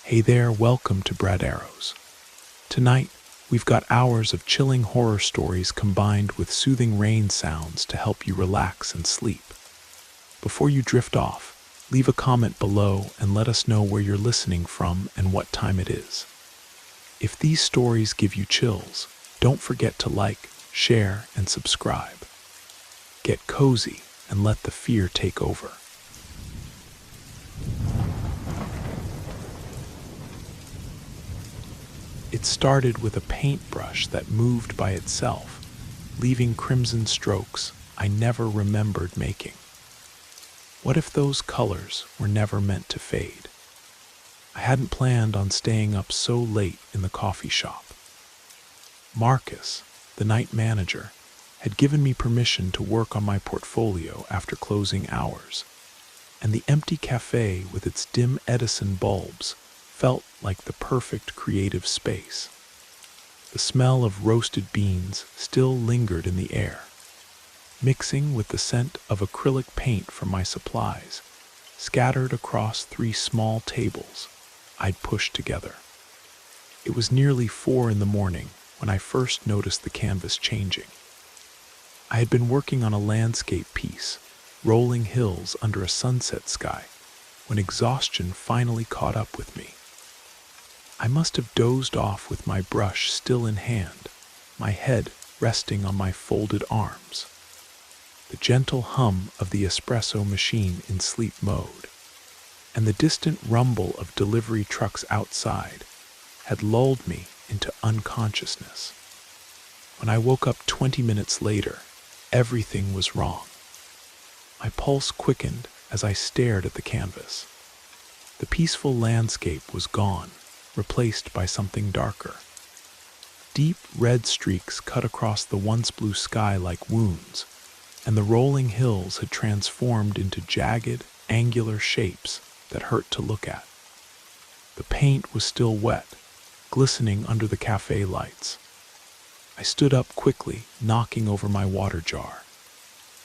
Hey there, welcome to Brad Arrows. Tonight, we've got hours of chilling horror stories combined with soothing rain sounds to help you relax and sleep. Before you drift off, leave a comment below and let us know where you're listening from and what time it is. If these stories give you chills, don't forget to like, share, and subscribe. Get cozy and let the fear take over. It started with a paintbrush that moved by itself, leaving crimson strokes I never remembered making. What if those colors were never meant to fade? I hadn't planned on staying up so late in the coffee shop. Marcus, the night manager, had given me permission to work on my portfolio after closing hours, and the empty cafe with its dim Edison bulbs felt like the perfect creative space. The smell of roasted beans still lingered in the air, mixing with the scent of acrylic paint from my supplies, scattered across 3 small tables I'd pushed together. It was nearly 4 in the morning when I first noticed the canvas changing. I had been working on a landscape piece, rolling hills under a sunset sky, when exhaustion finally caught up with me. I must have dozed off with my brush still in hand, my head resting on my folded arms. The gentle hum of the espresso machine in sleep mode, and the distant rumble of delivery trucks outside had lulled me into unconsciousness. When I woke up 20 minutes later, everything was wrong. My pulse quickened as I stared at the canvas. The peaceful landscape was gone, replaced by something darker. Deep red streaks cut across the once blue sky like wounds, and the rolling hills had transformed into jagged, angular shapes that hurt to look at. The paint was still wet, glistening under the cafe lights. I stood up quickly, knocking over my water jar.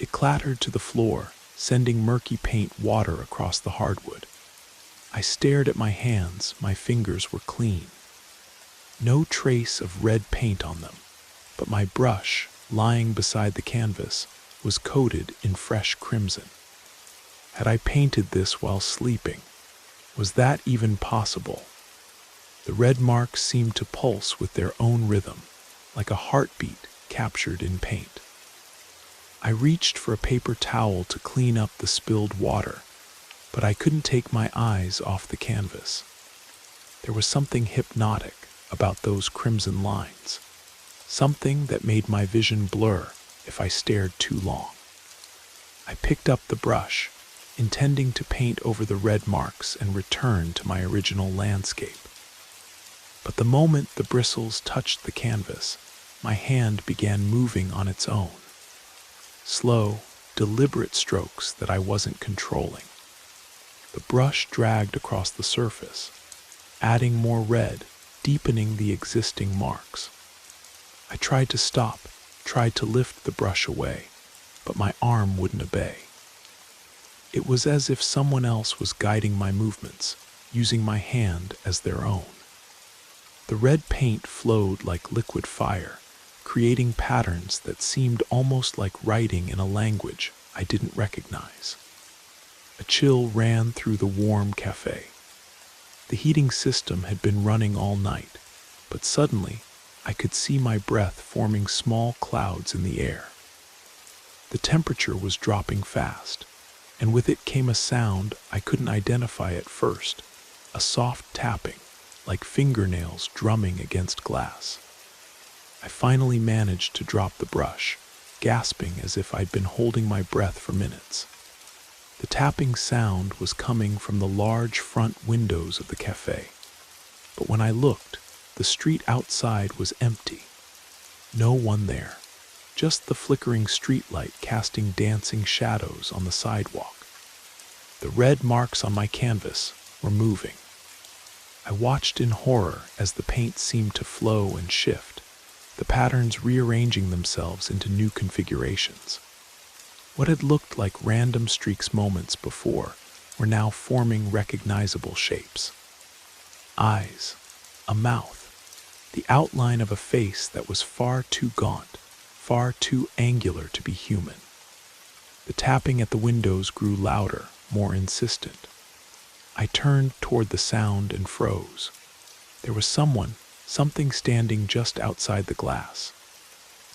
It clattered to the floor, sending murky paint water across the hardwood. I stared at my hands. My fingers were clean. No trace of red paint on them, but my brush, lying beside the canvas, was coated in fresh crimson. Had I painted this while sleeping? Was that even possible? The red marks seemed to pulse with their own rhythm, like a heartbeat captured in paint. I reached for a paper towel to clean up the spilled water, but I couldn't take my eyes off the canvas. There was something hypnotic about those crimson lines, something that made my vision blur if I stared too long. I picked up the brush, intending to paint over the red marks and return to my original landscape. But the moment the bristles touched the canvas, my hand began moving on its own. Slow, deliberate strokes that I wasn't controlling. The brush dragged across the surface, adding more red, deepening the existing marks. I tried to stop, tried to lift the brush away, but my arm wouldn't obey. It was as if someone else was guiding my movements, using my hand as their own. The red paint flowed like liquid fire, creating patterns that seemed almost like writing in a language I didn't recognize. A chill ran through the warm cafe. The heating system had been running all night, but suddenly I could see my breath forming small clouds in the air. The temperature was dropping fast, and with it came a sound I couldn't identify at first, a soft tapping, like fingernails drumming against glass. I finally managed to drop the brush, gasping as if I'd been holding my breath for minutes. The tapping sound was coming from the large front windows of the cafe, but when I looked, the street outside was empty. No one there, just the flickering streetlight casting dancing shadows on the sidewalk. The red marks on my canvas were moving. I watched in horror as the paint seemed to flow and shift, the patterns rearranging themselves into new configurations. What had looked like random streaks moments before were now forming recognizable shapes. eyes, a mouth, the outline of a face that was far too gaunt, far too angular to be human. The tapping at the windows grew louder, more insistent. I turned toward the sound and froze. There was something standing just outside the glass.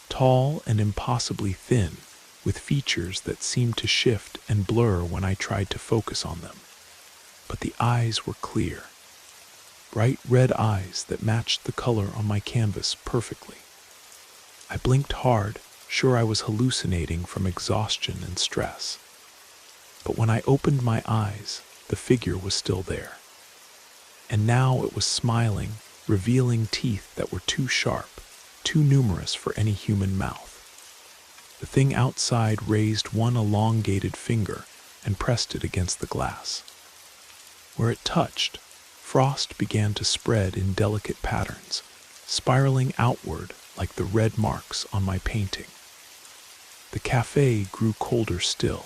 Tall and impossibly thin, with features that seemed to shift and blur when I tried to focus on them. But the eyes were clear. Bright red eyes that matched the color on my canvas perfectly. I blinked hard, sure I was hallucinating from exhaustion and stress. But when I opened my eyes, the figure was still there. And now it was smiling, revealing teeth that were too sharp, too numerous for any human mouth. The thing outside raised one elongated finger and pressed it against the glass. Where it touched, frost began to spread in delicate patterns, spiraling outward like the red marks on my painting. The cafe grew colder still,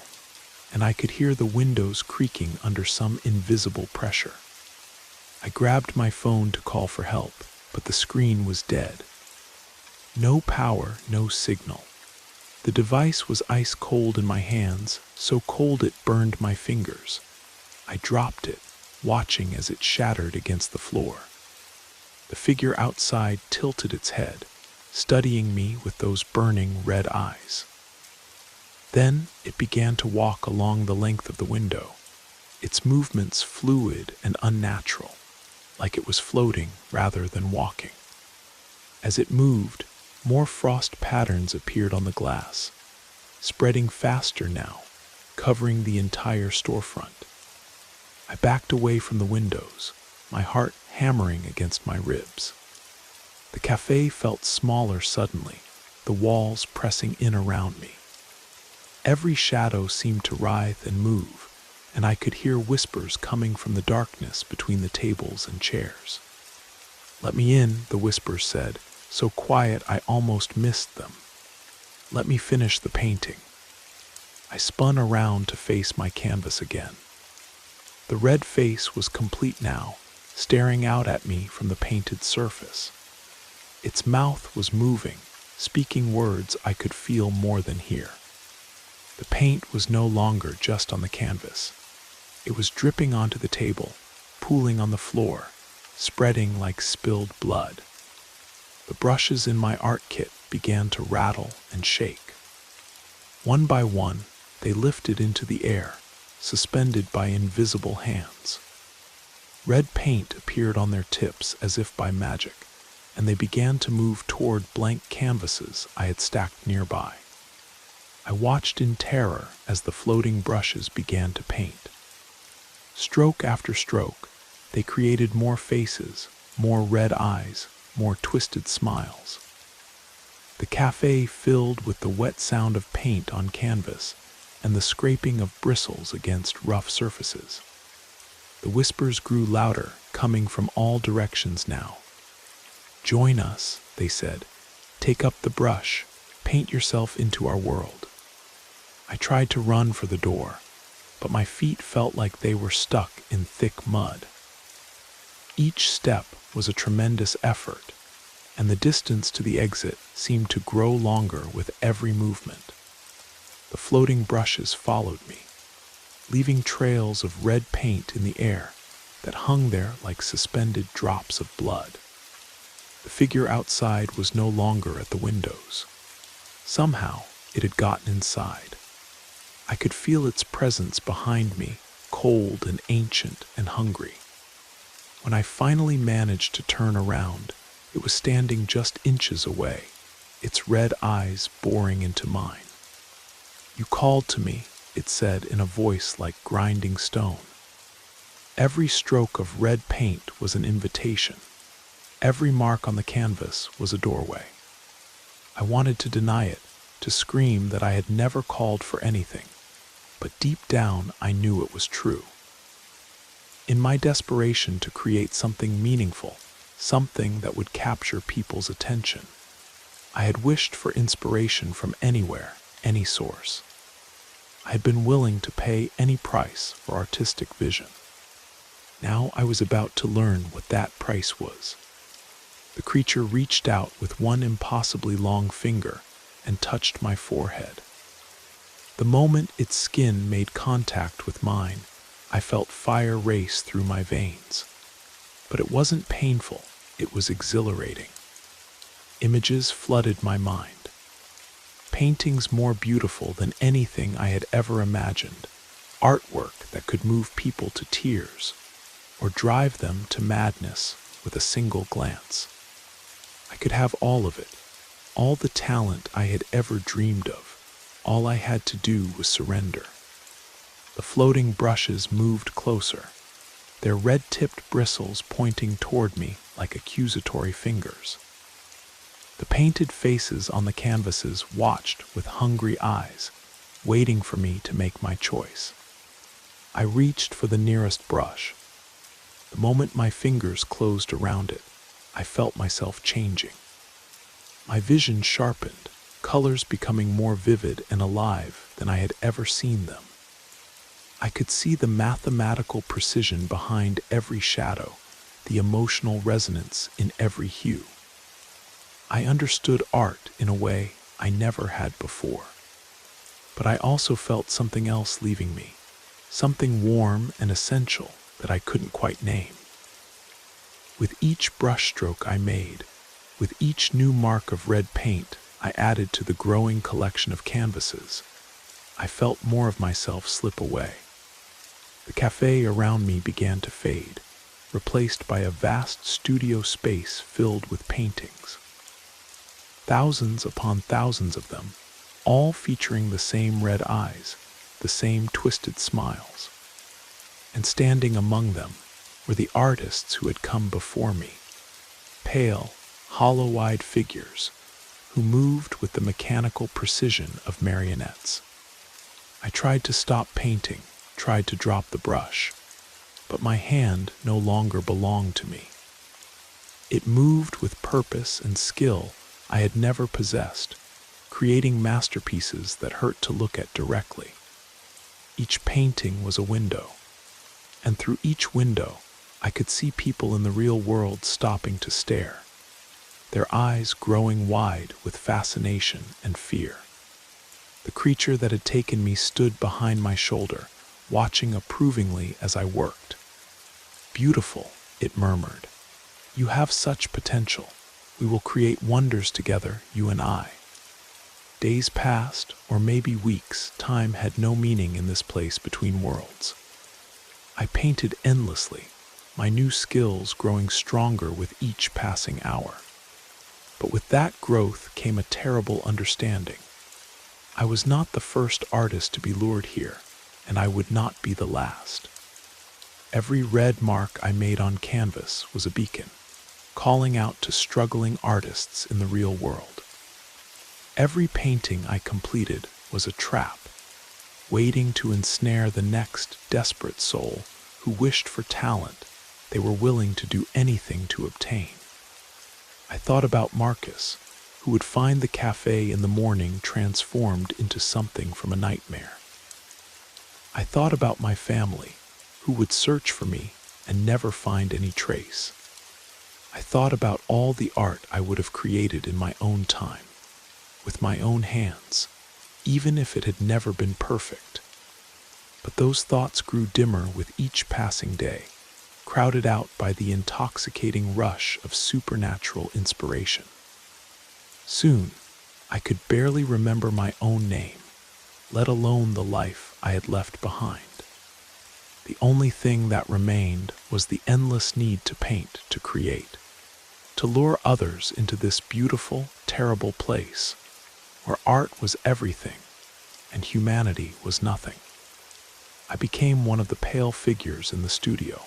and I could hear the windows creaking under some invisible pressure. I grabbed my phone to call for help, but the screen was dead. No power, no signal. The device was ice cold in my hands, so cold it burned my fingers. I dropped it, watching as it shattered against the floor. The figure outside tilted its head, studying me with those burning red eyes. Then it began to walk along the length of the window, its movements fluid and unnatural, like it was floating rather than walking. As it moved, more frost patterns appeared on the glass, spreading faster now, covering the entire storefront. I backed away from the windows, my heart hammering against my ribs. The cafe felt smaller suddenly, the walls pressing in around me. Every shadow seemed to writhe and move, and I could hear whispers coming from the darkness between the tables and chairs. "Let me in," the whispers said, so quiet I almost missed them. "Let me finish the painting." I spun around to face my canvas again. The red face was complete now, staring out at me from the painted surface. Its mouth was moving, speaking words I could feel more than hear. The paint was no longer just on the canvas. It was dripping onto the table, pooling on the floor, spreading like spilled blood. The brushes in my art kit began to rattle and shake. One by one, they lifted into the air, suspended by invisible hands. Red paint appeared on their tips as if by magic, and they began to move toward blank canvases I had stacked nearby. I watched in terror as the floating brushes began to paint. Stroke after stroke, they created more faces, more red eyes, more twisted smiles. The cafe filled with the wet sound of paint on canvas and the scraping of bristles against rough surfaces. The whispers grew louder, coming from all directions now. "Join us," they said. "Take up the brush. Paint yourself into our world." I tried to run for the door, but my feet felt like they were stuck in thick mud. Each step was a tremendous effort, and the distance to the exit seemed to grow longer with every movement. The floating brushes followed me, leaving trails of red paint in the air that hung there like suspended drops of blood. The figure outside was no longer at the windows. Somehow, it had gotten inside. I could feel its presence behind me, cold and ancient and hungry. When I finally managed to turn around, it was standing just inches away, its red eyes boring into mine. "You called to me," it said in a voice like grinding stone. Every stroke of red paint was an invitation. Every mark on the canvas was a doorway. I wanted to deny it, to scream that I had never called for anything, but deep down I knew it was true. In my desperation to create something meaningful, something that would capture people's attention, I had wished for inspiration from anywhere, any source. I had been willing to pay any price for artistic vision. Now I was about to learn what that price was. The creature reached out with one impossibly long finger and touched my forehead. The moment its skin made contact with mine, I felt fire race through my veins. But it wasn't painful, it was exhilarating. Images flooded my mind. Paintings more beautiful than anything I had ever imagined. Artwork that could move people to tears or drive them to madness with a single glance. I could have all of it, all the talent I had ever dreamed of. All I had to do was surrender. The floating brushes moved closer, their red-tipped bristles pointing toward me like accusatory fingers. The painted faces on the canvases watched with hungry eyes, waiting for me to make my choice. I reached for the nearest brush. The moment my fingers closed around it, I felt myself changing. My vision sharpened, colors becoming more vivid and alive than I had ever seen them. I could see the mathematical precision behind every shadow, the emotional resonance in every hue. I understood art in a way I never had before. But I also felt something else leaving me, something warm and essential that I couldn't quite name. With each brushstroke I made, with each new mark of red paint I added to the growing collection of canvases, I felt more of myself slip away. The cafe around me began to fade, replaced by a vast studio space filled with paintings. Thousands upon thousands of them, all featuring the same red eyes, the same twisted smiles. And standing among them were the artists who had come before me, pale, hollow-eyed figures who moved with the mechanical precision of marionettes. I tried to stop painting, tried to drop the brush, but my hand no longer belonged to me. It moved with purpose and skill I had never possessed, creating masterpieces that hurt to look at directly. Each painting was a window, and through each window I could see people in the real world stopping to stare, their eyes growing wide with fascination and fear. The creature that had taken me stood behind my shoulder, watching approvingly as I worked. "Beautiful," it murmured. "You have such potential. We will create wonders together, you and I." Days passed, or maybe weeks. Time had no meaning in this place between worlds. I painted endlessly, my new skills growing stronger with each passing hour. But with that growth came a terrible understanding. I was not the first artist to be lured here, and I would not be the last. Every red mark I made on canvas was a beacon, calling out to struggling artists in the real world. Every painting I completed was a trap, waiting to ensnare the next desperate soul who wished for talent they were willing to do anything to obtain. I thought about Marcus, who would find the cafe in the morning transformed into something from a nightmare. I thought about my family, who would search for me and never find any trace. I thought about all the art I would have created in my own time, with my own hands, even if it had never been perfect. But those thoughts grew dimmer with each passing day, crowded out by the intoxicating rush of supernatural inspiration. Soon, I could barely remember my own name, let alone the life I had left behind. The only thing that remained was the endless need to paint, to create, to lure others into this beautiful, terrible place, where art was everything and humanity was nothing. I became one of the pale figures in the studio,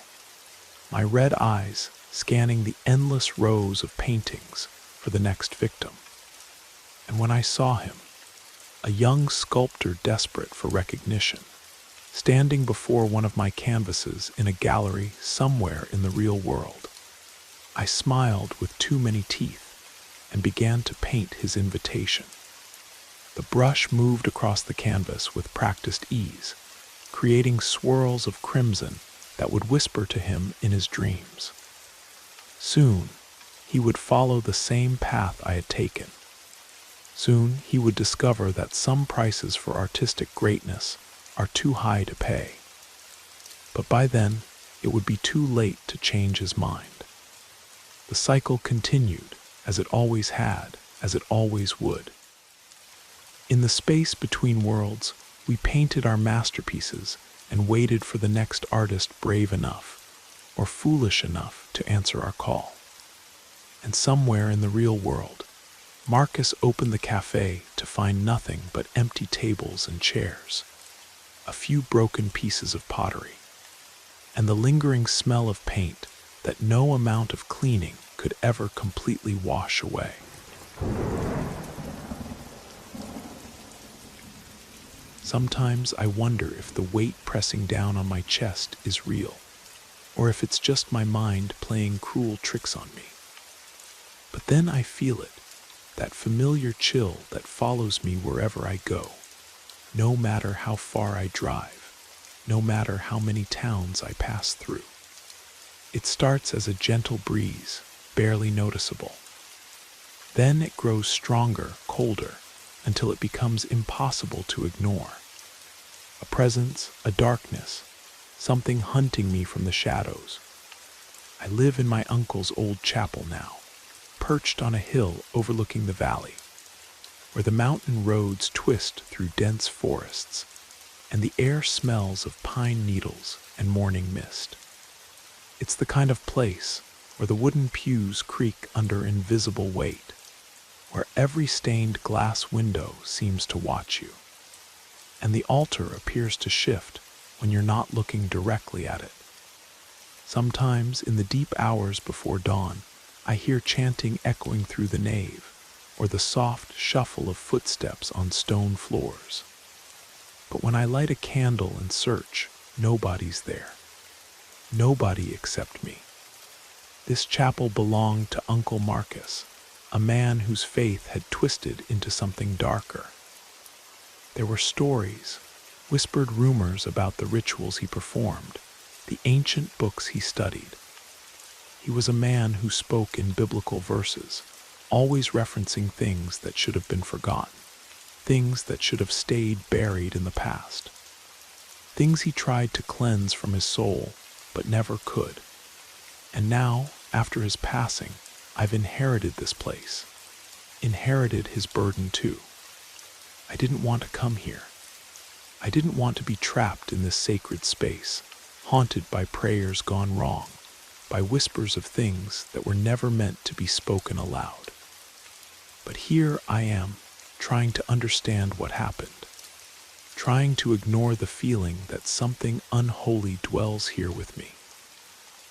my red eyes scanning the endless rows of paintings for the next victim. And when I saw him, a young sculptor desperate for recognition, standing before one of my canvases in a gallery somewhere in the real world, I smiled with too many teeth and began to paint his invitation. The brush moved across the canvas with practiced ease, creating swirls of crimson that would whisper to him in his dreams. Soon, he would follow the same path I had taken. Soon, he would discover that some prices for artistic greatness are too high to pay. But by then, it would be too late to change his mind. The cycle continued, as it always had, as it always would. In the space between worlds, we painted our masterpieces and waited for the next artist brave enough, or foolish enough to answer our call. And somewhere in the real world, Marcus opened the cafe to find nothing but empty tables and chairs, a few broken pieces of pottery, and the lingering smell of paint that no amount of cleaning could ever completely wash away. Sometimes I wonder if the weight pressing down on my chest is real, or if it's just my mind playing cruel tricks on me. But then I feel it, that familiar chill that follows me wherever I go, no matter how far I drive, no matter how many towns I pass through. It starts as a gentle breeze, barely noticeable. Then it grows stronger, colder, until it becomes impossible to ignore. A presence, a darkness, something hunting me from the shadows. I live in my uncle's old chapel now, perched on a hill overlooking the valley, where the mountain roads twist through dense forests, and the air smells of pine needles and morning mist. It's the kind of place where the wooden pews creak under invisible weight, where every stained glass window seems to watch you, and the altar appears to shift when you're not looking directly at it. Sometimes, in the deep hours before dawn, I hear chanting echoing through the nave, or the soft shuffle of footsteps on stone floors. But when I light a candle and search, nobody's there. Nobody except me. This chapel belonged to Uncle Marcus, a man whose faith had twisted into something darker. There were stories, whispered rumors about the rituals he performed, the ancient books he studied. He was a man who spoke in biblical verses, always referencing things that should have been forgotten, things that should have stayed buried in the past, things he tried to cleanse from his soul, but never could. And now, after his passing, I've inherited this place, inherited his burden too. I didn't want to come here. I didn't want to be trapped in this sacred space, haunted by prayers gone wrong, by whispers of things that were never meant to be spoken aloud. But here I am, trying to understand what happened, trying to ignore the feeling that something unholy dwells here with me.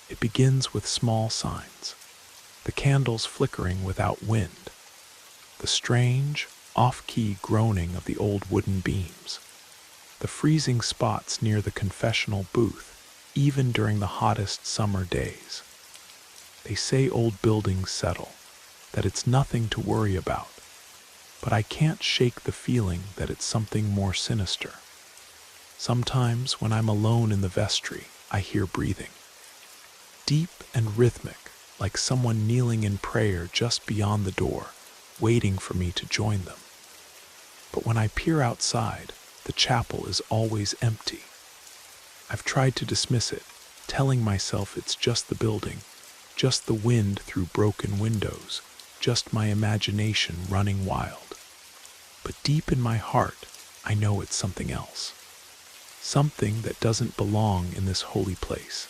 It begins with small signs, the candles flickering without wind, the strange, off-key groaning of the old wooden beams, the freezing spots near the confessional booth, even during the hottest summer days. They say old buildings settle, that it's nothing to worry about, but I can't shake the feeling that it's something more sinister. Sometimes when I'm alone in the vestry, I hear breathing, deep and rhythmic, like someone kneeling in prayer just beyond the door, waiting for me to join them. But when I peer outside, the chapel is always empty. I've tried to dismiss it, telling myself it's just the building, just the wind through broken windows, just my imagination running wild. But deep in my heart, I know it's something else. Something that doesn't belong in this holy place.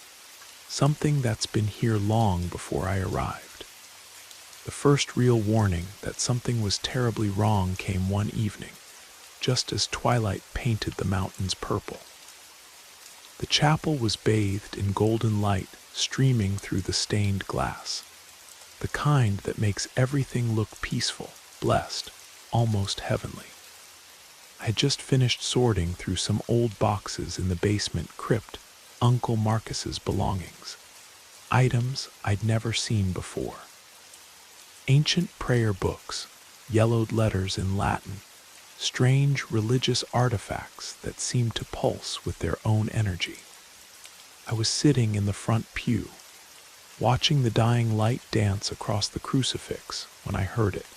Something that's been here long before I arrived. The first real warning that something was terribly wrong came one evening, just as twilight painted the mountains purple. The chapel was bathed in golden light streaming through the stained glass, the kind that makes everything look peaceful, blessed, almost heavenly. I had just finished sorting through some old boxes in the basement crypt, Uncle Marcus's belongings, items I'd never seen before. Ancient prayer books, yellowed letters in Latin, strange religious artifacts that seemed to pulse with their own energy. I was sitting in the front pew, watching the dying light dance across the crucifix when I heard it.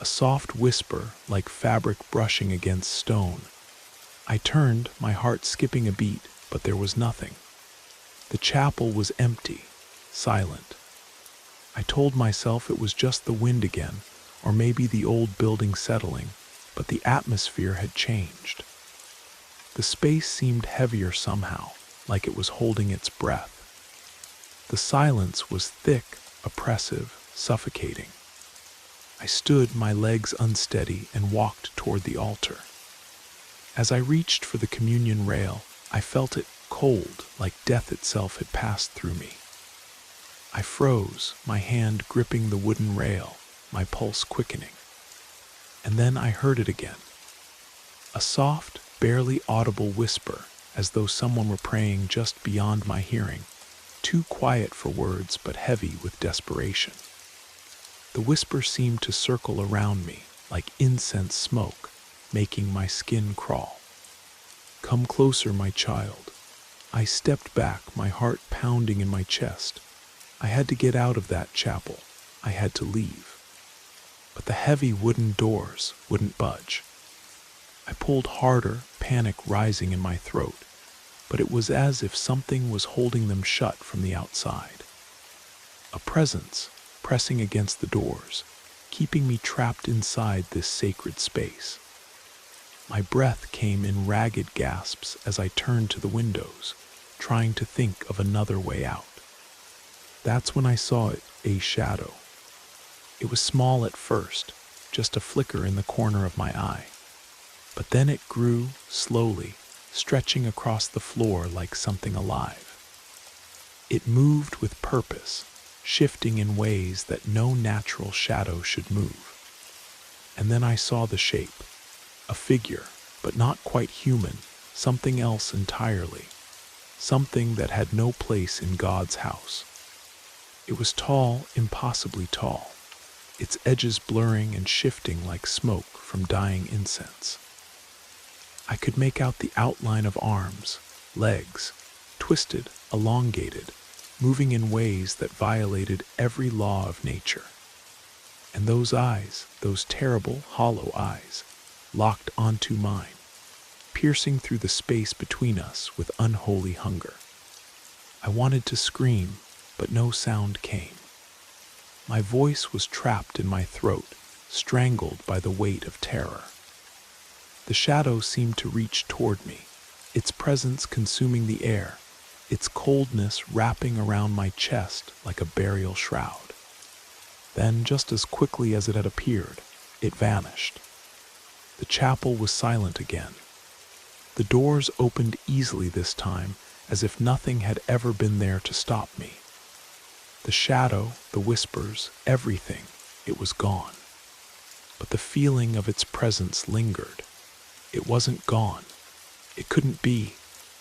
A soft whisper like fabric brushing against stone. I turned, my heart skipping a beat, but there was nothing. The chapel was empty, silent. I told myself it was just the wind again, or maybe the old building settling, but the atmosphere had changed. The space seemed heavier somehow, like it was holding its breath. The silence was thick, oppressive, suffocating. I stood, my legs unsteady, and walked toward the altar. As I reached for the communion rail, I felt it cold, like death itself had passed through me. I froze, my hand gripping the wooden rail, my pulse quickening. And then I heard it again. A soft, barely audible whisper, as though someone were praying just beyond my hearing, too quiet for words but heavy with desperation. The whisper seemed to circle around me like incense smoke, making my skin crawl. "Come closer, my child." I stepped back, my heart pounding in my chest. I had to get out of that chapel. I had to leave. But the heavy wooden doors wouldn't budge. I pulled harder, panic rising in my throat, but it was as if something was holding them shut from the outside. A presence pressing against the doors, keeping me trapped inside this sacred space. My breath came in ragged gasps as I turned to the windows, trying to think of another way out. That's when I saw it, a shadow. It was small at first, just a flicker in the corner of my eye. But then it grew, slowly, stretching across the floor like something alive. It moved with purpose, shifting in ways that no natural shadow should move. And then I saw the shape, a figure, but not quite human, something else entirely, something that had no place in God's house. It was tall, impossibly tall, its edges blurring and shifting like smoke from dying incense. I could make out the outline of arms, legs, twisted, elongated, moving in ways that violated every law of nature. And those eyes, those terrible, hollow eyes, locked onto mine, piercing through the space between us with unholy hunger. I wanted to scream, but no sound came. My voice was trapped in my throat, strangled by the weight of terror. The shadow seemed to reach toward me, its presence consuming the air, its coldness wrapping around my chest like a burial shroud. Then, just as quickly as it had appeared, it vanished. The chapel was silent again. The doors opened easily this time, as if nothing had ever been there to stop me. The shadow, the whispers, everything, it was gone. But the feeling of its presence lingered. It wasn't gone. It couldn't be,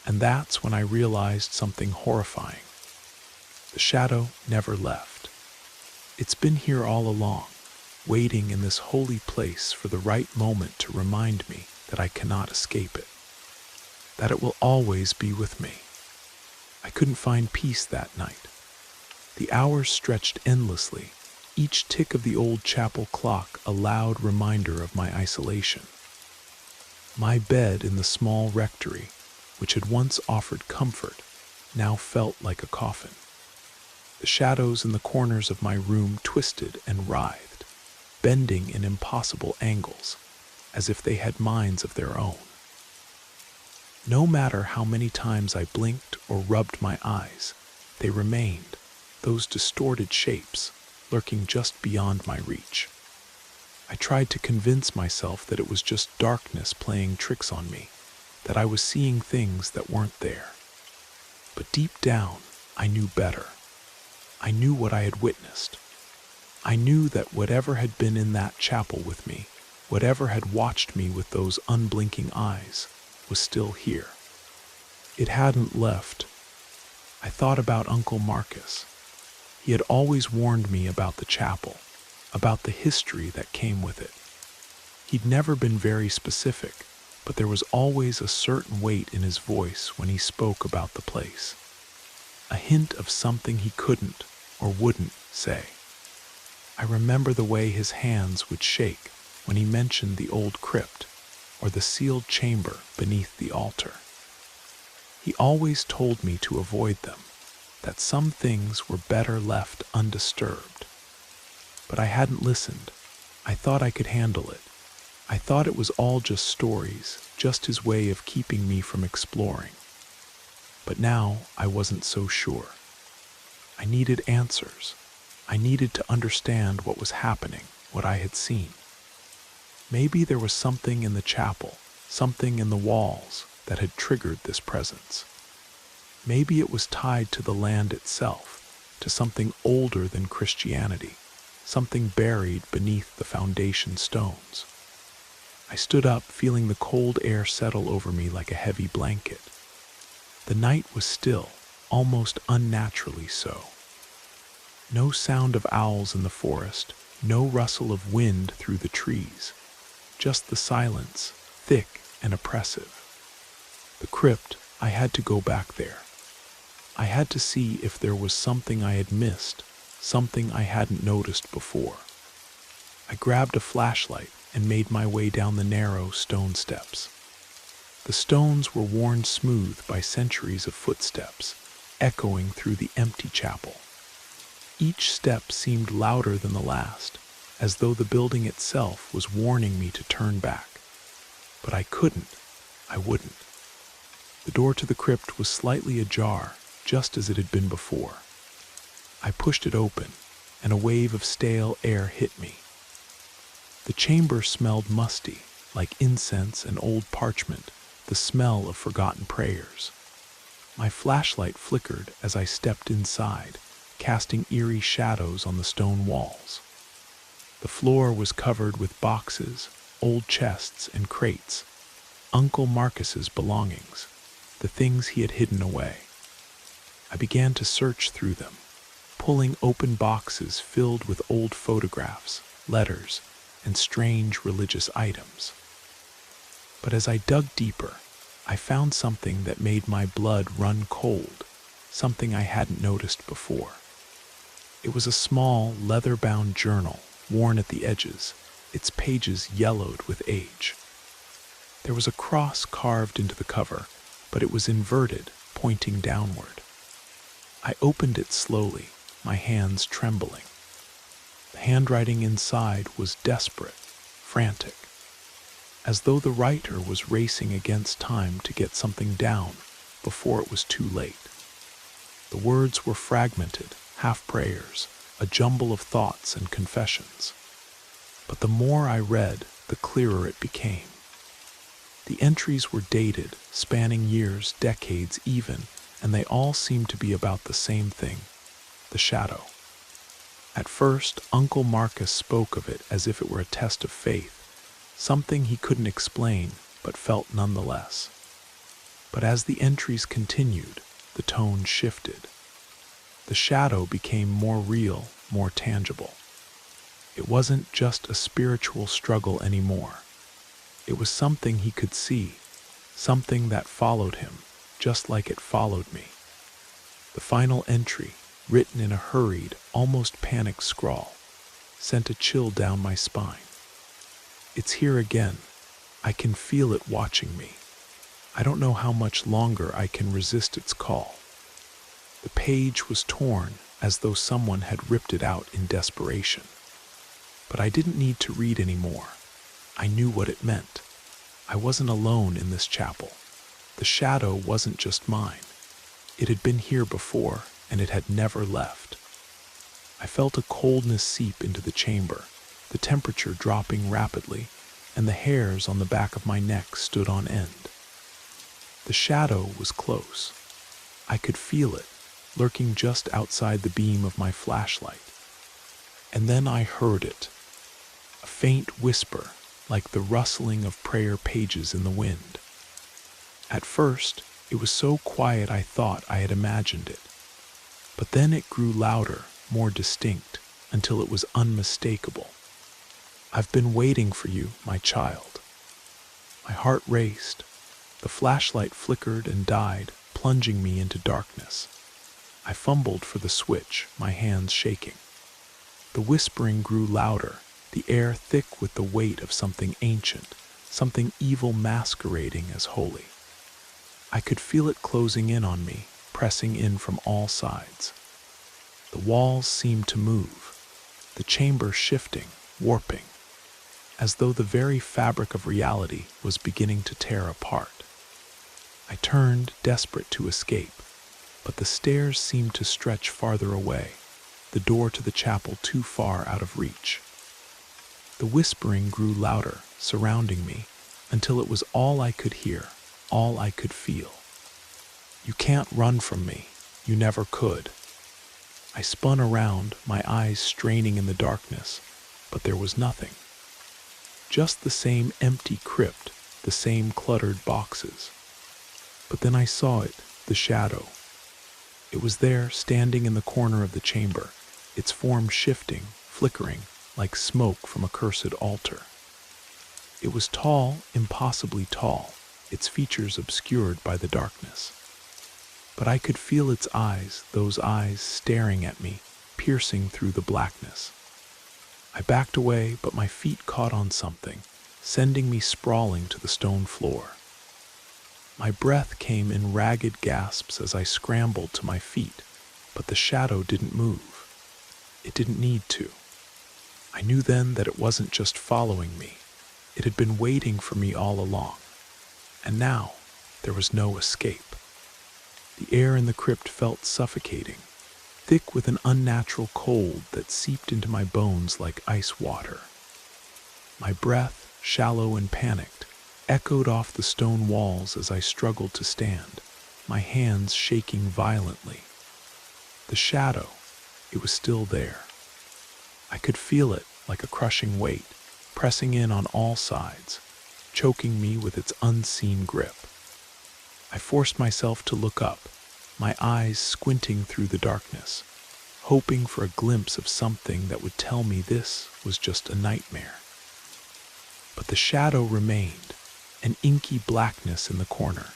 and that's when I realized something horrifying. The shadow never left. It's been here all along, waiting in this holy place for the right moment to remind me that I cannot escape it, that it will always be with me. I couldn't find peace that night. The hours stretched endlessly, each tick of the old chapel clock a loud reminder of my isolation. My bed in the small rectory, which had once offered comfort, now felt like a coffin. The shadows in the corners of my room twisted and writhed, bending in impossible angles, as if they had minds of their own. No matter how many times I blinked or rubbed my eyes, they remained, those distorted shapes, lurking just beyond my reach. I tried to convince myself that it was just darkness playing tricks on me, that I was seeing things that weren't there. But deep down, I knew better. I knew what I had witnessed. I knew that whatever had been in that chapel with me, whatever had watched me with those unblinking eyes, was still here. It hadn't left. I thought about Uncle Marcus. He had always warned me about the chapel, about the history that came with it. He'd never been very specific, but there was always a certain weight in his voice when he spoke about the place. A hint of something he couldn't or wouldn't say. I remember the way his hands would shake when he mentioned the old crypt or the sealed chamber beneath the altar. He always told me to avoid them, that some things were better left undisturbed. But I hadn't listened. I thought I could handle it. I thought it was all just stories, just his way of keeping me from exploring. But now I wasn't so sure. I needed answers. I needed to understand what was happening, what I had seen. Maybe there was something in the chapel, something in the walls that had triggered this presence. Maybe it was tied to the land itself, to something older than Christianity, something buried beneath the foundation stones. I stood up, feeling the cold air settle over me like a heavy blanket. The night was still, almost unnaturally so. No sound of owls in the forest, no rustle of wind through the trees, just the silence, thick and oppressive. The crypt, I had to go back there. I had to see if there was something I had missed, something I hadn't noticed before. I grabbed a flashlight and made my way down the narrow stone steps. The stones were worn smooth by centuries of footsteps, echoing through the empty chapel. Each step seemed louder than the last, as though the building itself was warning me to turn back. But I couldn't. I wouldn't. The door to the crypt was slightly ajar, just as it had been before. I pushed it open, and a wave of stale air hit me. The chamber smelled musty, like incense and old parchment, the smell of forgotten prayers. My flashlight flickered as I stepped inside, casting eerie shadows on the stone walls. The floor was covered with boxes, old chests, and crates, Uncle Marcus's belongings, the things he had hidden away. I began to search through them, pulling open boxes filled with old photographs, letters, and strange religious items. But as I dug deeper, I found something that made my blood run cold, something I hadn't noticed before. It was a small, leather-bound journal, worn at the edges, its pages yellowed with age. There was a cross carved into the cover, but it was inverted, pointing downward. I opened it slowly, my hands trembling. The handwriting inside was desperate, frantic, as though the writer was racing against time to get something down before it was too late. The words were fragmented, half prayers, a jumble of thoughts and confessions. But the more I read, the clearer it became. The entries were dated, spanning years, decades even, and they all seemed to be about the same thing, the shadow. At first, Uncle Marcus spoke of it as if it were a test of faith, something he couldn't explain, but felt nonetheless. But as the entries continued, the tone shifted. The shadow became more real, more tangible. It wasn't just a spiritual struggle anymore. It was something he could see, something that followed him, just like it followed me. The final entry, written in a hurried, almost panicked scrawl, sent a chill down my spine. It's here again. I can feel it watching me. I don't know how much longer I can resist its call. The page was torn as though someone had ripped it out in desperation. But I didn't need to read anymore. I knew what it meant. I wasn't alone in this chapel. The shadow wasn't just mine. It had been here before, and it had never left. I felt a coldness seep into the chamber, the temperature dropping rapidly, and the hairs on the back of my neck stood on end. The shadow was close. I could feel it, lurking just outside the beam of my flashlight. And then I heard it, a faint whisper, like the rustling of prayer pages in the wind. At first, it was so quiet I thought I had imagined it. But then it grew louder, more distinct, until it was unmistakable. "I've been waiting for you, my child." My heart raced. The flashlight flickered and died, plunging me into darkness. I fumbled for the switch, my hands shaking. The whispering grew louder, the air thick with the weight of something ancient, something evil masquerading as holy. I could feel it closing in on me, pressing in from all sides. The walls seemed to move, the chamber shifting, warping, as though the very fabric of reality was beginning to tear apart. I turned, desperate to escape, but the stairs seemed to stretch farther away, the door to the chapel too far out of reach. The whispering grew louder, surrounding me, until it was all I could hear, all I could feel. You can't run from me. You never could. I spun around, my eyes straining in the darkness, but there was nothing. Just the same empty crypt, the same cluttered boxes. But then I saw it, the shadow. It was there, standing in the corner of the chamber, its form shifting, flickering, like smoke from a cursed altar. It was tall, impossibly tall, its features obscured by the darkness. But I could feel its eyes, those eyes staring at me, piercing through the blackness. I backed away, but my feet caught on something, sending me sprawling to the stone floor. My breath came in ragged gasps as I scrambled to my feet, but the shadow didn't move. It didn't need to. I knew then that it wasn't just following me. It had been waiting for me all along. And now, there was no escape. The air in the crypt felt suffocating, thick with an unnatural cold that seeped into my bones like ice water. My breath, shallow and panicked, echoed off the stone walls as I struggled to stand, my hands shaking violently. The shadow, it was still there. I could feel it like a crushing weight, pressing in on all sides, choking me with its unseen grip. I forced myself to look up, my eyes squinting through the darkness, hoping for a glimpse of something that would tell me this was just a nightmare. But the shadow remained, an inky blackness in the corner,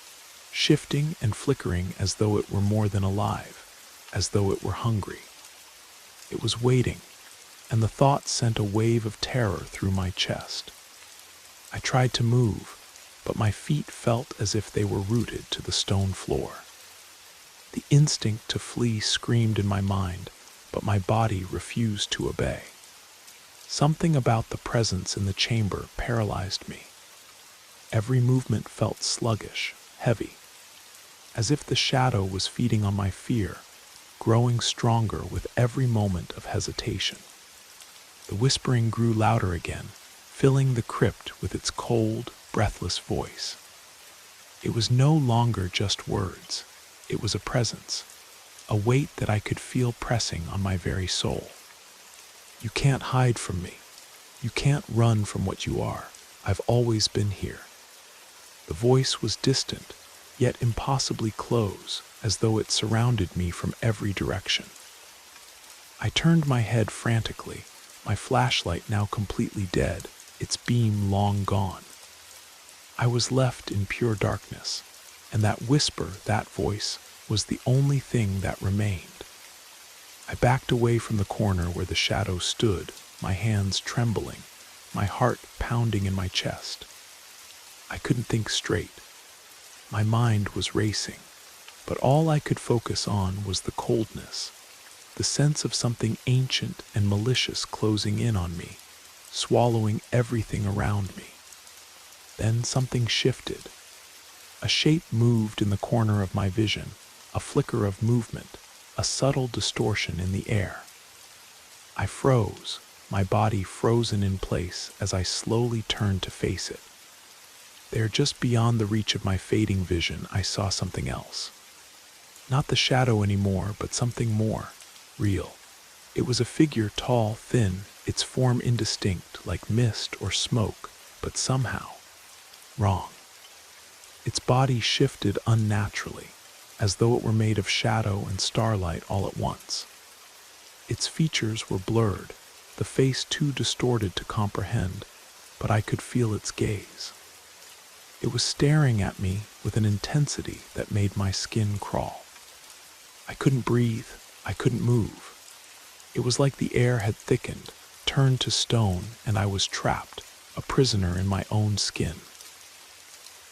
shifting and flickering as though it were more than alive, as though it were hungry. It was waiting, and the thought sent a wave of terror through my chest. I tried to move, but my feet felt as if they were rooted to the stone floor. The instinct to flee screamed in my mind, but my body refused to obey. Something about the presence in the chamber paralyzed me. Every movement felt sluggish, heavy, as if the shadow was feeding on my fear, growing stronger with every moment of hesitation. The whispering grew louder again, filling the crypt with its cold, breathless voice. It was no longer just words. It was a presence, a weight that I could feel pressing on my very soul. You can't hide from me. You can't run from what you are. I've always been here. The voice was distant, yet impossibly close, as though it surrounded me from every direction. I turned my head frantically, my flashlight now completely dead, its beam long gone. I was left in pure darkness, and that whisper, that voice, was the only thing that remained. I backed away from the corner where the shadow stood, my hands trembling, my heart pounding in my chest. I couldn't think straight. My mind was racing, but all I could focus on was the coldness, the sense of something ancient and malicious closing in on me, swallowing everything around me. Then something shifted. A shape moved in the corner of my vision, a flicker of movement, a subtle distortion in the air. I froze, my body frozen in place as I slowly turned to face it. There, just beyond the reach of my fading vision, I saw something else. Not the shadow anymore, but something more, real. It was a figure tall, thin, its form indistinct, like mist or smoke, but somehow wrong. Its body shifted unnaturally, as though it were made of shadow and starlight all at once. Its features were blurred, the face too distorted to comprehend, but I could feel its gaze. It was staring at me with an intensity that made my skin crawl. I couldn't breathe. I couldn't move. It was like the air had thickened, turned to stone, and I was trapped, a prisoner in my own skin.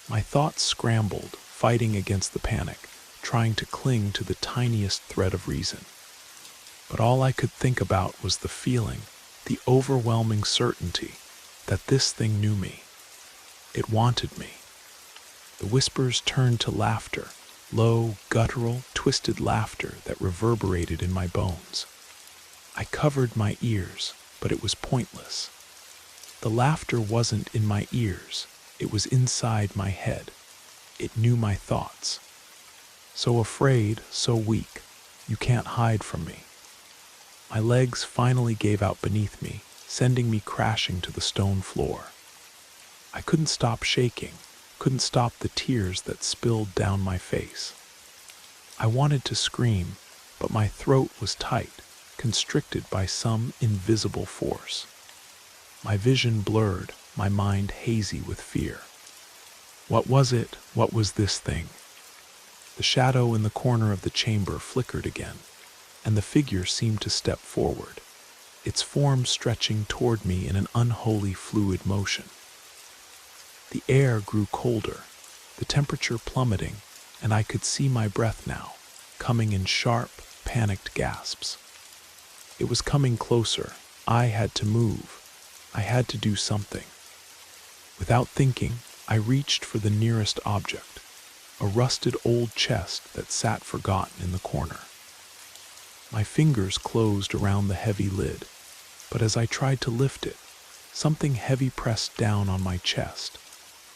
My thoughts scrambled, fighting against the panic, trying to cling to the tiniest thread of reason. But all I could think about was the feeling, the overwhelming certainty that this thing knew me. It wanted me. The whispers turned to laughter, low, guttural, twisted laughter that reverberated in my bones. I covered my ears, but it was pointless. The laughter wasn't in my ears, it was inside my head. It knew my thoughts. So afraid, so weak, you can't hide from me. My legs finally gave out beneath me, sending me crashing to the stone floor. I couldn't stop shaking, couldn't stop the tears that spilled down my face. I wanted to scream, but my throat was tight, constricted by some invisible force. My vision blurred, my mind hazy with fear. What was it? What was this thing? The shadow in the corner of the chamber flickered again, and the figure seemed to step forward, its form stretching toward me in an unholy fluid motion. The air grew colder, the temperature plummeting, and I could see my breath now, coming in sharp, panicked gasps. It was coming closer. I had to move. I had to do something. Without thinking, I reached for the nearest object, a rusted old chest that sat forgotten in the corner. My fingers closed around the heavy lid, but as I tried to lift it, something heavy pressed down on my chest,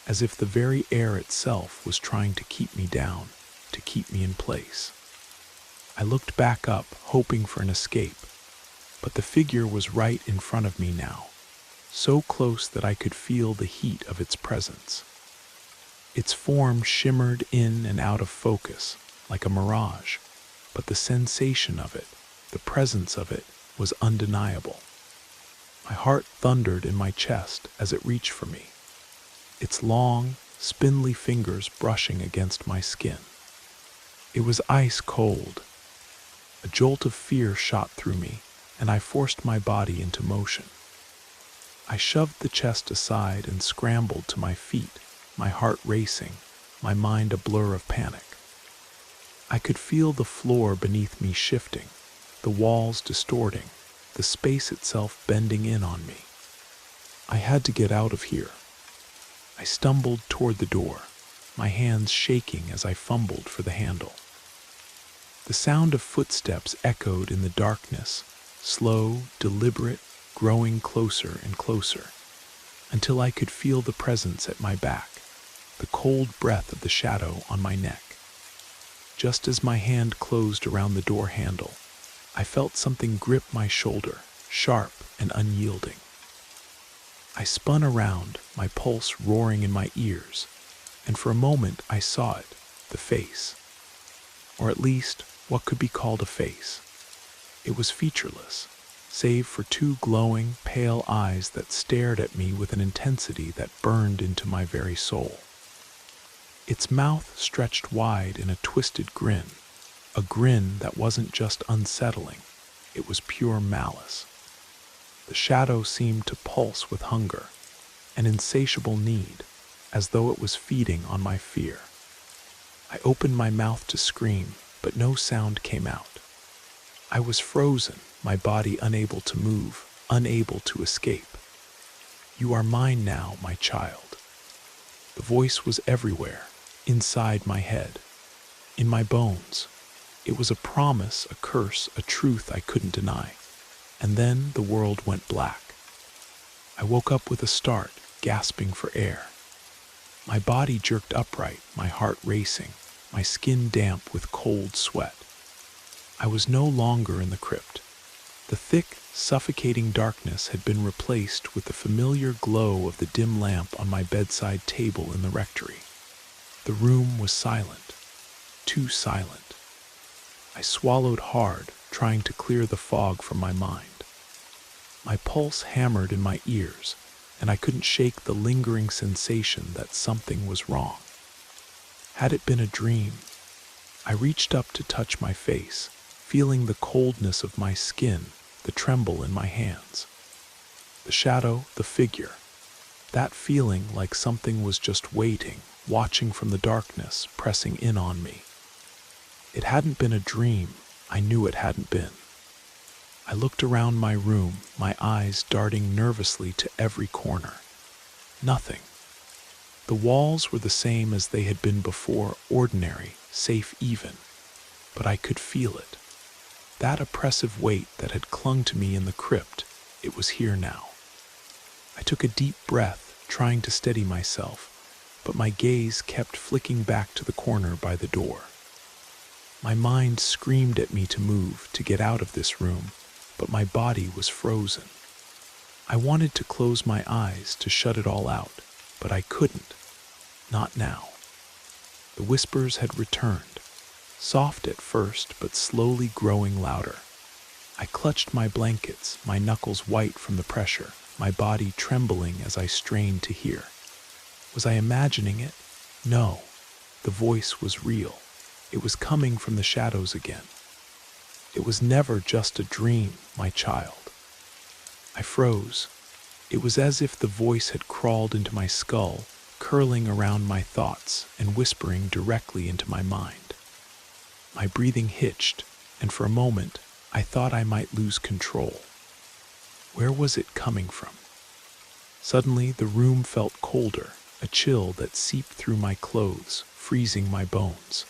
as if the very air itself was trying to keep me down, to keep me in place. I looked back up, hoping for an escape, but the figure was right in front of me now, so close that I could feel the heat of its presence. Its form shimmered in and out of focus, like a mirage, but the sensation of it, the presence of it, was undeniable. My heart thundered in my chest as it reached for me, its long, spindly fingers brushing against my skin. It was ice cold. A jolt of fear shot through me, and I forced my body into motion. I shoved the chest aside and scrambled to my feet, my heart racing, my mind a blur of panic. I could feel the floor beneath me shifting, the walls distorting, the space itself bending in on me. I had to get out of here. I stumbled toward the door, my hands shaking as I fumbled for the handle. The sound of footsteps echoed in the darkness, slow, deliberate, growing closer and closer, until I could feel the presence at my back, the cold breath of the shadow on my neck. Just as my hand closed around the door handle, I felt something grip my shoulder, sharp and unyielding. I spun around, my pulse roaring in my ears, and for a moment I saw it, the face. Or at least, what could be called a face. It was featureless, save for two glowing, pale eyes that stared at me with an intensity that burned into my very soul. Its mouth stretched wide in a twisted grin, a grin that wasn't just unsettling, it was pure malice. The shadow seemed to pulse with hunger, an insatiable need, as though it was feeding on my fear. I opened my mouth to scream, but no sound came out. I was frozen, my body unable to move, unable to escape. "You are mine now, my child." The voice was everywhere, inside my head, in my bones. It was a promise, a curse, a truth I couldn't deny. And then the world went black. I woke up with a start, gasping for air. My body jerked upright, my heart racing, my skin damp with cold sweat. I was no longer in the crypt. The thick, suffocating darkness had been replaced with the familiar glow of the dim lamp on my bedside table in the rectory. The room was silent, too silent. I swallowed hard, trying to clear the fog from my mind. My pulse hammered in my ears, and I couldn't shake the lingering sensation that something was wrong. Had it been a dream? I reached up to touch my face, feeling the coldness of my skin, the tremble in my hands. The shadow, the figure, that feeling like something was just waiting, watching from the darkness, pressing in on me. It hadn't been a dream. I knew it hadn't been. I looked around my room, my eyes darting nervously to every corner. Nothing. The walls were the same as they had been before, ordinary, safe even. But I could feel it. That oppressive weight that had clung to me in the crypt, it was here now. I took a deep breath, trying to steady myself, but my gaze kept flicking back to the corner by the door. My mind screamed at me to move, to get out of this room, but my body was frozen. I wanted to close my eyes to shut it all out, but I couldn't. Not now. The whispers had returned, soft at first, but slowly growing louder. I clutched my blankets, my knuckles white from the pressure, my body trembling as I strained to hear. Was I imagining it? No. The voice was real. It was coming from the shadows again. It was never just a dream, my child. I froze. It was as if the voice had crawled into my skull, curling around my thoughts and whispering directly into my mind. My breathing hitched, and for a moment, I thought I might lose control. Where was it coming from? Suddenly, the room felt colder, a chill that seeped through my clothes, freezing my bones.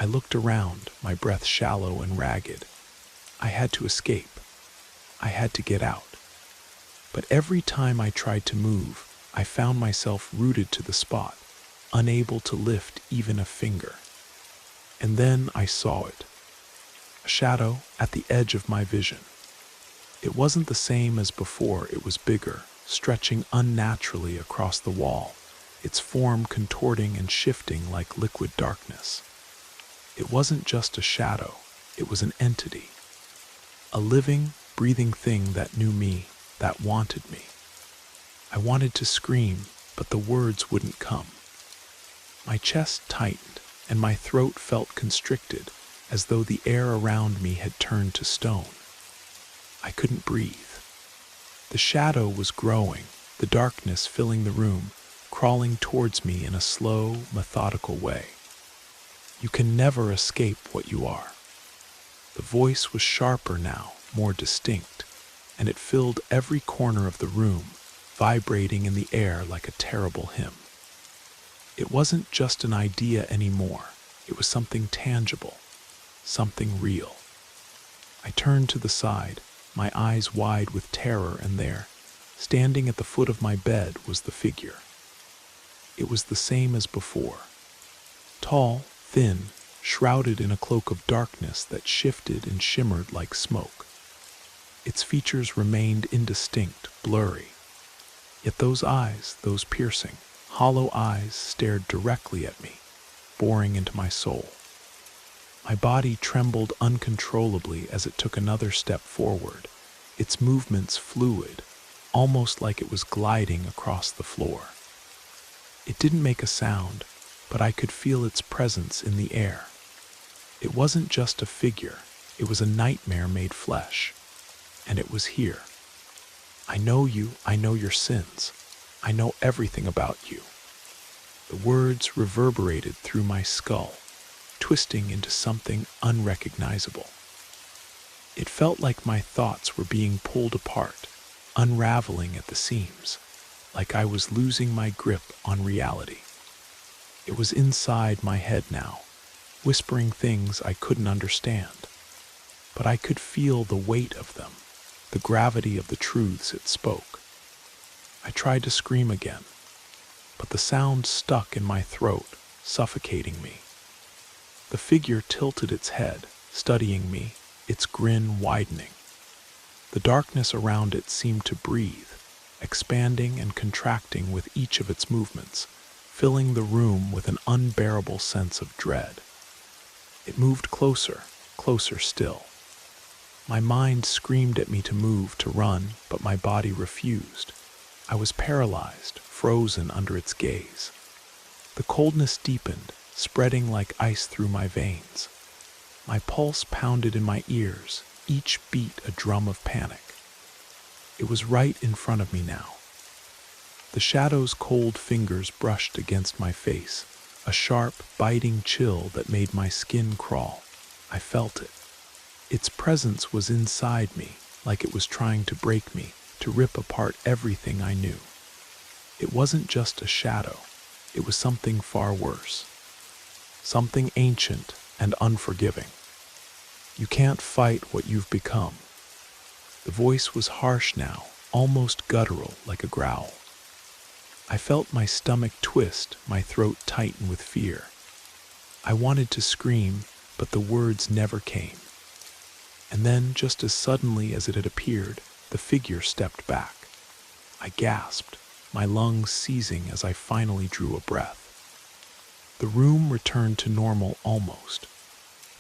I looked around, my breath shallow and ragged. I had to escape. I had to get out. But every time I tried to move, I found myself rooted to the spot, unable to lift even a finger. And then I saw it. A shadow at the edge of my vision. It wasn't the same as before. It was bigger, stretching unnaturally across the wall, its form contorting and shifting like liquid darkness. It wasn't just a shadow, it was an entity. A living, breathing thing that knew me, that wanted me. I wanted to scream, but the words wouldn't come. My chest tightened, and my throat felt constricted, as though the air around me had turned to stone. I couldn't breathe. The shadow was growing, the darkness filling the room, crawling towards me in a slow, methodical way. You can never escape what you are. The voice was sharper now, more distinct, and it filled every corner of the room, vibrating in the air like a terrible hymn. It wasn't just an idea anymore. It was something tangible, something real. I turned to the side, my eyes wide with terror, and there, standing at the foot of my bed, was the figure. It was the same as before. Tall, thin, shrouded in a cloak of darkness that shifted and shimmered like smoke. Its features remained indistinct, blurry. Yet those eyes, those piercing, hollow eyes, stared directly at me, boring into my soul. My body trembled uncontrollably as it took another step forward, its movements fluid, almost like it was gliding across the floor. It didn't make a sound, but I could feel its presence in the air. It wasn't just a figure, it was a nightmare made flesh. And it was here. I know you, I know your sins. I know everything about you. The words reverberated through my skull, twisting into something unrecognizable. It felt like my thoughts were being pulled apart, unraveling at the seams, like I was losing my grip on reality. It was inside my head now, whispering things I couldn't understand. But I could feel the weight of them, the gravity of the truths it spoke. I tried to scream again, but the sound stuck in my throat, suffocating me. The figure tilted its head, studying me, its grin widening. The darkness around it seemed to breathe, expanding and contracting with each of its movements, filling the room with an unbearable sense of dread. It moved closer, closer still. My mind screamed at me to move, to run, but my body refused. I was paralyzed, frozen under its gaze. The coldness deepened, spreading like ice through my veins. My pulse pounded in my ears, each beat a drum of panic. It was right in front of me now. The shadow's cold fingers brushed against my face, a sharp, biting chill that made my skin crawl. I felt it. Its presence was inside me, like it was trying to break me, to rip apart everything I knew. It wasn't just a shadow. It was something far worse. Something ancient and unforgiving. You can't fight what you've become. The voice was harsh now, almost guttural, like a growl. I felt my stomach twist, my throat tighten with fear. I wanted to scream, but the words never came. And then, just as suddenly as it had appeared, the figure stepped back. I gasped, my lungs seizing as I finally drew a breath. The room returned to normal almost,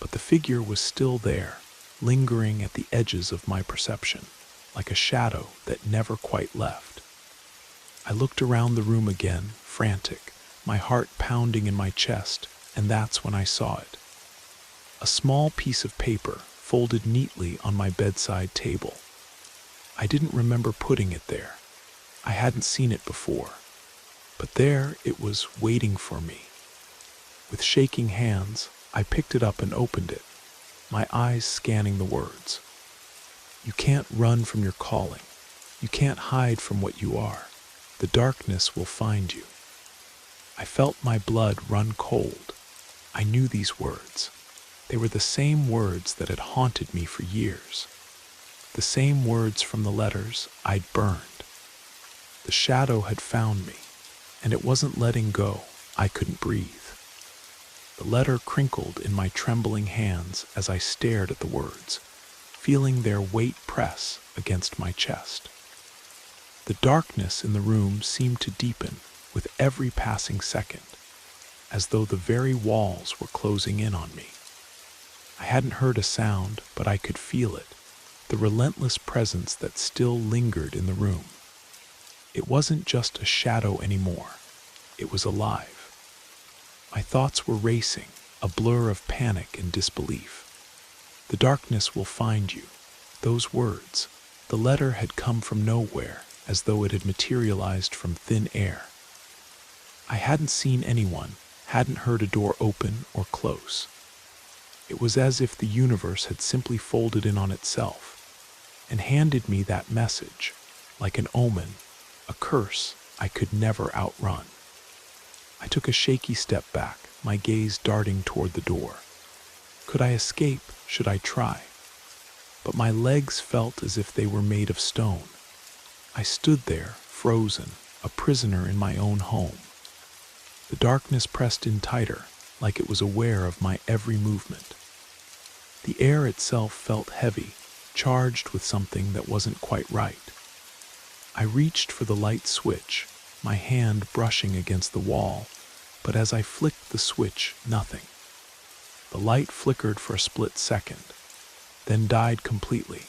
but the figure was still there, lingering at the edges of my perception, like a shadow that never quite left. I looked around the room again, frantic, my heart pounding in my chest, and that's when I saw it. A small piece of paper, folded neatly on my bedside table. I didn't remember putting it there. I hadn't seen it before. But there it was, waiting for me. With shaking hands, I picked it up and opened it, my eyes scanning the words. You can't run from your calling. You can't hide from what you are. The darkness will find you. I felt my blood run cold. I knew these words. They were the same words that had haunted me for years. The same words from the letters I'd burned. The shadow had found me, and it wasn't letting go. I couldn't breathe. The letter crinkled in my trembling hands as I stared at the words, feeling their weight press against my chest. The darkness in the room seemed to deepen with every passing second, as though the very walls were closing in on me. I hadn't heard a sound, but I could feel it, the relentless presence that still lingered in the room. It wasn't just a shadow anymore. It was alive. My thoughts were racing, a blur of panic and disbelief. The darkness will find you. Those words, the letter had come from nowhere, as though it had materialized from thin air. I hadn't seen anyone, hadn't heard a door open or close. It was as if the universe had simply folded in on itself and handed me that message, like an omen, a curse I could never outrun. I took a shaky step back, my gaze darting toward the door. Could I escape? Should I try? But my legs felt as if they were made of stone. I stood there, frozen, a prisoner in my own home. The darkness pressed in tighter, like it was aware of my every movement. The air itself felt heavy, charged with something that wasn't quite right. I reached for the light switch, my hand brushing against the wall, but as I flicked the switch, nothing. The light flickered for a split second, then died completely,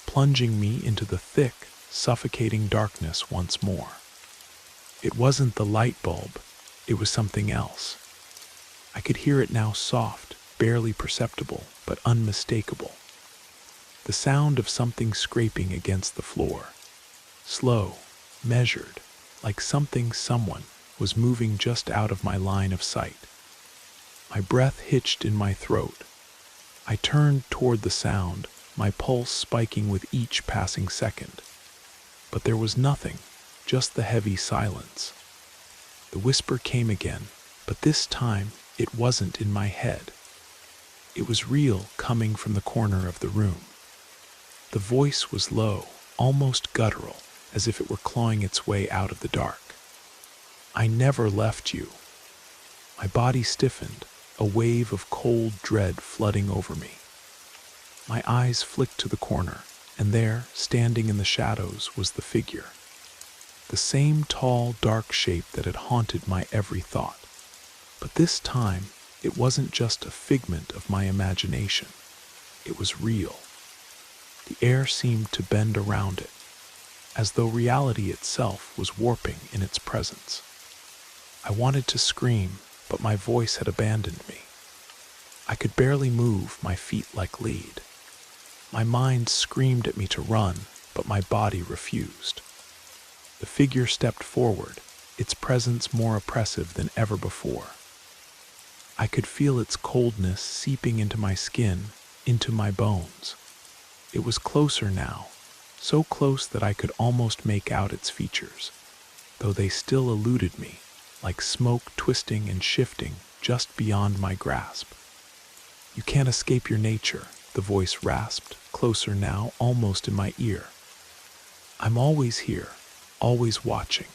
plunging me into the thick, suffocating darkness once more. It wasn't the light bulb, it was something else. I could hear it now, soft, barely perceptible, but unmistakable. The sound of something scraping against the floor. Slow, measured, like someone was moving just out of my line of sight. My breath hitched in my throat. I turned toward the sound, my pulse spiking with each passing second. But there was nothing, just the heavy silence. The whisper came again, but this time it wasn't in my head. It was real, coming from the corner of the room. The voice was low, almost guttural, as if it were clawing its way out of the dark. I never left you. My body stiffened, a wave of cold dread flooding over me. My eyes flicked to the corner, and there, standing in the shadows, was the figure. The same tall, dark shape that had haunted my every thought. But this time, it wasn't just a figment of my imagination. It was real. The air seemed to bend around it. as though reality itself was warping in its presence. I wanted to scream, but my voice had abandoned me. I could barely move my feet like lead. My mind screamed at me to run, but my body refused. The figure stepped forward, its presence more oppressive than ever before. I could feel its coldness seeping into my skin, into my bones. It was closer now, so close that I could almost make out its features, though they still eluded me, like smoke twisting and shifting just beyond my grasp. "You can't escape your nature," the voice rasped, closer now, almost in my ear. "I'm always here, always watching."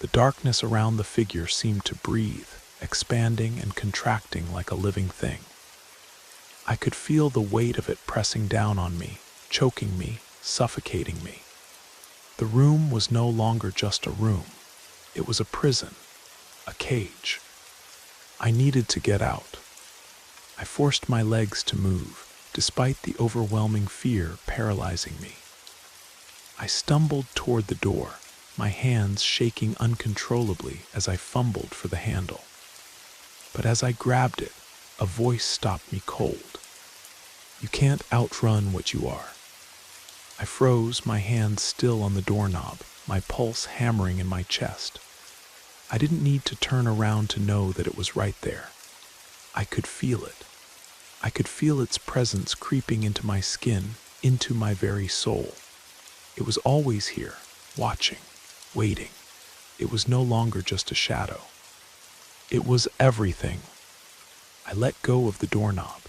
The darkness around the figure seemed to breathe, expanding and contracting like a living thing. I could feel the weight of it pressing down on me, choking me, suffocating me. The room was no longer just a room. It was a prison, a cage. I needed to get out. I forced my legs to move, despite the overwhelming fear paralyzing me. I stumbled toward the door, my hands shaking uncontrollably as I fumbled for the handle. But as I grabbed it, a voice stopped me cold. "You can't outrun what you are." I froze, my hands still on the doorknob, my pulse hammering in my chest. I didn't need to turn around to know that it was right there. I could feel it. I could feel its presence creeping into my skin, into my very soul. It was always here, watching, waiting. It was no longer just a shadow. It was everything. I let go of the doorknob,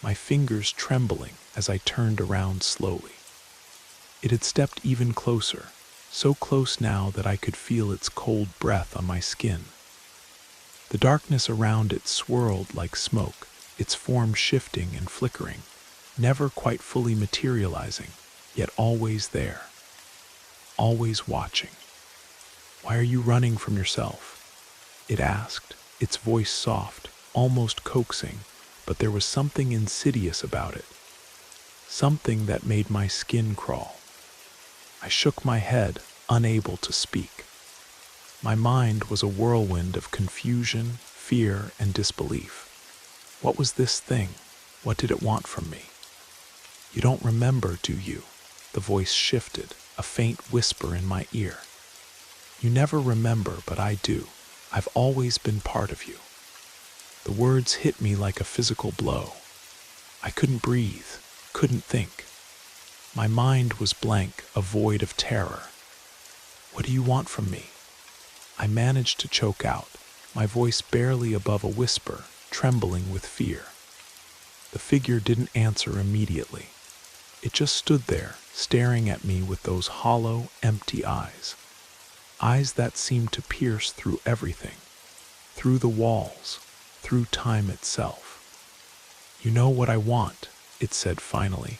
my fingers trembling as I turned around slowly. It had stepped even closer, so close now that I could feel its cold breath on my skin. The darkness around it swirled like smoke, its form shifting and flickering, never quite fully materializing, yet always there, always watching. "Why are you running from yourself?" it asked, its voice soft, almost coaxing, but there was something insidious about it, something that made my skin crawl. I shook my head, unable to speak. My mind was a whirlwind of confusion, fear, and disbelief. What was this thing? What did it want from me? "You don't remember, do you?" The voice shifted, a faint whisper in my ear. "You never remember, but I do. I've always been part of you." The words hit me like a physical blow. I couldn't breathe, couldn't think. My mind was blank, a void of terror. "What do you want from me?" I managed to choke out, my voice barely above a whisper, trembling with fear. The figure didn't answer immediately. It just stood there, staring at me with those hollow, empty eyes. Eyes that seemed to pierce through everything, through the walls, through time itself. "You know what I want," it said finally,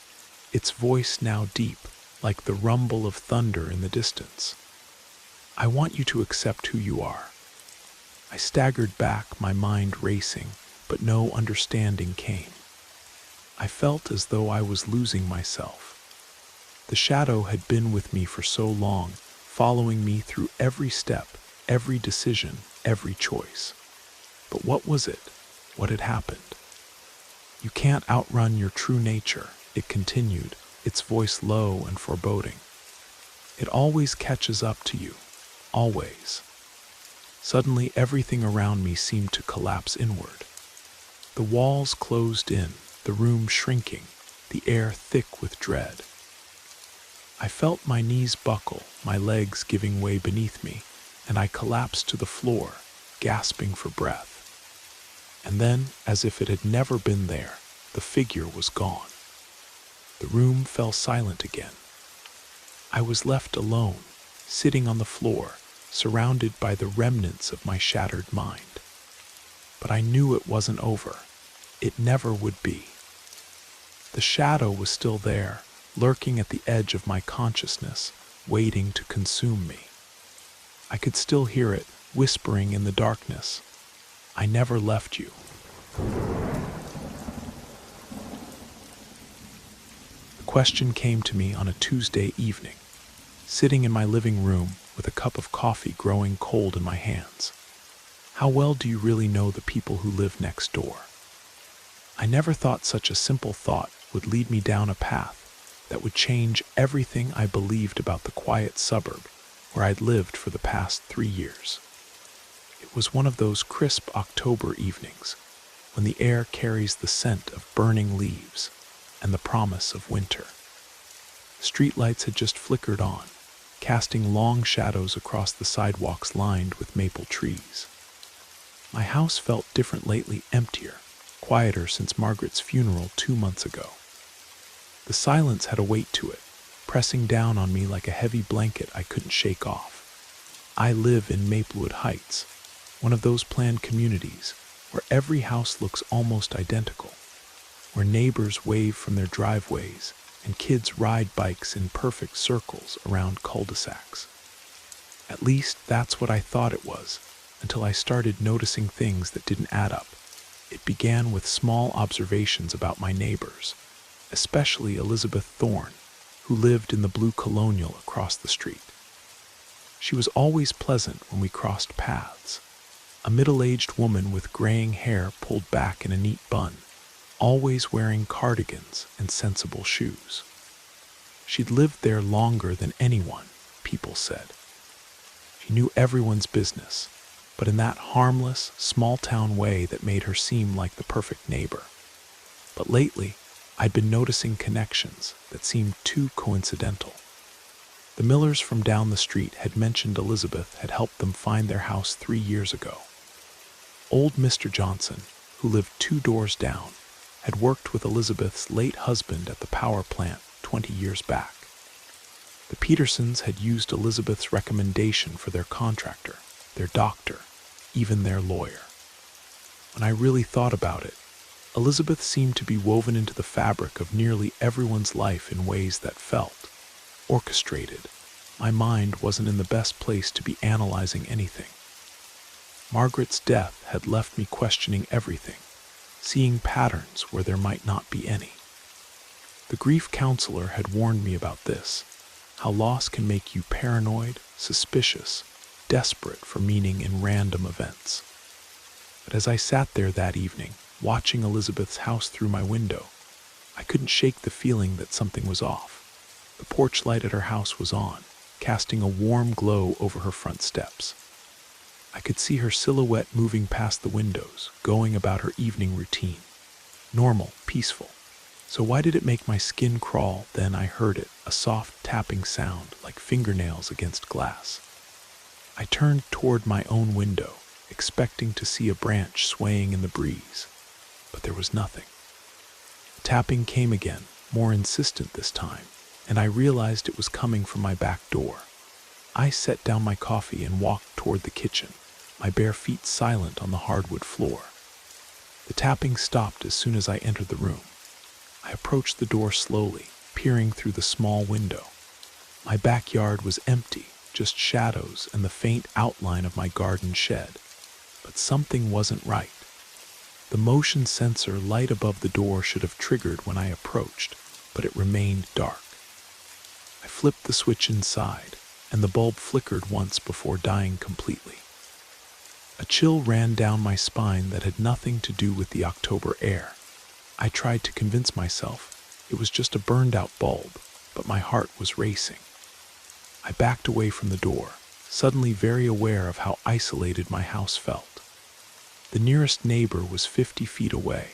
its voice now deep, like the rumble of thunder in the distance. "I want you to accept who you are." I staggered back, my mind racing, but no understanding came. I felt as though I was losing myself. The shadow had been with me for so long, following me through every step, every decision, every choice. But what was it? What had happened? "You can't outrun your true nature," it continued, its voice low and foreboding. "It always catches up to you. Always." Suddenly, everything around me seemed to collapse inward. The walls closed in, the room shrinking, the air thick with dread. I felt my knees buckle, my legs giving way beneath me, and I collapsed to the floor, gasping for breath. And then, as if it had never been there, the figure was gone. The room fell silent again. I was left alone, sitting on the floor, surrounded by the remnants of my shattered mind. But I knew it wasn't over. It never would be. The shadow was still there, lurking at the edge of my consciousness, waiting to consume me. I could still hear it, whispering in the darkness, "I never left you." The question came to me on a Tuesday evening. sitting in my living room with a cup of coffee growing cold in my hands. How well do you really know the people who live next door? I never thought such a simple thought would lead me down a path that would change everything I believed about the quiet suburb where I'd lived for the past 3 years. It was one of those crisp October evenings when the air carries the scent of burning leaves and the promise of winter. Streetlights had just flickered on, casting long shadows across the sidewalks lined with maple trees. My house felt different lately, emptier, quieter since Margaret's funeral 2 months ago. The silence had a weight to it, pressing down on me like a heavy blanket I couldn't shake off. I live in Maplewood Heights, one of those planned communities where every house looks almost identical, where neighbors wave from their driveways and kids ride bikes in perfect circles around cul-de-sacs. At least that's what I thought it was, until I started noticing things that didn't add up. It began with small observations about my neighbors, especially Elizabeth Thorne, who lived in the blue colonial across the street. She was always pleasant when we crossed paths, a middle-aged woman with graying hair pulled back in a neat bun, always wearing cardigans and sensible shoes. She'd lived there longer than anyone, people said. She knew everyone's business, but in that harmless, small-town way that made her seem like the perfect neighbor. But lately, I'd been noticing connections that seemed too coincidental. The Millers from down the street had mentioned Elizabeth had helped them find their house 3 years ago. Old Mr. Johnson, who lived 2 doors down, had worked with Elizabeth's late husband at the power plant 20 years back. The Petersons had used Elizabeth's recommendation for their contractor, their doctor, even their lawyer. When I really thought about it, Elizabeth seemed to be woven into the fabric of nearly everyone's life in ways that felt orchestrated. My mind wasn't in the best place to be analyzing anything. Margaret's death had left me questioning everything, seeing patterns where there might not be any. The grief counselor had warned me about this, how loss can make you paranoid, suspicious, desperate for meaning in random events. But as I sat there that evening, watching Elizabeth's house through my window, I couldn't shake the feeling that something was off. The porch light at her house was on, casting a warm glow over her front steps. I could see her silhouette moving past the windows, going about her evening routine. Normal, peaceful. So why did it make my skin crawl? Then I heard it, a soft tapping sound like fingernails against glass. I turned toward my own window, expecting to see a branch swaying in the breeze, but there was nothing. The tapping came again, more insistent this time, and I realized it was coming from my back door. I set down my coffee and walked toward the kitchen, my bare feet silent on the hardwood floor. The tapping stopped as soon as I entered the room. I approached the door slowly, peering through the small window. My backyard was empty, just shadows and the faint outline of my garden shed. But something wasn't right. The motion sensor light above the door should have triggered when I approached, but it remained dark. I flipped the switch inside, and the bulb flickered once before dying completely. A chill ran down my spine that had nothing to do with the October air. I tried to convince myself it was just a burned-out bulb, but my heart was racing. I backed away from the door, suddenly very aware of how isolated my house felt. The nearest neighbor was 50 feet away,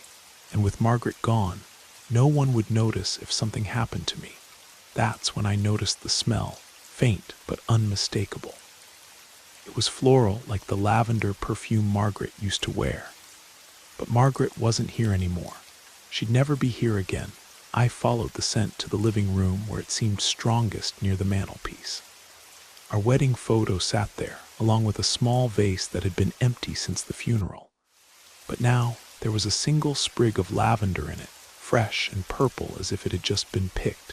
and with Margaret gone, no one would notice if something happened to me. That's when I noticed the smell, faint but unmistakable. It was floral, like the lavender perfume Margaret used to wear. But Margaret wasn't here anymore. She'd never be here again. I followed the scent to the living room where it seemed strongest near the mantelpiece. Our wedding photo sat there, along with a small vase that had been empty since the funeral. But now there was a single sprig of lavender in it, fresh and purple as if it had just been picked.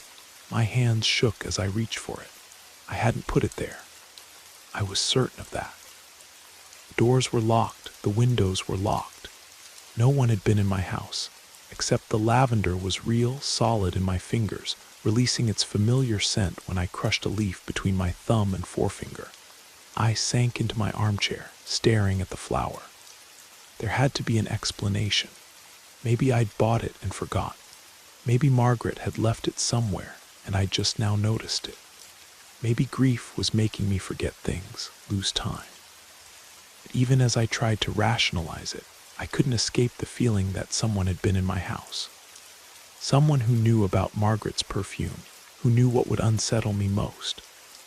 My hands shook as I reached for it. I hadn't put it there. I was certain of that. The doors were locked, the windows were locked. No one had been in my house. except the lavender was real, solid in my fingers, releasing its familiar scent when I crushed a leaf between my thumb and forefinger. I sank into my armchair, staring at the flower. There had to be an explanation. Maybe I'd bought it and forgot. Maybe Margaret had left it somewhere, and I just now noticed it. Maybe grief was making me forget things, lose time. But even as I tried to rationalize it, I couldn't escape the feeling that someone had been in my house. Someone who knew about Margaret's perfume, who knew what would unsettle me most.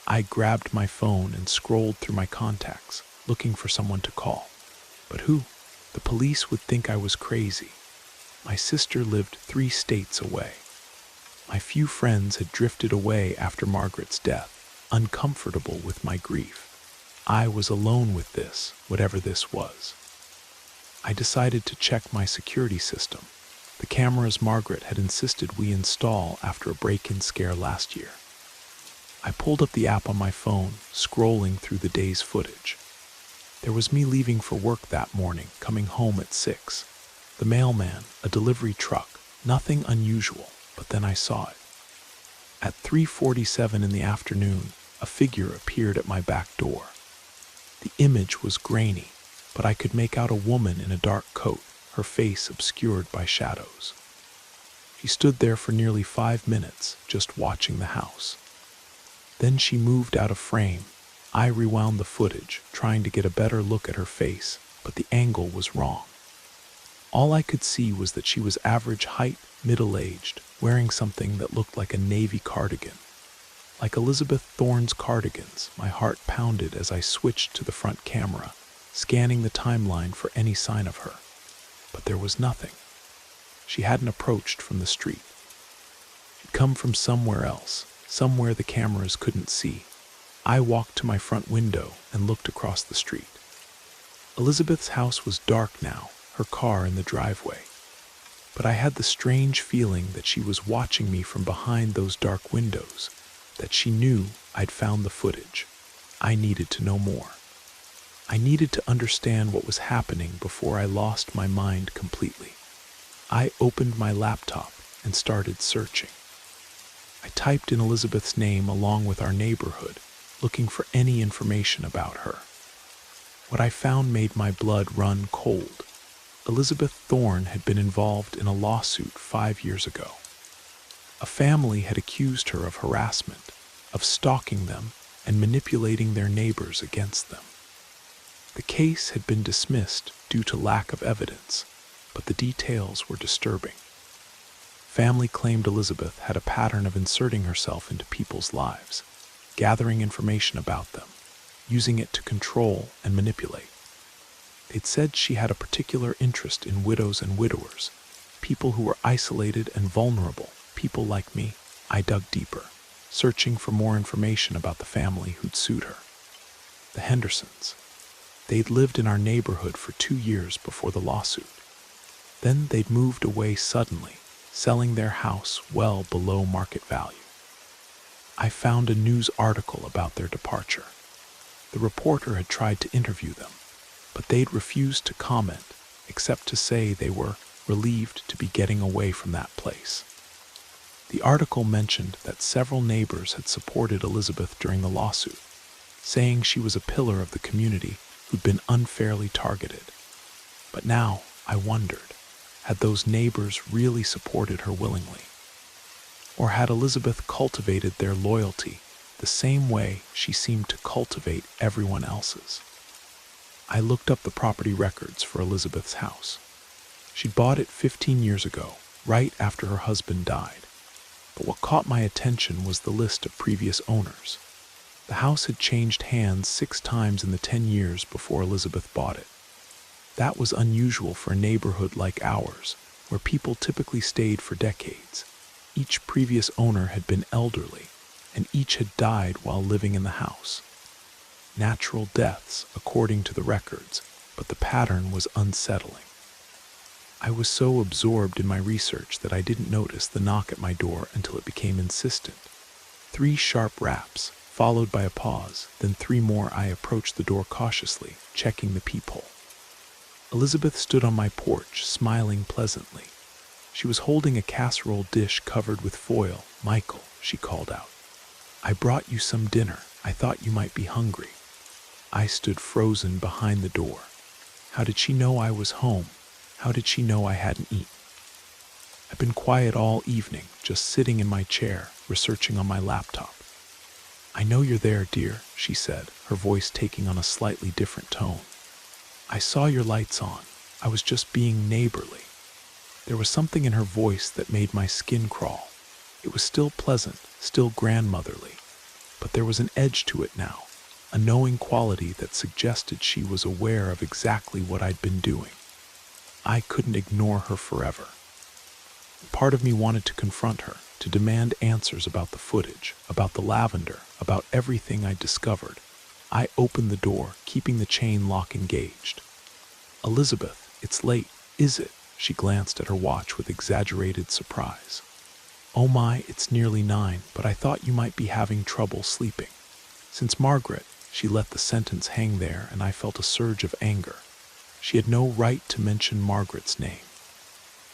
I grabbed my phone and scrolled through my contacts, looking for someone to call. But who? The police would think I was crazy. My sister lived 3 states away. My few friends had drifted away after Margaret's death, uncomfortable with my grief. I was alone with this, whatever this was. I decided to check my security system, the cameras Margaret had insisted we install after a break-in scare last year. I pulled up the app on my phone, scrolling through the day's footage. There was me leaving for work that morning, coming home at 6. The mailman, a delivery truck, nothing unusual, but then I saw it. At 3:47 in the afternoon, a figure appeared at my back door. The image was grainy, but I could make out a woman in a dark coat, her face obscured by shadows. She stood there for nearly 5 minutes, just watching the house. Then she moved out of frame. I rewound the footage, trying to get a better look at her face, but the angle was wrong. All I could see was that she was average height, middle-aged, wearing something that looked like a navy cardigan. Like Elizabeth Thorne's cardigans, my heart pounded as I switched to the front camera, scanning the timeline for any sign of her. But there was nothing. She hadn't approached from the street. She'd come from somewhere else, somewhere the cameras couldn't see. I walked to my front window and looked across the street. Elizabeth's house was dark now, her car in the driveway. But I had the strange feeling that she was watching me from behind those dark windows, that she knew I'd found the footage. I needed to know more. I needed to understand what was happening before I lost my mind completely. I opened my laptop and started searching. I typed in Elizabeth's name along with our neighborhood, looking for any information about her. What I found made my blood run cold. Elizabeth Thorne had been involved in a lawsuit 5 years ago. A family had accused her of harassment, of stalking them and manipulating their neighbors against them. The case had been dismissed due to lack of evidence, but the details were disturbing. Family claimed Elizabeth had a pattern of inserting herself into people's lives, gathering information about them, using it to control and manipulate. They'd said she had a particular interest in widows and widowers, people who were isolated and vulnerable, people like me. I dug deeper, searching for more information about the family who'd sued her. The Hendersons. They'd lived in our neighborhood for 2 years before the lawsuit. Then they'd moved away suddenly, selling their house well below market value. I found a news article about their departure. The reporter had tried to interview them, but they'd refused to comment, except to say they were relieved to be getting away from that place. The article mentioned that several neighbors had supported Elizabeth during the lawsuit, saying she was a pillar of the community who'd been unfairly targeted. But now, I wondered, had those neighbors really supported her willingly? Or had Elizabeth cultivated their loyalty the same way she seemed to cultivate everyone else's? I looked up the property records for Elizabeth's house. She'd bought it 15 years ago, right after her husband died. But what caught my attention was the list of previous owners. The house had changed hands 6 times in the 10 years before Elizabeth bought it. That was unusual for a neighborhood like ours, where people typically stayed for decades. Each previous owner had been elderly, and each had died while living in the house. Natural deaths, according to the records, but the pattern was unsettling. I was so absorbed in my research that I didn't notice the knock at my door until it became insistent. 3 sharp raps, followed by a pause, then 3 more. I approached the door cautiously, checking the peephole. Elizabeth stood on my porch, smiling pleasantly. She was holding a casserole dish covered with foil. "Michael," she called out, "I brought you some dinner. I thought you might be hungry." I stood frozen behind the door. How did she know I was home? How did she know I hadn't eaten? I've been quiet all evening, just sitting in my chair, researching on my laptop. "I know you're there, dear," she said, her voice taking on a slightly different tone. "I saw your lights on. I was just being neighborly." There was something in her voice that made my skin crawl. It was still pleasant, still grandmotherly, but there was an edge to it now, a knowing quality that suggested she was aware of exactly what I'd been doing. I couldn't ignore her forever. Part of me wanted to confront her, to demand answers about the footage, about the lavender, about everything I'd discovered. I opened the door, keeping the chain lock engaged. "Elizabeth, it's late, is it?" She glanced at her watch with exaggerated surprise. "Oh my, it's nearly 9, but I thought you might be having trouble sleeping." Since Margaret, she let the sentence hang there, and I felt a surge of anger. She had no right to mention Margaret's name.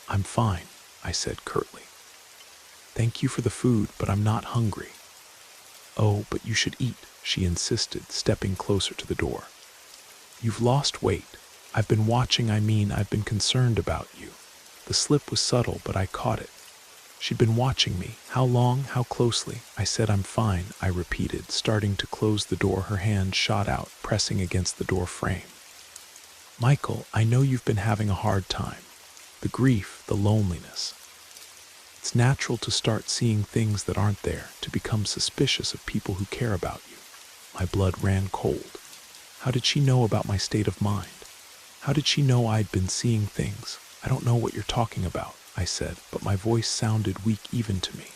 "I'm fine," I said curtly. "Thank you for the food, but I'm not hungry." "Oh, but you should eat," she insisted, stepping closer to the door. "You've lost weight. I've been watching, I've been concerned about you." The slip was subtle, but I caught it. She'd been watching me. How long? How closely? I said, "I'm fine," I repeated, starting to close the door. Her hand shot out, pressing against the door frame. "Michael, I know you've been having a hard time. The grief, the loneliness. It's natural to start seeing things that aren't there, to become suspicious of people who care about you." My blood ran cold. How did she know about my state of mind? How did she know I'd been seeing things? "I don't know what you're talking about," I said, but my voice sounded weak even to me.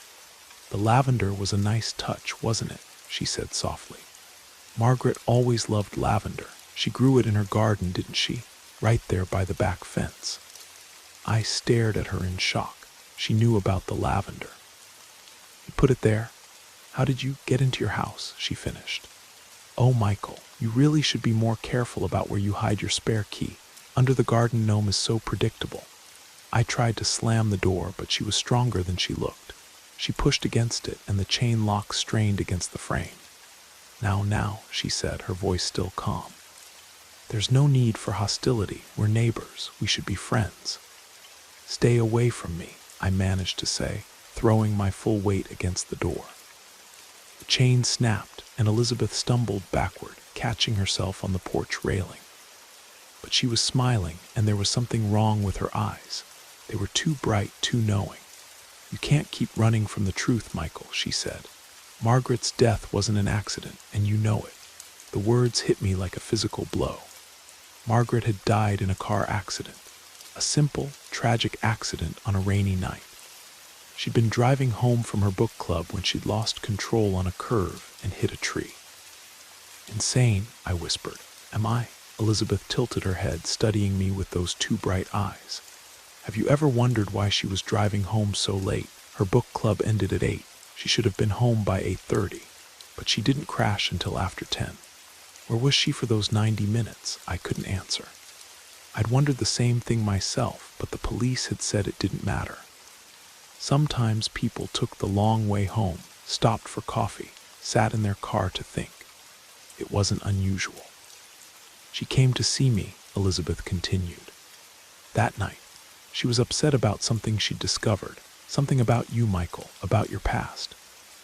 "The lavender was a nice touch, wasn't it?" she said softly. "Margaret always loved lavender. She grew it in her garden, didn't she? Right there by the back fence." I stared at her in shock. She knew about the lavender. "You put it there? How did you get into your house?" she finished. "Oh, Michael, you really should be more careful about where you hide your spare key. Under the garden gnome is so predictable." I tried to slam the door, but she was stronger than she looked. She pushed against it, and the chain lock strained against the frame. Now," she said, her voice still calm. "There's no need for hostility. We're neighbors. We should be friends." "Stay away from me," I managed to say, throwing my full weight against the door. The chain snapped, and Elizabeth stumbled backward, catching herself on the porch railing. But she was smiling, and there was something wrong with her eyes. They were too bright, too knowing. "You can't keep running from the truth, Michael," she said. "Margaret's death wasn't an accident, and you know it." The words hit me like a physical blow. Margaret had died in a car accident. A simple, tragic accident on a rainy night. She'd been driving home from her book club when she'd lost control on a curve and hit a tree. "Insane," I whispered. "Am I?" Elizabeth tilted her head, studying me with those two bright eyes. "Have you ever wondered why she was driving home so late? Her book club ended at 8. She should have been home by 8:30. But she didn't crash until after 10. Where was she for those 90 minutes? I couldn't answer. I'd wondered the same thing myself, but the police had said it didn't matter. Sometimes people took the long way home, stopped for coffee, sat in their car to think. It wasn't unusual. "She came to see me," Elizabeth continued. "That night. She was upset about something she'd discovered, something about you, Michael, about your past."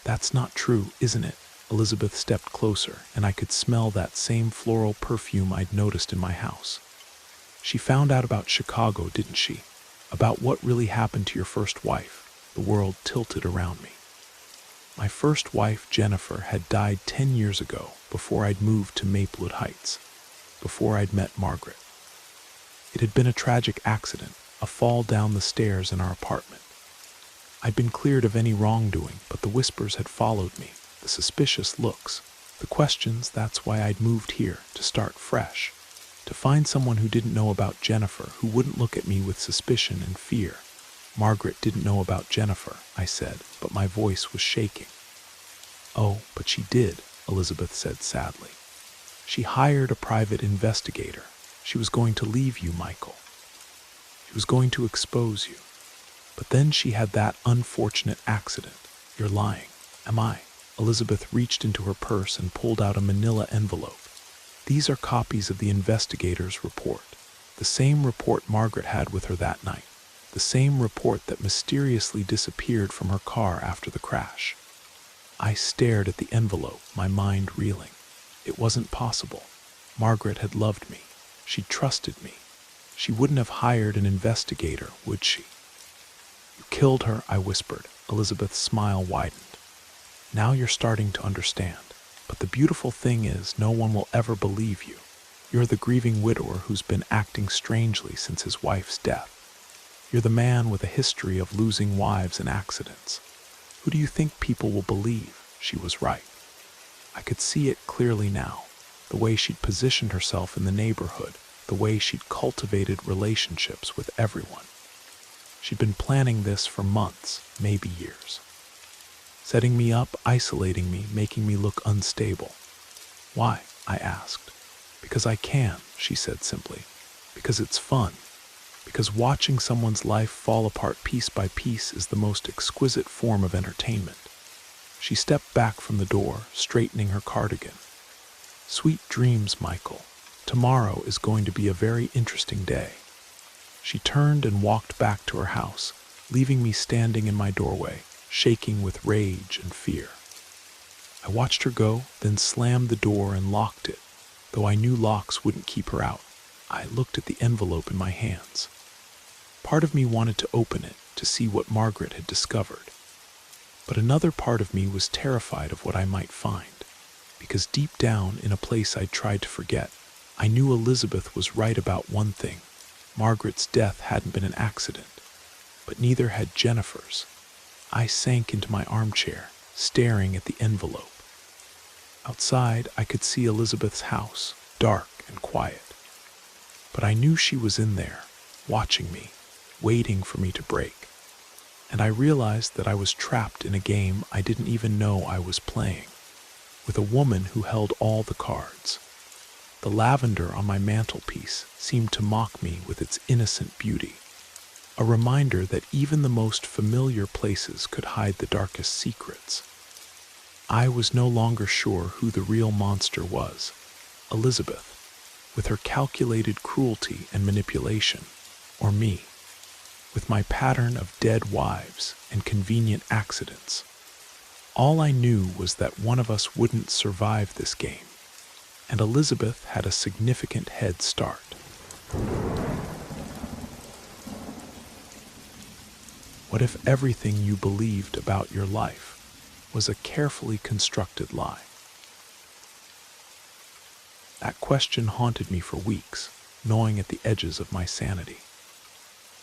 "That's not true, isn't it?" Elizabeth stepped closer, and I could smell that same floral perfume I'd noticed in my house. "She found out about Chicago, didn't she? About what really happened to your first wife." The world tilted around me. My first wife, Jennifer, had died 10 years ago, before I'd moved to Maplewood Heights, before I'd met Margaret. It had been a tragic accident, a fall down the stairs in our apartment. I'd been cleared of any wrongdoing, but the whispers had followed me, the suspicious looks, the questions. That's why I'd moved here, to start fresh, to find someone who didn't know about Jennifer, who wouldn't look at me with suspicion and fear. "Margaret didn't know about Jennifer," I said, but my voice was shaking. "Oh, but she did," Elizabeth said sadly. "She hired a private investigator. She was going to leave you, Michael. She was going to expose you." But then she had that unfortunate accident. You're lying. Am I? Elizabeth reached into her purse and pulled out a manila envelope. These are copies of the investigator's report. The same report Margaret had with her that night. The same report that mysteriously disappeared from her car after the crash. I stared at the envelope, my mind reeling. It wasn't possible. Margaret had loved me. She trusted me. She wouldn't have hired an investigator, would she? You killed her, I whispered. Elizabeth's smile widened. Now you're starting to understand. But the beautiful thing is, no one will ever believe you. You're the grieving widower who's been acting strangely since his wife's death. You're the man with a history of losing wives in accidents. Who do you think people will believe? She was right. I could see it clearly now. The way she'd positioned herself in the neighborhood, the way she'd cultivated relationships with everyone. She'd been planning this for months, maybe years. Setting me up, isolating me, making me look unstable. Why? I asked. Because I can, she said simply. Because it's fun. Because watching someone's life fall apart piece by piece is the most exquisite form of entertainment. She stepped back from the door, straightening her cardigan. Sweet dreams, Michael. Tomorrow is going to be a very interesting day. She turned and walked back to her house, leaving me standing in my doorway, shaking with rage and fear. I watched her go, then slammed the door and locked it. Though I knew locks wouldn't keep her out, I looked at the envelope in my hands. Part of me wanted to open it to see what Margaret had discovered. But another part of me was terrified of what I might find, because deep down, in a place I'd tried to forget, I knew Elizabeth was right about one thing. Margaret's death hadn't been an accident, but neither had Jennifer's. I sank into my armchair, staring at the envelope. Outside, I could see Elizabeth's house, dark and quiet. But I knew she was in there, watching me, waiting for me to break. And I realized that I was trapped in a game I didn't even know I was playing, with a woman who held all the cards. The lavender on my mantelpiece seemed to mock me with its innocent beauty, a reminder that even the most familiar places could hide the darkest secrets. I was no longer sure who the real monster was, Elizabeth, with her calculated cruelty and manipulation, or me, with my pattern of dead wives and convenient accidents. All I knew was that one of us wouldn't survive this game, and Elizabeth had a significant head start. What if everything you believed about your life was a carefully constructed lie? That question haunted me for weeks, gnawing at the edges of my sanity.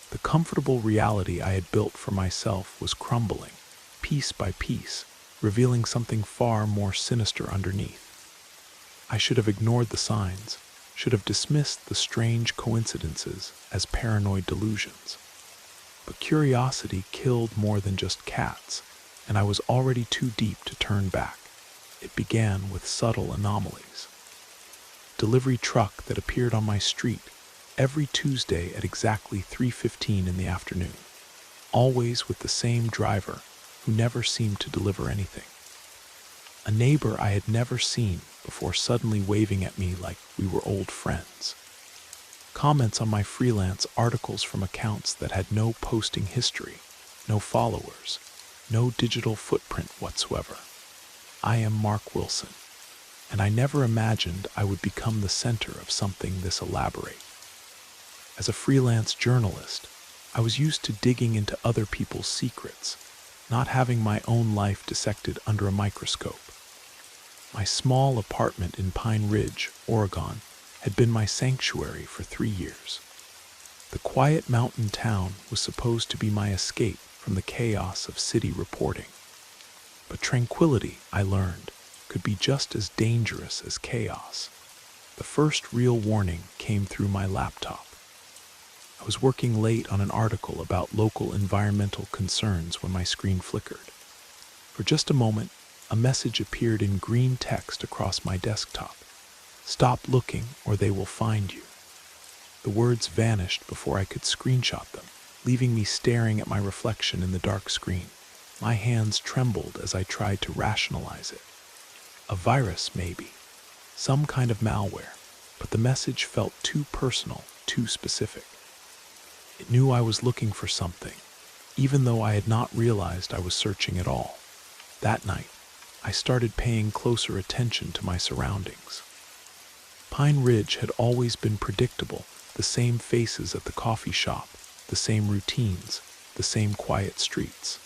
The comfortable reality I had built for myself was crumbling, piece by piece, revealing something far more sinister underneath. I should have ignored the signs, should have dismissed the strange coincidences as paranoid delusions. But curiosity killed more than just cats, and I was already too deep to turn back. It began with subtle anomalies. Delivery truck that appeared on my street every Tuesday at exactly 3:15 in the afternoon, always with the same driver who never seemed to deliver anything. A neighbor I had never seen before suddenly waving at me like we were old friends. Comments on my freelance articles from accounts that had no posting history, no followers, no digital footprint whatsoever. I am Mark Wilson, and I never imagined I would become the center of something this elaborate. As a freelance journalist, I was used to digging into other people's secrets, not having my own life dissected under a microscope. My small apartment in Pine Ridge, Oregon, had been my sanctuary for 3 years. The quiet mountain town was supposed to be my escape from the chaos of city reporting. But tranquility, I learned, could be just as dangerous as chaos. The first real warning came through my laptop. I was working late on an article about local environmental concerns when my screen flickered. For just a moment, a message appeared in green text across my desktop. Stop looking or they will find you. The words vanished before I could screenshot them, leaving me staring at my reflection in the dark screen. My hands trembled as I tried to rationalize it. A virus, maybe. Some kind of malware. But the message felt too personal, too specific. It knew I was looking for something, even though I had not realized I was searching at all. That night, I started paying closer attention to my surroundings. Pine Ridge had always been predictable, the same faces at the coffee shop, the same routines, the same quiet streets.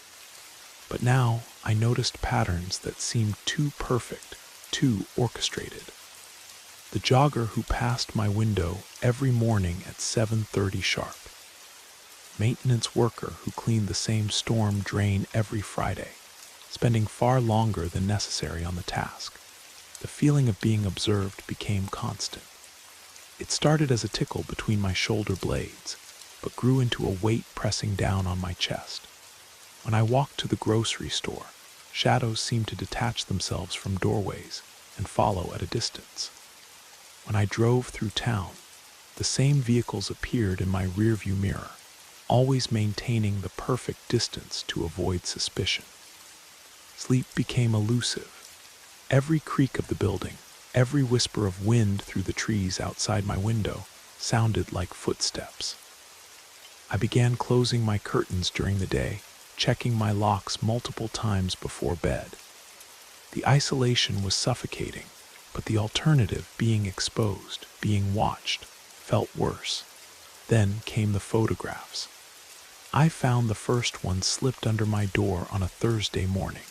But now I noticed patterns that seemed too perfect, too orchestrated. The jogger who passed my window every morning at 7:30 sharp. Maintenance worker who cleaned the same storm drain every Friday, spending far longer than necessary on the task. The feeling of being observed became constant. It started as a tickle between my shoulder blades, but grew into a weight pressing down on my chest. When I walked to the grocery store, shadows seemed to detach themselves from doorways and follow at a distance. When I drove through town, the same vehicles appeared in my rearview mirror, always maintaining the perfect distance to avoid suspicion. Sleep became elusive. Every creak of the building, every whisper of wind through the trees outside my window sounded like footsteps. I began closing my curtains during the day, checking my locks multiple times before bed. The isolation was suffocating, but the alternative, being exposed, being watched, felt worse. Then came the photographs. I found the first one slipped under my door on a Thursday morning.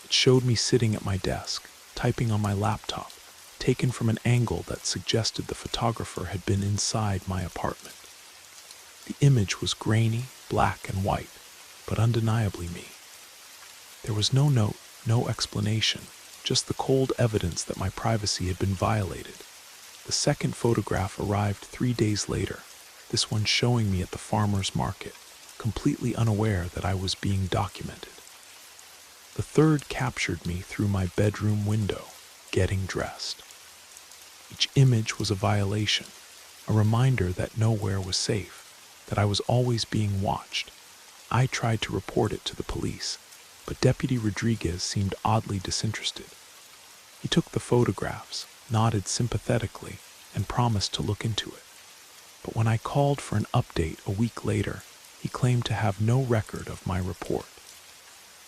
It showed me sitting at my desk, typing on my laptop, taken from an angle that suggested the photographer had been inside my apartment. The image was grainy, black and white, but undeniably me. There was no note, no explanation, just the cold evidence that my privacy had been violated. The second photograph arrived 3 days later, this one showing me at the farmer's market, completely unaware that I was being documented. The third captured me through my bedroom window, getting dressed. Each image was a violation, a reminder that nowhere was safe, that I was always being watched. I tried to report it to the police, but Deputy Rodriguez seemed oddly disinterested. He took the photographs, nodded sympathetically, and promised to look into it. But when I called for an update a week later, he claimed to have no record of my report.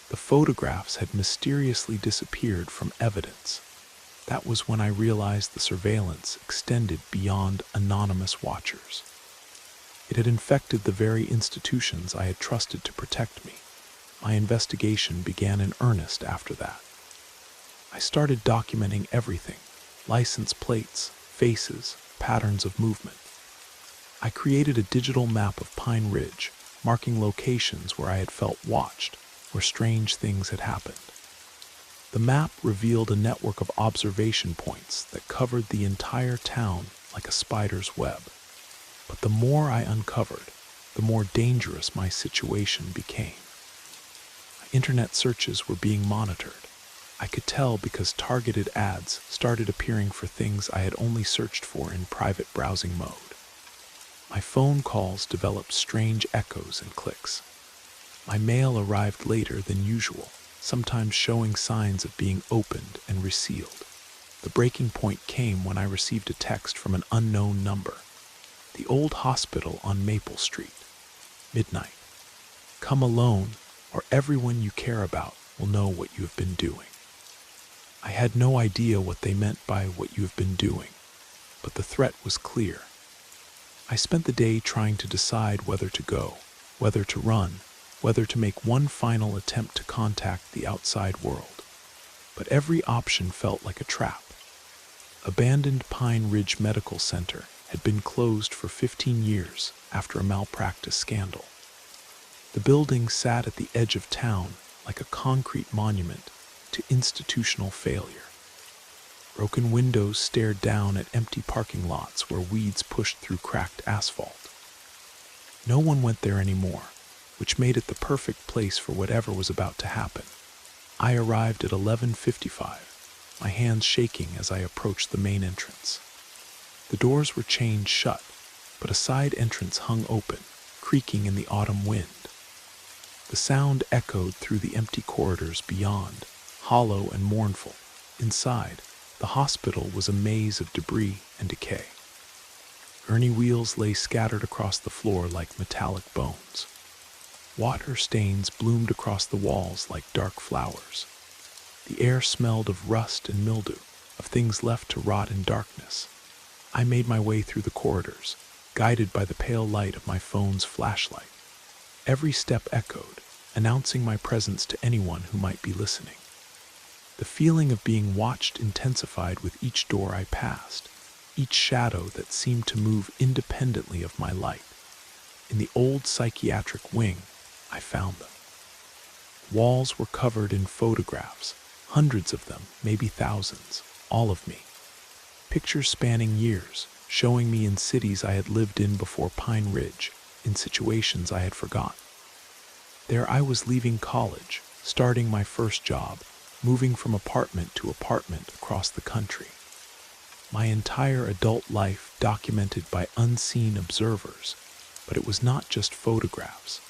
The photographs had mysteriously disappeared from evidence. That was when I realized the surveillance extended beyond anonymous watchers. It had infected the very institutions I had trusted to protect me. My investigation began in earnest after that. I started documenting everything: license plates, faces, patterns of movement. I created a digital map of Pine Ridge, marking locations where I had felt watched, where strange things had happened. The map revealed a network of observation points that covered the entire town like a spider's web. But the more I uncovered, the more dangerous my situation became. My internet searches were being monitored. I could tell because targeted ads started appearing for things I had only searched for in private browsing mode. My phone calls developed strange echoes and clicks. My mail arrived later than usual, sometimes showing signs of being opened and resealed. The breaking point came when I received a text from an unknown number. The old hospital on Maple Street. Midnight. Come alone, or everyone you care about will know what you have been doing. I had no idea what they meant by what you have been doing, but the threat was clear. I spent the day trying to decide whether to go, whether to run, whether to make one final attempt to contact the outside world. But every option felt like a trap. Abandoned Pine Ridge Medical Center had been closed for 15 years after a malpractice scandal. The building sat at the edge of town like a concrete monument to institutional failure. Broken windows stared down at empty parking lots where weeds pushed through cracked asphalt. No one went there anymore, which made it the perfect place for whatever was about to happen. I arrived at 11:55, my hands shaking as I approached the main entrance. The doors were chained shut, but a side entrance hung open, creaking in the autumn wind. The sound echoed through the empty corridors beyond, hollow and mournful. Inside, the hospital was a maze of debris and decay. Gurney wheels lay scattered across the floor like metallic bones. Water stains bloomed across the walls like dark flowers. The air smelled of rust and mildew, of things left to rot in darkness. I made my way through the corridors, guided by the pale light of my phone's flashlight. Every step echoed, announcing my presence to anyone who might be listening. The feeling of being watched intensified with each door I passed, each shadow that seemed to move independently of my light. In the old psychiatric wing, I found them. Walls were covered in photographs, hundreds of them, maybe thousands, all of me. Pictures spanning years, showing me in cities I had lived in before Pine Ridge, in situations I had forgotten. There I was leaving college, starting my first job, moving from apartment to apartment across the country. My entire adult life documented by unseen observers, but it was not just photographs.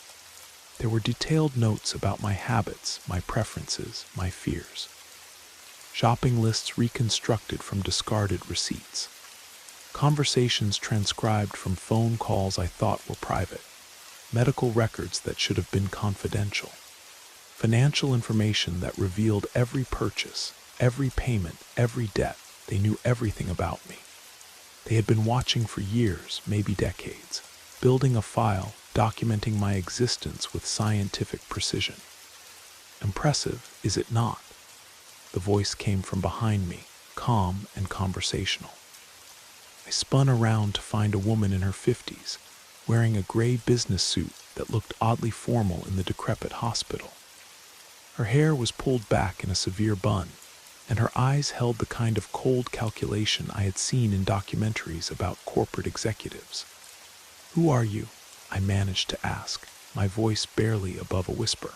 There were detailed notes about my habits, my preferences, my fears. Shopping lists reconstructed from discarded receipts. Conversations transcribed from phone calls I thought were private. Medical records that should have been confidential. Financial information that revealed every purchase, every payment, every debt. They knew everything about me. They had been watching for years, maybe decades, building a file, documenting my existence with scientific precision. Impressive, is it not? The voice came from behind me, calm and conversational. I spun around to find a woman in her 50s, wearing a gray business suit that looked oddly formal in the decrepit hospital. Her hair was pulled back in a severe bun, and her eyes held the kind of cold calculation I had seen in documentaries about corporate executives. "Who are you?" I managed to ask, my voice barely above a whisper.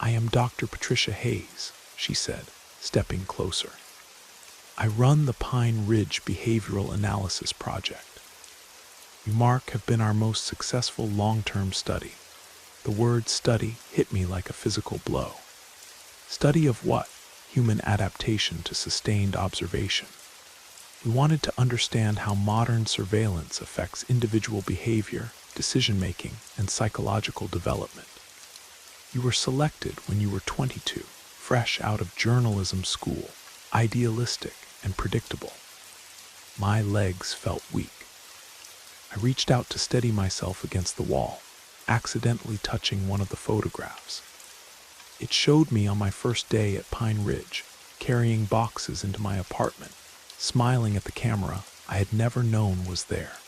"I am Dr. Patricia Hayes," she said, stepping closer. "I run the Pine Ridge Behavioral Analysis Project. UMARC have been our most successful long-term study." The word study hit me like a physical blow. Study of what? Human adaptation to sustained observation. We wanted to understand how modern surveillance affects individual behavior, decision-making, and psychological development. You were selected when you were 22, fresh out of journalism school, idealistic and predictable. My legs felt weak. I reached out to steady myself against the wall, accidentally touching one of the photographs. It showed me on my first day at Pine Ridge, carrying boxes into my apartment, smiling at the camera I had never known was there.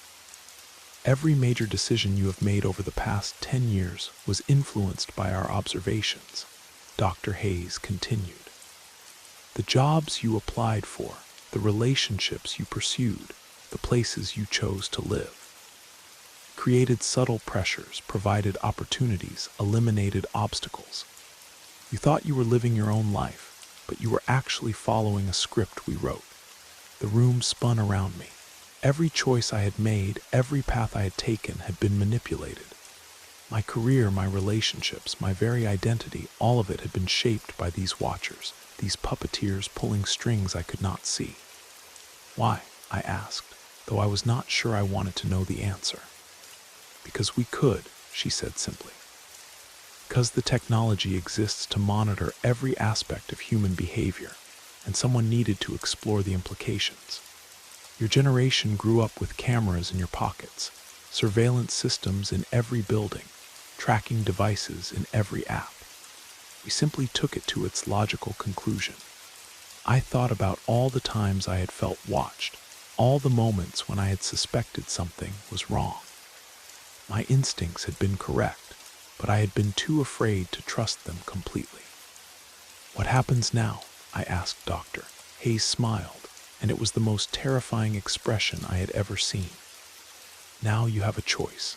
Every major decision you have made over the past 10 years was influenced by our observations, Dr. Hayes continued. The jobs you applied for, the relationships you pursued, the places you chose to live. Created subtle pressures, provided opportunities, eliminated obstacles. You thought you were living your own life, but you were actually following a script we wrote. The room spun around me. Every choice I had made, every path I had taken had been manipulated. My career, my relationships, my very identity, all of it had been shaped by these watchers, these puppeteers pulling strings I could not see. Why? I asked, though I was not sure I wanted to know the answer. Because we could, she said simply. Because the technology exists to monitor every aspect of human behavior, and someone needed to explore the implications. Your generation grew up with cameras in your pockets, surveillance systems in every building, tracking devices in every app. We simply took it to its logical conclusion. I thought about all the times I had felt watched, all the moments when I had suspected something was wrong. My instincts had been correct, but I had been too afraid to trust them completely. "What happens now?" I asked Dr. Hayes smiled, and it was the most terrifying expression I had ever seen. "Now you have a choice.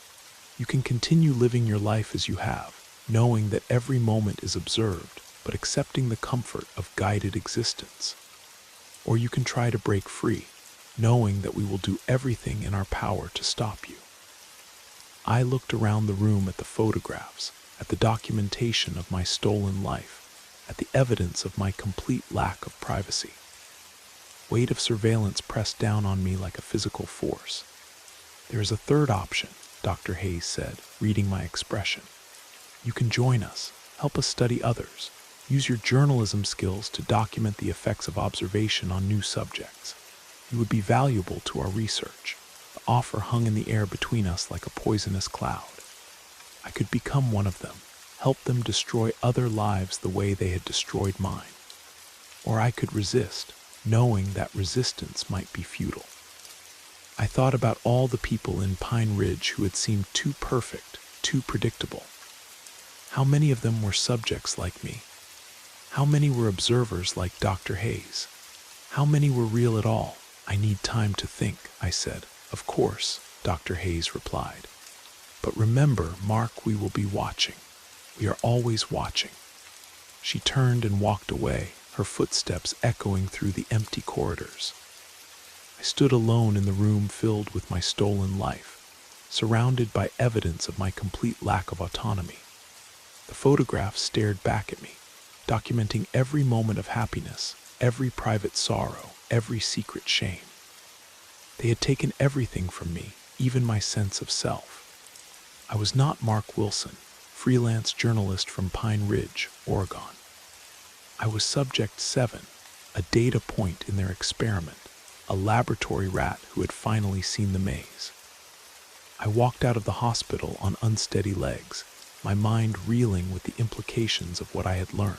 You can continue living your life as you have, knowing that every moment is observed, but accepting the comfort of guided existence. Or you can try to break free, knowing that we will do everything in our power to stop you." I looked around the room at the photographs, at the documentation of my stolen life, at the evidence of my complete lack of privacy. Weight of surveillance pressed down on me like a physical force. "There is a third option," Dr. Hayes said, reading my expression. "You can join us, help us study others, use your journalism skills to document the effects of observation on new subjects. You would be valuable to our research." The offer hung in the air between us like a poisonous cloud. I could become one of them, help them destroy other lives the way they had destroyed mine. Or I could resist, knowing that resistance might be futile. I thought about all the people in Pine Ridge who had seemed too perfect, too predictable. How many of them were subjects like me? How many were observers like Dr. Hayes? How many were real at all? "I need time to think," I said. "Of course," Dr. Hayes replied. "But remember, Mark, we will be watching. We are always watching." She turned and walked away, her footsteps echoing through the empty corridors. I stood alone in the room filled with my stolen life, surrounded by evidence of my complete lack of autonomy. The photographs stared back at me, documenting every moment of happiness, every private sorrow, every secret shame. They had taken everything from me, even my sense of self. I was not Mark Wilson, freelance journalist from Pine Ridge, Oregon. I was Subject 7, a data point in their experiment, a laboratory rat who had finally seen the maze. I walked out of the hospital on unsteady legs, my mind reeling with the implications of what I had learned.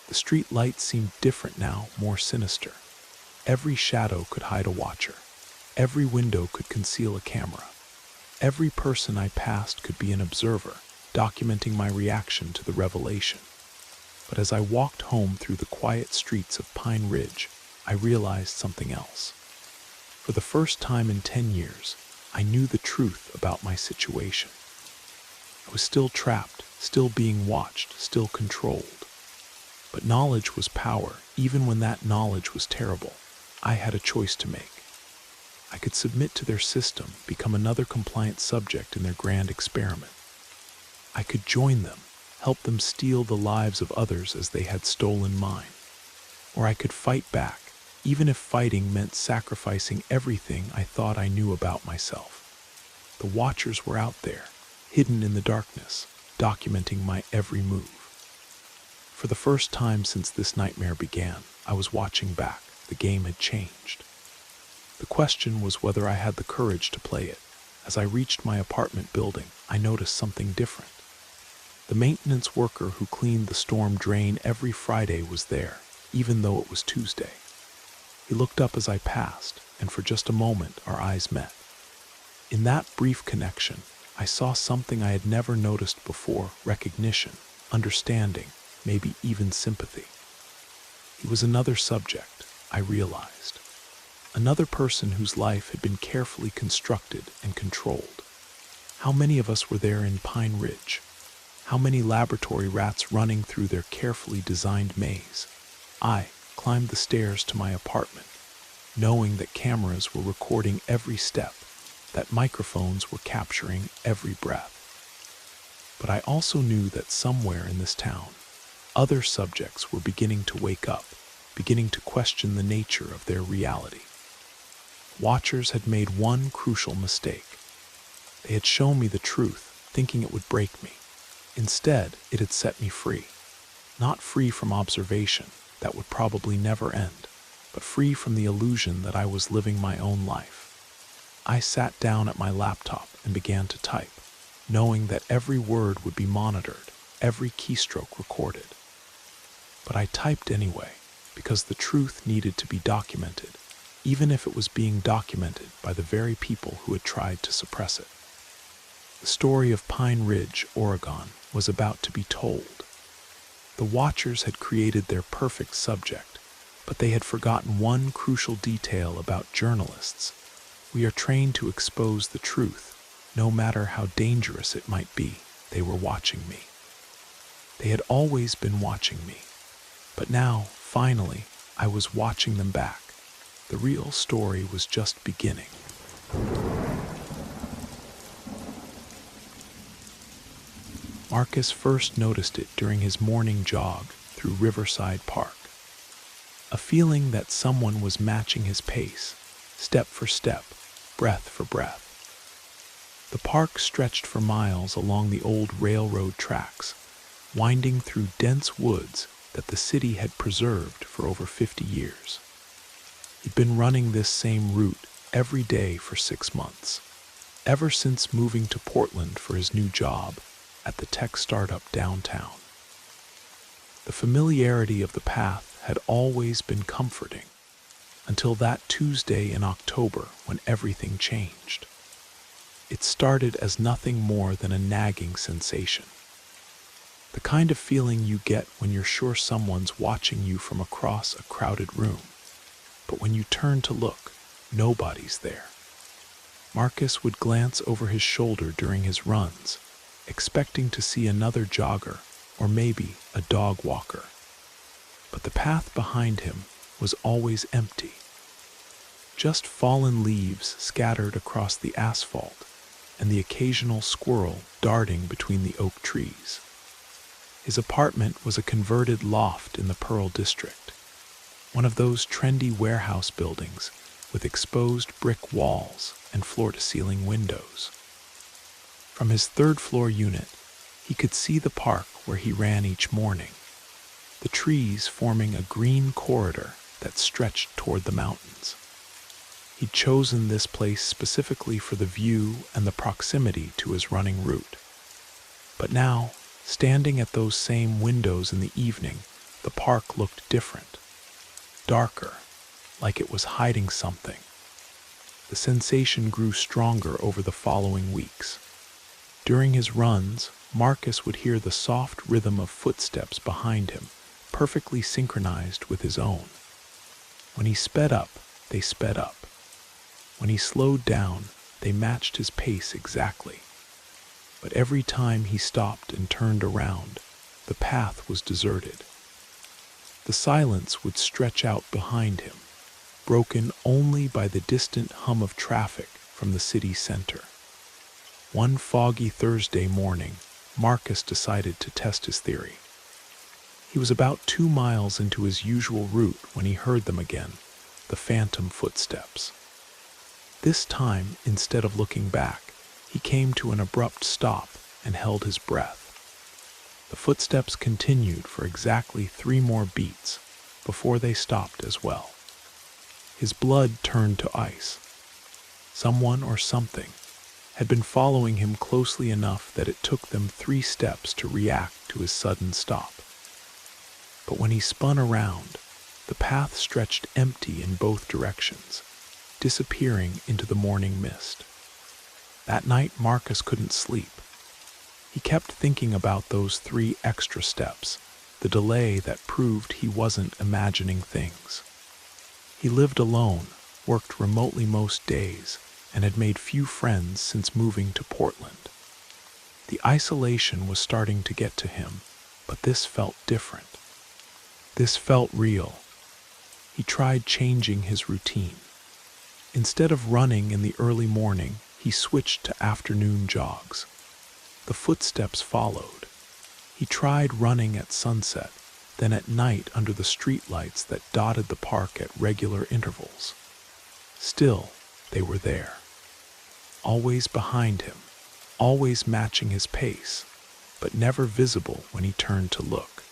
The street lights seemed different now, more sinister. Every shadow could hide a watcher. Every window could conceal a camera. Every person I passed could be an observer, documenting my reaction to the revelation. But as I walked home through the quiet streets of Pine Ridge, I realized something else. For the first time in 10 years, I knew the truth about my situation. I was still trapped, still being watched, still controlled. But knowledge was power, even when that knowledge was terrible. I had a choice to make. I could submit to their system, become another compliant subject in their grand experiment. I could join them, help them steal the lives of others as they had stolen mine. Or I could fight back, even if fighting meant sacrificing everything I thought I knew about myself. The watchers were out there, hidden in the darkness, documenting my every move. For the first time since this nightmare began, I was watching back. The game had changed. The question was whether I had the courage to play it. As I reached my apartment building, I noticed something different. The maintenance worker who cleaned the storm drain every Friday was there, even though it was Tuesday. He looked up as I passed, and for just a moment our eyes met. In that brief connection, I saw something I had never noticed before: recognition, understanding, maybe even sympathy. He was another subject, I realized. Another person whose life had been carefully constructed and controlled. How many of us were there in Pine Ridge? How many laboratory rats running through their carefully designed maze? I climbed the stairs to my apartment, knowing that cameras were recording every step, that microphones were capturing every breath. But I also knew that somewhere in this town, other subjects were beginning to wake up, beginning to question the nature of their reality. Watchers had made one crucial mistake. They had shown me the truth, thinking it would break me. Instead, it had set me free. Not free from observation, that would probably never end, but free from the illusion that I was living my own life. I sat down at my laptop and began to type, knowing that every word would be monitored, every keystroke recorded. But I typed anyway, because the truth needed to be documented, even if it was being documented by the very people who had tried to suppress it. The story of Pine Ridge, Oregon, was about to be told. The watchers had created their perfect subject, but they had forgotten one crucial detail about journalists. We are trained to expose the truth, no matter how dangerous it might be. They were watching me. They had always been watching me. But now, finally, I was watching them back. The real story was just beginning. Marcus first noticed it during his morning jog through Riverside Park. A feeling that someone was matching his pace, step for step, breath for breath. The park stretched for miles along the old railroad tracks, winding through dense woods that the city had preserved for over 50 years. He'd been running this same route every day for 6 months, ever since moving to Portland for his new job at the tech startup downtown. The familiarity of the path had always been comforting, until that Tuesday in October when everything changed. It started as nothing more than a nagging sensation. The kind of feeling you get when you're sure someone's watching you from across a crowded room, but when you turn to look, nobody's there. Marcus would glance over his shoulder during his runs, expecting to see another jogger or maybe a dog walker. But the path behind him was always empty. Just fallen leaves scattered across the asphalt and the occasional squirrel darting between the oak trees. His apartment was a converted loft in the Pearl District, one of those trendy warehouse buildings with exposed brick walls and floor-to-ceiling windows. From his third-floor unit, he could see the park where he ran each morning, the trees forming a green corridor that stretched toward the mountains. He'd chosen this place specifically for the view and the proximity to his running route. But now, standing at those same windows in the evening, the park looked different, darker, like it was hiding something. The sensation grew stronger over the following weeks. During his runs, Marcus would hear the soft rhythm of footsteps behind him, perfectly synchronized with his own. When he sped up, they sped up. When he slowed down, they matched his pace exactly. But every time he stopped and turned around, the path was deserted. The silence would stretch out behind him, broken only by the distant hum of traffic from the city center. One foggy Thursday morning, Marcus decided to test his theory. He was about 2 miles into his usual route when he heard them again, the phantom footsteps. This time, instead of looking back, he came to an abrupt stop and held his breath. The footsteps continued for exactly 3 more beats before they stopped as well. His blood turned to ice. Someone or something had been following him closely enough that it took them 3 steps to react to his sudden stop. But when he spun around, the path stretched empty in both directions, disappearing into the morning mist. That night, Marcus couldn't sleep. He kept thinking about those 3 extra steps, the delay that proved he wasn't imagining things. He lived alone, worked remotely most days, and had made few friends since moving to Portland. The isolation was starting to get to him, but this felt different. This felt real. He tried changing his routine. Instead of running in the early morning, he switched to afternoon jogs. The footsteps followed. He tried running at sunset, then at night under the streetlights that dotted the park at regular intervals. Still, they were there. Always behind him, always matching his pace, but never visible when he turned to look.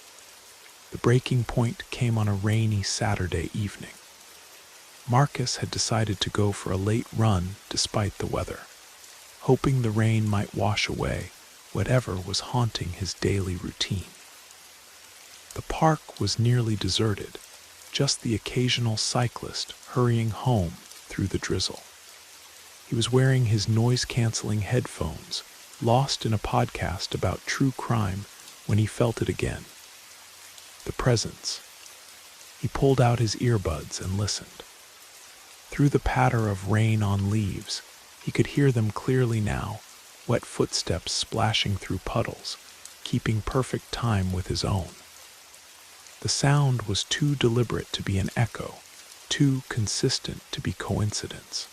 The breaking point came on a rainy Saturday evening. Marcus had decided to go for a late run despite the weather, hoping the rain might wash away whatever was haunting his daily routine. The park was nearly deserted, just the occasional cyclist hurrying home through the drizzle. He was wearing his noise-canceling headphones, lost in a podcast about true crime when he felt it again. The presence. He pulled out his earbuds and listened. Through the patter of rain on leaves, he could hear them clearly now, wet footsteps splashing through puddles, keeping perfect time with his own. The sound was too deliberate to be an echo, too consistent to be coincidence.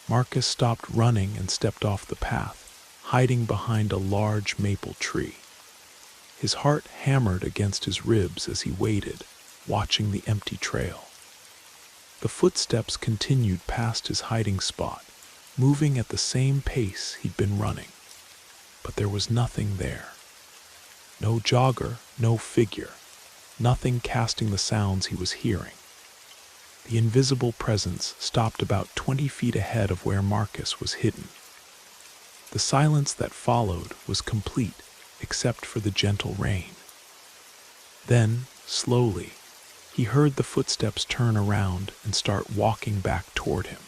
Marcus stopped running and stepped off the path, hiding behind a large maple tree. His heart hammered against his ribs as he waited, watching the empty trail. The footsteps continued past his hiding spot, moving at the same pace he'd been running. But there was nothing there. No jogger, no figure, nothing casting the sounds he was hearing. The invisible presence stopped about 20 feet ahead of where Marcus was hidden. The silence that followed was complete except for the gentle rain. Then, slowly, he heard the footsteps turn around and start walking back toward him.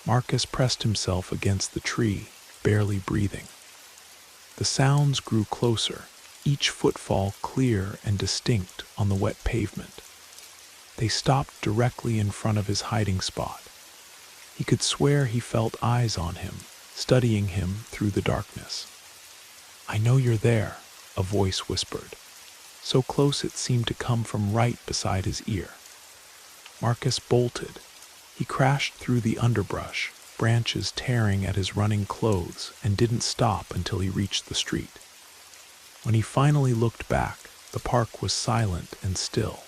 Marcus pressed himself against the tree, barely breathing. The sounds grew closer, each footfall clear and distinct on the wet pavement. They stopped directly in front of his hiding spot. He could swear he felt eyes on him, studying him through the darkness. "I know you're there," a voice whispered, so close it seemed to come from right beside his ear. Marcus bolted. He crashed through the underbrush, branches tearing at his running clothes, and didn't stop until he reached the street. When he finally looked back, the park was silent and still.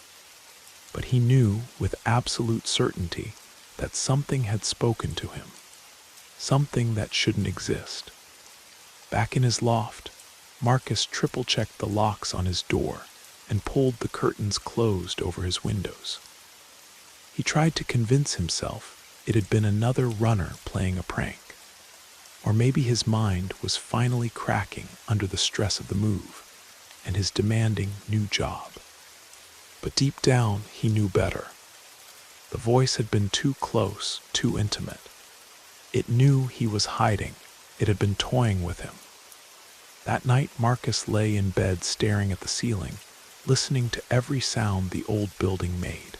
But he knew with absolute certainty that something had spoken to him, something that shouldn't exist. Back in his loft, Marcus triple-checked the locks on his door and pulled the curtains closed over his windows. He tried to convince himself it had been another runner playing a prank, or maybe his mind was finally cracking under the stress of the move and his demanding new job. But deep down, he knew better. The voice had been too close, too intimate. It knew he was hiding. It had been toying with him. That night, Marcus lay in bed staring at the ceiling, listening to every sound the old building made.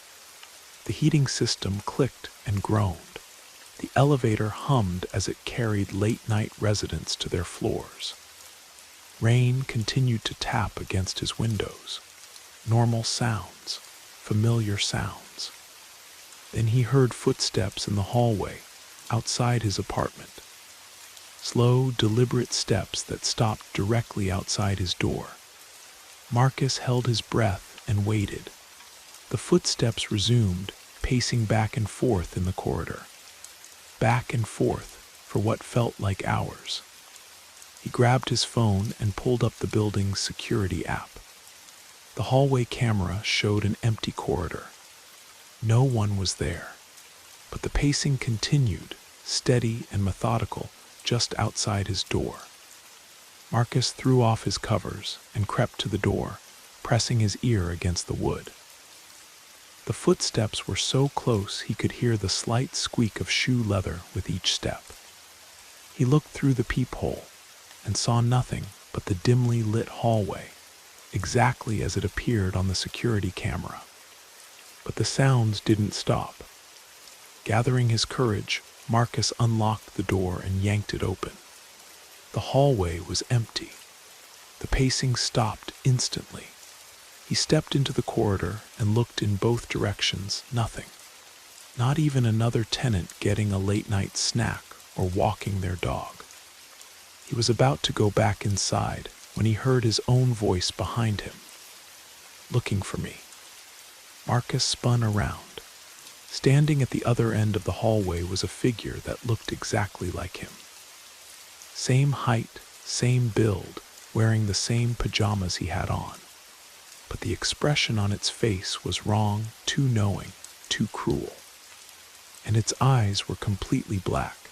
The heating system clicked and groaned. The elevator hummed as it carried late-night residents to their floors. Rain continued to tap against his windows. Normal sounds, familiar sounds. Then he heard footsteps in the hallway, outside his apartment. Slow, deliberate steps that stopped directly outside his door. Marcus held his breath and waited. The footsteps resumed, pacing back and forth in the corridor. Back and forth for what felt like hours. He grabbed his phone and pulled up the building's security app. The hallway camera showed an empty corridor. No one was there, but the pacing continued, steady and methodical, just outside his door. Marcus threw off his covers and crept to the door, pressing his ear against the wood. The footsteps were so close he could hear the slight squeak of shoe leather with each step. He looked through the peephole and saw nothing but the dimly lit hallway, exactly as it appeared on the security camera. But the sounds didn't stop. Gathering his courage, Marcus unlocked the door and yanked it open. The hallway was empty. The pacing stopped instantly. He stepped into the corridor and looked in both directions. Nothing. Not even another tenant getting a late-night snack or walking their dog. He was about to go back inside when he heard his own voice behind him. "Looking for me." Marcus spun around. Standing at the other end of the hallway was a figure that looked exactly like him. Same height, same build, wearing the same pajamas he had on. But the expression on its face was wrong, too knowing, too cruel. And its eyes were completely black,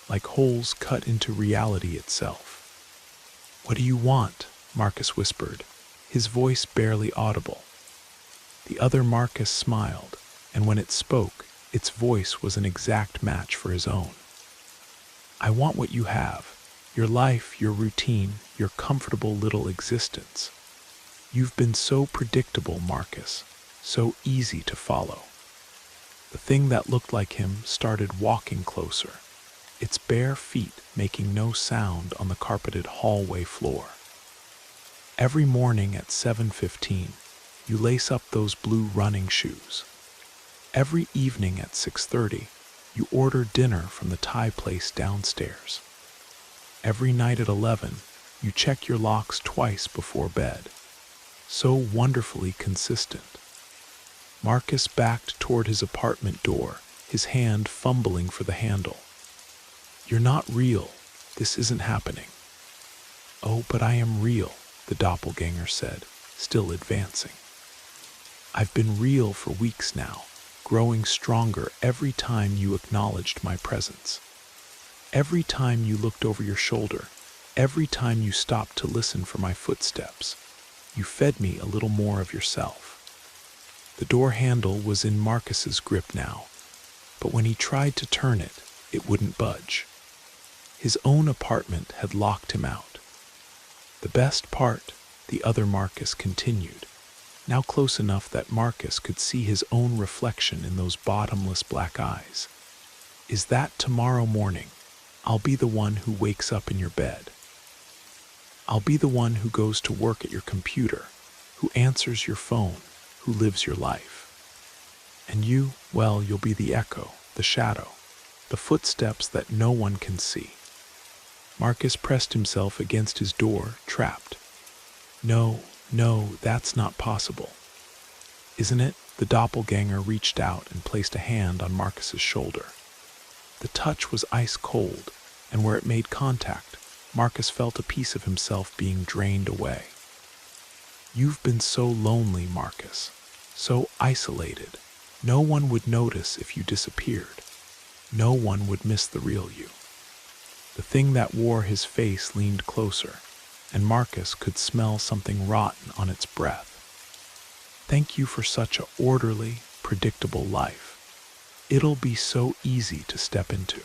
like holes cut into reality itself. "What do you want?" Marcus whispered, his voice barely audible. The other Marcus smiled, and when it spoke, its voice was an exact match for his own. "I want what you have, your life, your routine, your comfortable little existence. You've been so predictable, Marcus, so easy to follow." The thing that looked like him started walking closer, its bare feet making no sound on the carpeted hallway floor. Every morning at 7:15, you lace up those blue running shoes. Every evening at 6:30, you order dinner from the Thai place downstairs. Every night at 11, you check your locks twice before bed. So wonderfully consistent. Marcus backed toward his apartment door, his hand fumbling for the handle. You're not real. This isn't happening. Oh, but I am real, the doppelganger said, still advancing. I've been real for weeks now, growing stronger every time you acknowledged my presence. Every time you looked over your shoulder, every time you stopped to listen for my footsteps, you fed me a little more of yourself. The door handle was in Marcus's grip now, but when he tried to turn it, it wouldn't budge. His own apartment had locked him out. The best part, the other Marcus continued, now close enough that Marcus could see his own reflection in those bottomless black eyes, is that tomorrow morning, I'll be the one who wakes up in your bed. I'll be the one who goes to work at your computer, who answers your phone, who lives your life. And you, well, you'll be the echo, the shadow, the footsteps that no one can see. Marcus pressed himself against his door, trapped. No, that's not possible. Isn't it? The doppelganger reached out and placed a hand on Marcus's shoulder. The touch was ice cold, and where it made contact, Marcus felt a piece of himself being drained away. You've been so lonely, Marcus, so isolated. No one would notice if you disappeared. No one would miss the real you. The thing that wore his face leaned closer, and Marcus could smell something rotten on its breath. Thank you for such an orderly, predictable life. It'll be so easy to step into.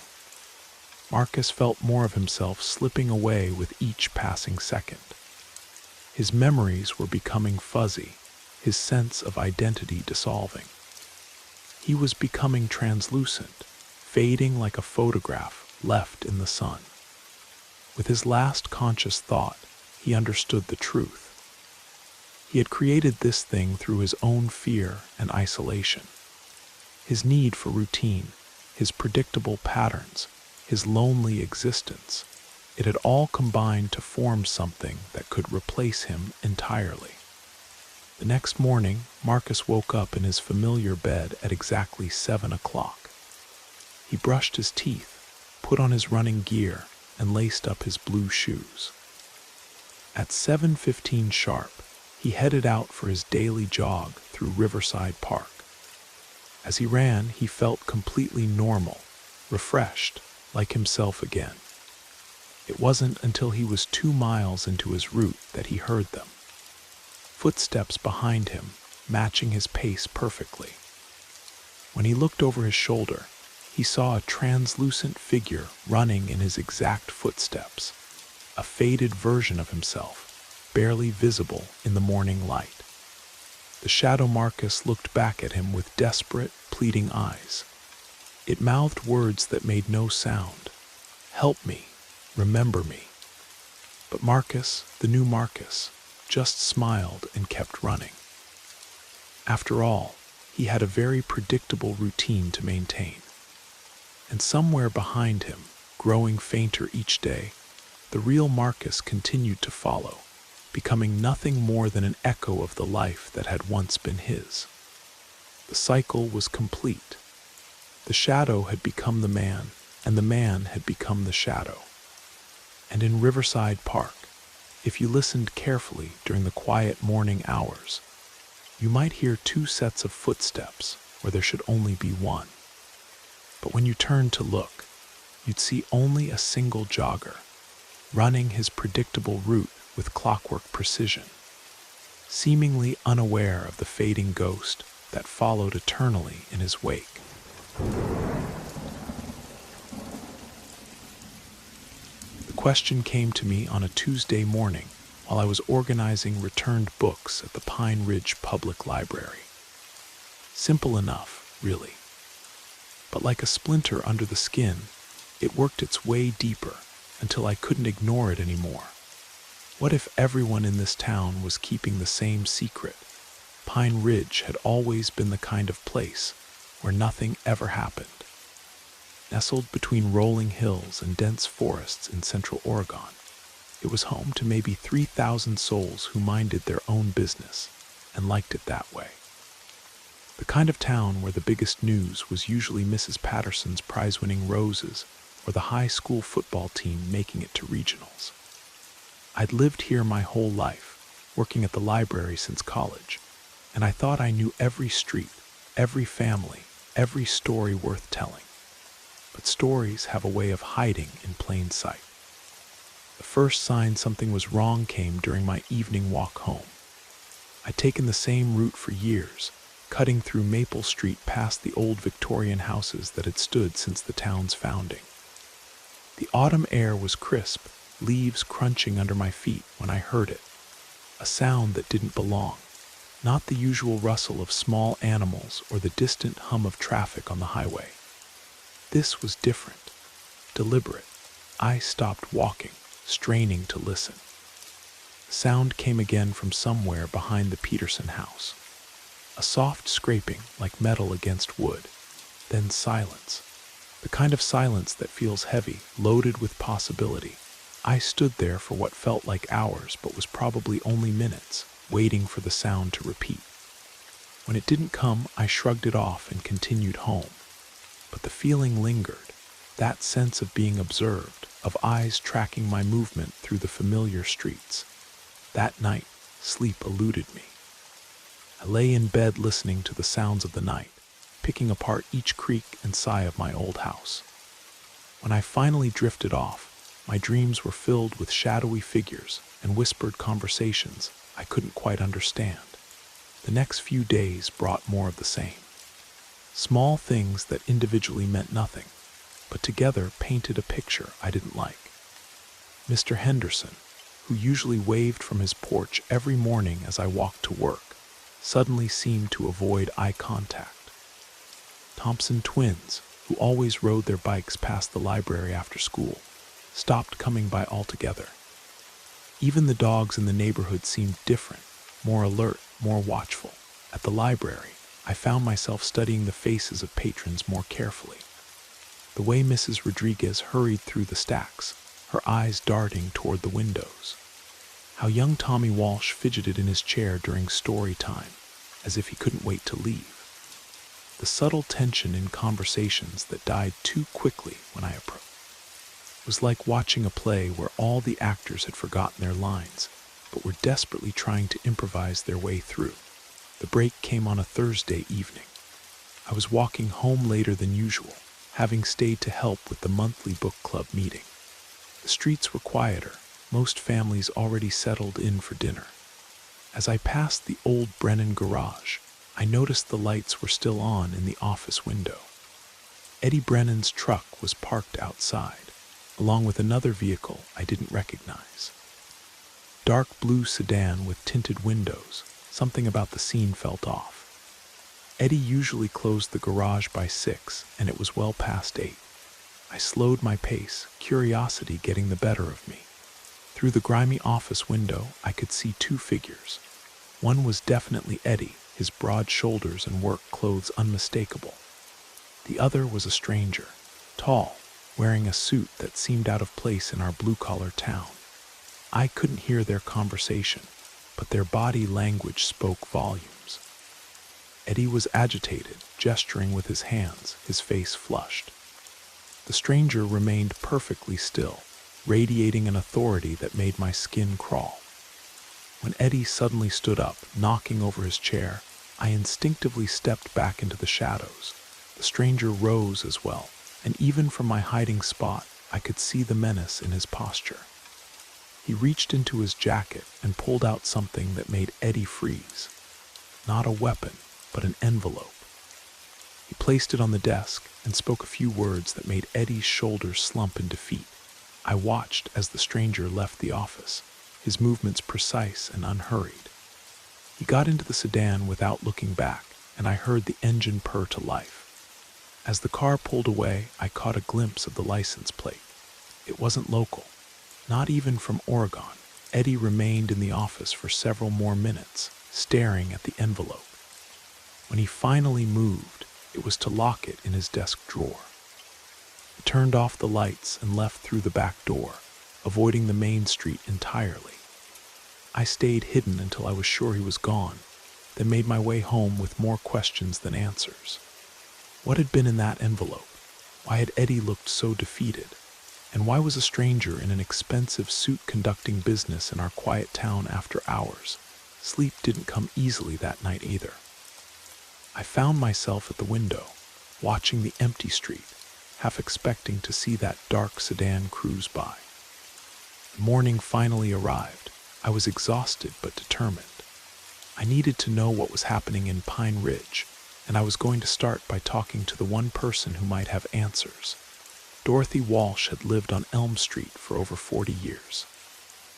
Marcus felt more of himself slipping away with each passing second. His memories were becoming fuzzy, his sense of identity dissolving. He was becoming translucent, fading like a photograph left in the sun. With his last conscious thought, he understood the truth. He had created this thing through his own fear and isolation. His need for routine, his predictable patterns, his lonely existence, it had all combined to form something that could replace him entirely. The next morning, Marcus woke up in his familiar bed at exactly 7 o'clock. He brushed his teeth, put on his running gear, and laced up his blue shoes. At 7:15 sharp, he headed out for his daily jog through Riverside Park. As he ran, he felt completely normal, refreshed, like himself again. It wasn't until he was 2 miles into his route that he heard them. Footsteps behind him, matching his pace perfectly. When he looked over his shoulder, he saw a translucent figure running in his exact footsteps, a faded version of himself, barely visible in the morning light. The shadow Marcus looked back at him with desperate, pleading eyes. It mouthed words that made no sound. Help me, remember me. But Marcus, the new Marcus, just smiled and kept running. After all, he had a very predictable routine to maintain. And somewhere behind him, growing fainter each day, the real Marcus continued to follow, becoming nothing more than an echo of the life that had once been his. The cycle was complete. The shadow had become the man, and the man had become the shadow. And in Riverside Park, if you listened carefully during the quiet morning hours, you might hear 2 sets of footsteps where there should only be one. But when you turned to look, you'd see only a single jogger, running his predictable route with clockwork precision, seemingly unaware of the fading ghost that followed eternally in his wake. The question came to me on a Tuesday morning while I was organizing returned books at the Pine Ridge Public Library. Simple enough, really. But like a splinter under the skin, it worked its way deeper until I couldn't ignore it anymore. What if everyone in this town was keeping the same secret? Pine Ridge had always been the kind of place where nothing ever happened. Nestled between rolling hills and dense forests in central Oregon, it was home to maybe 3,000 souls who minded their own business and liked it that way. The kind of town where the biggest news was usually Mrs. Patterson's prize-winning roses or the high school football team making it to regionals. I'd lived here my whole life, working at the library since college, and I thought I knew every street, every family, every story worth telling. But stories have a way of hiding in plain sight. The first sign something was wrong came during my evening walk home. I'd taken the same route for years, cutting through Maple Street past the old Victorian houses that had stood since the town's founding. The autumn air was crisp, leaves crunching under my feet when I heard it, a sound that didn't belong, not the usual rustle of small animals or the distant hum of traffic on the highway. This was different, deliberate. I stopped walking, straining to listen. The sound came again from somewhere behind the Peterson house. A soft scraping like metal against wood, then silence. The kind of silence that feels heavy, loaded with possibility. I stood there for what felt like hours but was probably only minutes, waiting for the sound to repeat. When it didn't come, I shrugged it off and continued home. But the feeling lingered, that sense of being observed, of eyes tracking my movement through the familiar streets. That night, sleep eluded me. I lay in bed listening to the sounds of the night, picking apart each creak and sigh of my old house. When I finally drifted off, my dreams were filled with shadowy figures and whispered conversations I couldn't quite understand. The next few days brought more of the same. Small things that individually meant nothing, but together painted a picture I didn't like. Mr. Henderson, who usually waved from his porch every morning as I walked to work, suddenly seemed to avoid eye contact. Thompson twins, who always rode their bikes past the library after school, stopped coming by altogether. Even the dogs in the neighborhood seemed different, more alert, more watchful. At the library, I found myself studying the faces of patrons more carefully. The way Mrs. Rodriguez hurried through the stacks, her eyes darting toward the windows. How young Tommy Walsh fidgeted in his chair during story time, as if he couldn't wait to leave. The subtle tension in conversations that died too quickly when I approached. It was like watching a play where all the actors had forgotten their lines, but were desperately trying to improvise their way through. The break came on a Thursday evening. I was walking home later than usual, having stayed to help with the monthly book club meeting. The streets were quieter, most families already settled in for dinner. As I passed the old Brennan garage, I noticed the lights were still on in the office window. Eddie Brennan's truck was parked outside, along with another vehicle I didn't recognize. Dark blue sedan with tinted windows, something about the scene felt off. Eddie usually closed the garage by 6, and it was well past 8. I slowed my pace, curiosity getting the better of me. Through the grimy office window, I could see 2 figures. One was definitely Eddie, his broad shoulders and work clothes unmistakable. The other was a stranger, tall, wearing a suit that seemed out of place in our blue-collar town. I couldn't hear their conversation, but their body language spoke volumes. Eddie was agitated, gesturing with his hands, his face flushed. The stranger remained perfectly still, radiating an authority that made my skin crawl. When Eddie suddenly stood up, knocking over his chair, I instinctively stepped back into the shadows. The stranger rose as well, and even from my hiding spot, I could see the menace in his posture. He reached into his jacket and pulled out something that made Eddie freeze. Not a weapon, but an envelope. He placed it on the desk and spoke a few words that made Eddie's shoulders slump in defeat. I watched as the stranger left the office, his movements precise and unhurried. He got into the sedan without looking back, and I heard the engine purr to life. As the car pulled away, I caught a glimpse of the license plate. It wasn't local. Not even from Oregon. Eddie remained in the office for several more minutes, staring at the envelope. When he finally moved, it was to lock it in his desk drawer. turned off the lights and left through the back door, avoiding the main street entirely. I stayed hidden until I was sure he was gone, then made my way home with more questions than answers. What had been in that envelope? Why had Eddie looked so defeated? And why was a stranger in an expensive suit conducting business in our quiet town after hours? Sleep didn't come easily that night either. I found myself at the window, watching the empty street, half expecting to see that dark sedan cruise by. The morning finally arrived. I was exhausted but determined. I needed to know what was happening in Pine Ridge, and I was going to start by talking to the one person who might have answers. Dorothy Walsh had lived on Elm Street for over 40 years.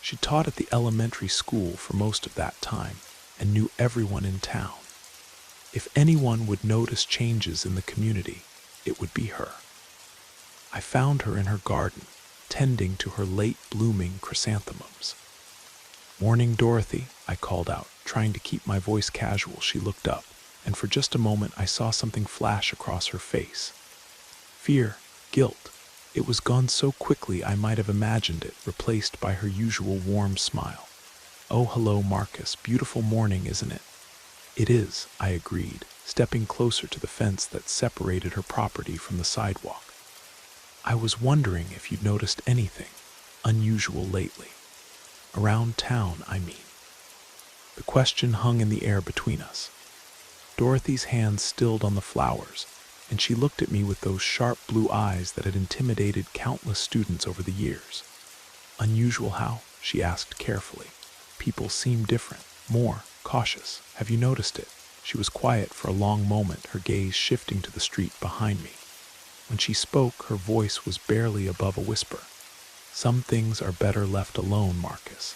She taught at the elementary school for most of that time and knew everyone in town. If anyone would notice changes in the community, it would be her. I found her in her garden, tending to her late-blooming chrysanthemums. "Morning, Dorothy," I called out, trying to keep my voice casual. She looked up, and for just a moment I saw something flash across her face. Fear, guilt. It was gone so quickly I might have imagined it, replaced by her usual warm smile. "Oh, hello, Marcus. Beautiful morning, isn't it?" "It is," I agreed, stepping closer to the fence that separated her property from the sidewalk. "I was wondering if you'd noticed anything unusual lately. Around town, I mean." The question hung in the air between us. Dorothy's hands stilled on the flowers, and she looked at me with those sharp blue eyes that had intimidated countless students over the years. "Unusual how?" she asked carefully. "People seem different, more cautious. Have you noticed it?" She was quiet for a long moment, her gaze shifting to the street behind me. When she spoke, her voice was barely above a whisper. "Some things are better left alone, Marcus.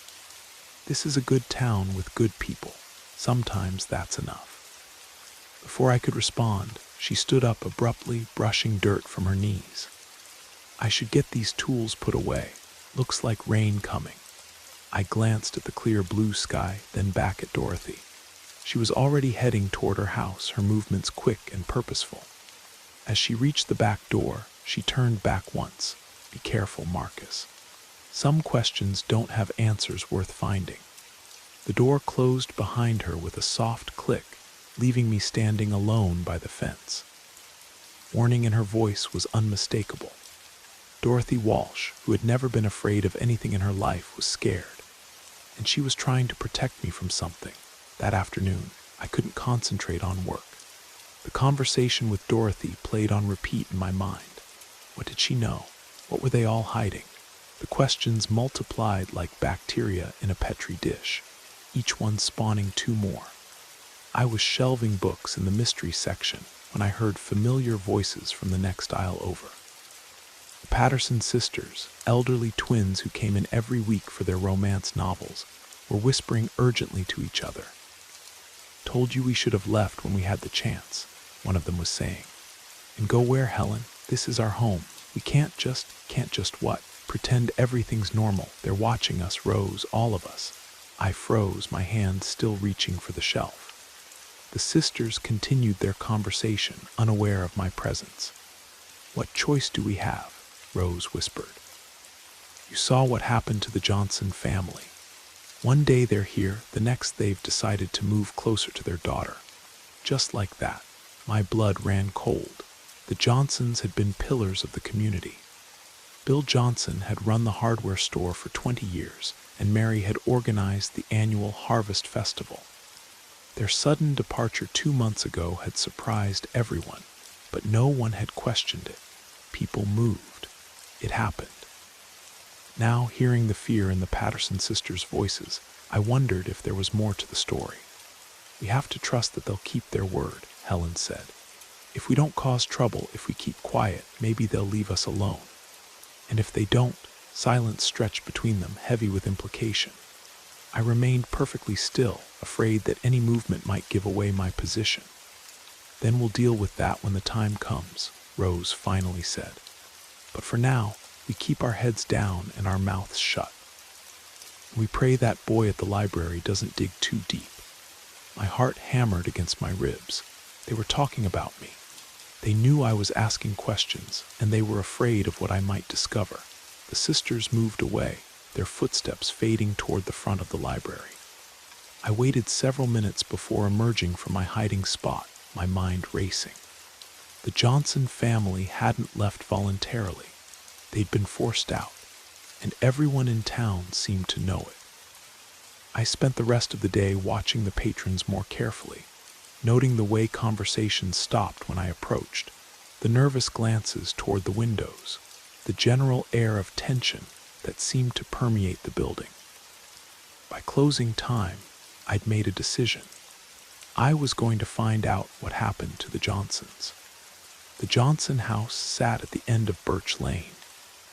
This is a good town with good people. Sometimes that's enough." Before I could respond, she stood up abruptly, brushing dirt from her knees. "I should get these tools put away. Looks like rain coming." I glanced at the clear blue sky, then back at Dorothy. She was already heading toward her house, her movements quick and purposeful. As she reached the back door, she turned back once. "Be careful, Marcus. Some questions don't have answers worth finding." The door closed behind her with a soft click, leaving me standing alone by the fence. Warning in her voice was unmistakable. Dorothy Walsh, who had never been afraid of anything in her life, was scared. And she was trying to protect me from something. That afternoon, I couldn't concentrate on work. The conversation with Dorothy played on repeat in my mind. What did she know? What were they all hiding? The questions multiplied like bacteria in a petri dish, each one spawning two more. I was shelving books in the mystery section when I heard familiar voices from the next aisle over. The Patterson sisters, elderly twins who came in every week for their romance novels, were whispering urgently to each other. "Told you we should have left when we had the chance," one of them was saying. "And go where, Helen? This is our home. We can't just what? Pretend everything's normal. They're watching us, Rose, all of us." I froze, my hand still reaching for the shelf. The sisters continued their conversation, unaware of my presence. "What choice do we have?" Rose whispered. "You saw what happened to the Johnson family. One day they're here, the next they've decided to move closer to their daughter. Just like that, my blood ran cold. The Johnsons had been pillars of the community. Bill Johnson had run the hardware store for 20 years, and Mary had organized the annual Harvest Festival. Their sudden departure 2 months ago had surprised everyone, but no one had questioned it. People moved. It happened. Now, hearing the fear in the Patterson sisters' voices, I wondered if there was more to the story. "We have to trust that they'll keep their word," Helen said. "If we don't cause trouble, if we keep quiet, maybe they'll leave us alone. And if they don't," silence stretched between them, heavy with implication. I remained perfectly still, afraid that any movement might give away my position. "Then we'll deal with that when the time comes," Rose finally said. "But for now, we keep our heads down and our mouths shut. We pray that boy at the library doesn't dig too deep." My heart hammered against my ribs. They were talking about me. They knew I was asking questions, and they were afraid of what I might discover. The sisters moved away, their footsteps fading toward the front of the library. I waited several minutes before emerging from my hiding spot, my mind racing. The Johnson family hadn't left voluntarily. They'd been forced out, and everyone in town seemed to know it. I spent the rest of the day watching the patrons more carefully, noting the way conversations stopped when I approached, the nervous glances toward the windows, the general air of tension that seemed to permeate the building. By closing time, I'd made a decision. I was going to find out what happened to the Johnsons. The Johnson house sat at the end of Birch Lane,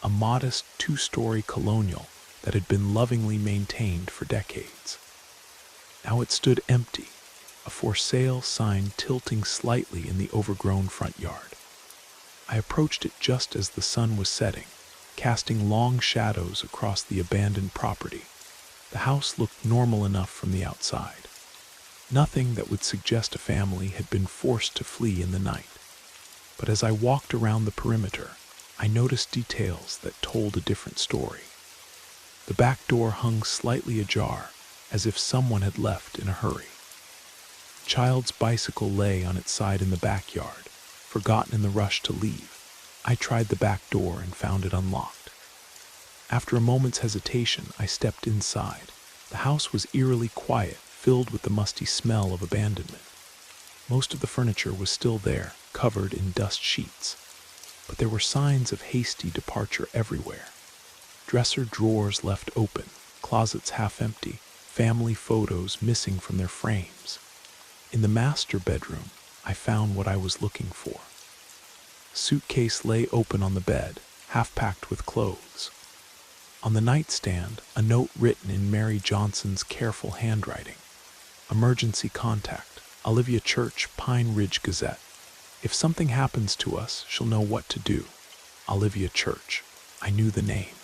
a modest two-story colonial that had been lovingly maintained for decades. Now it stood empty, a for sale sign tilting slightly in the overgrown front yard. I approached it just as the sun was setting, casting long shadows across the abandoned property. The house looked normal enough from the outside. Nothing that would suggest a family had been forced to flee in the night. But as I walked around the perimeter, I noticed details that told a different story. The back door hung slightly ajar, as if someone had left in a hurry. A child's bicycle lay on its side in the backyard, forgotten in the rush to leave. I tried the back door and found it unlocked. After a moment's hesitation, I stepped inside. The house was eerily quiet, filled with the musty smell of abandonment. Most of the furniture was still there, covered in dust sheets, but there were signs of hasty departure everywhere. Dresser drawers left open, closets half empty, family photos missing from their frames. In the master bedroom, I found what I was looking for. A suitcase lay open on the bed, half packed with clothes. On the nightstand, a note written in Mary Johnson's careful handwriting. Emergency contact, Olivia Church, Pine Ridge Gazette. If something happens to us, she'll know what to do. Olivia Church. I knew the name.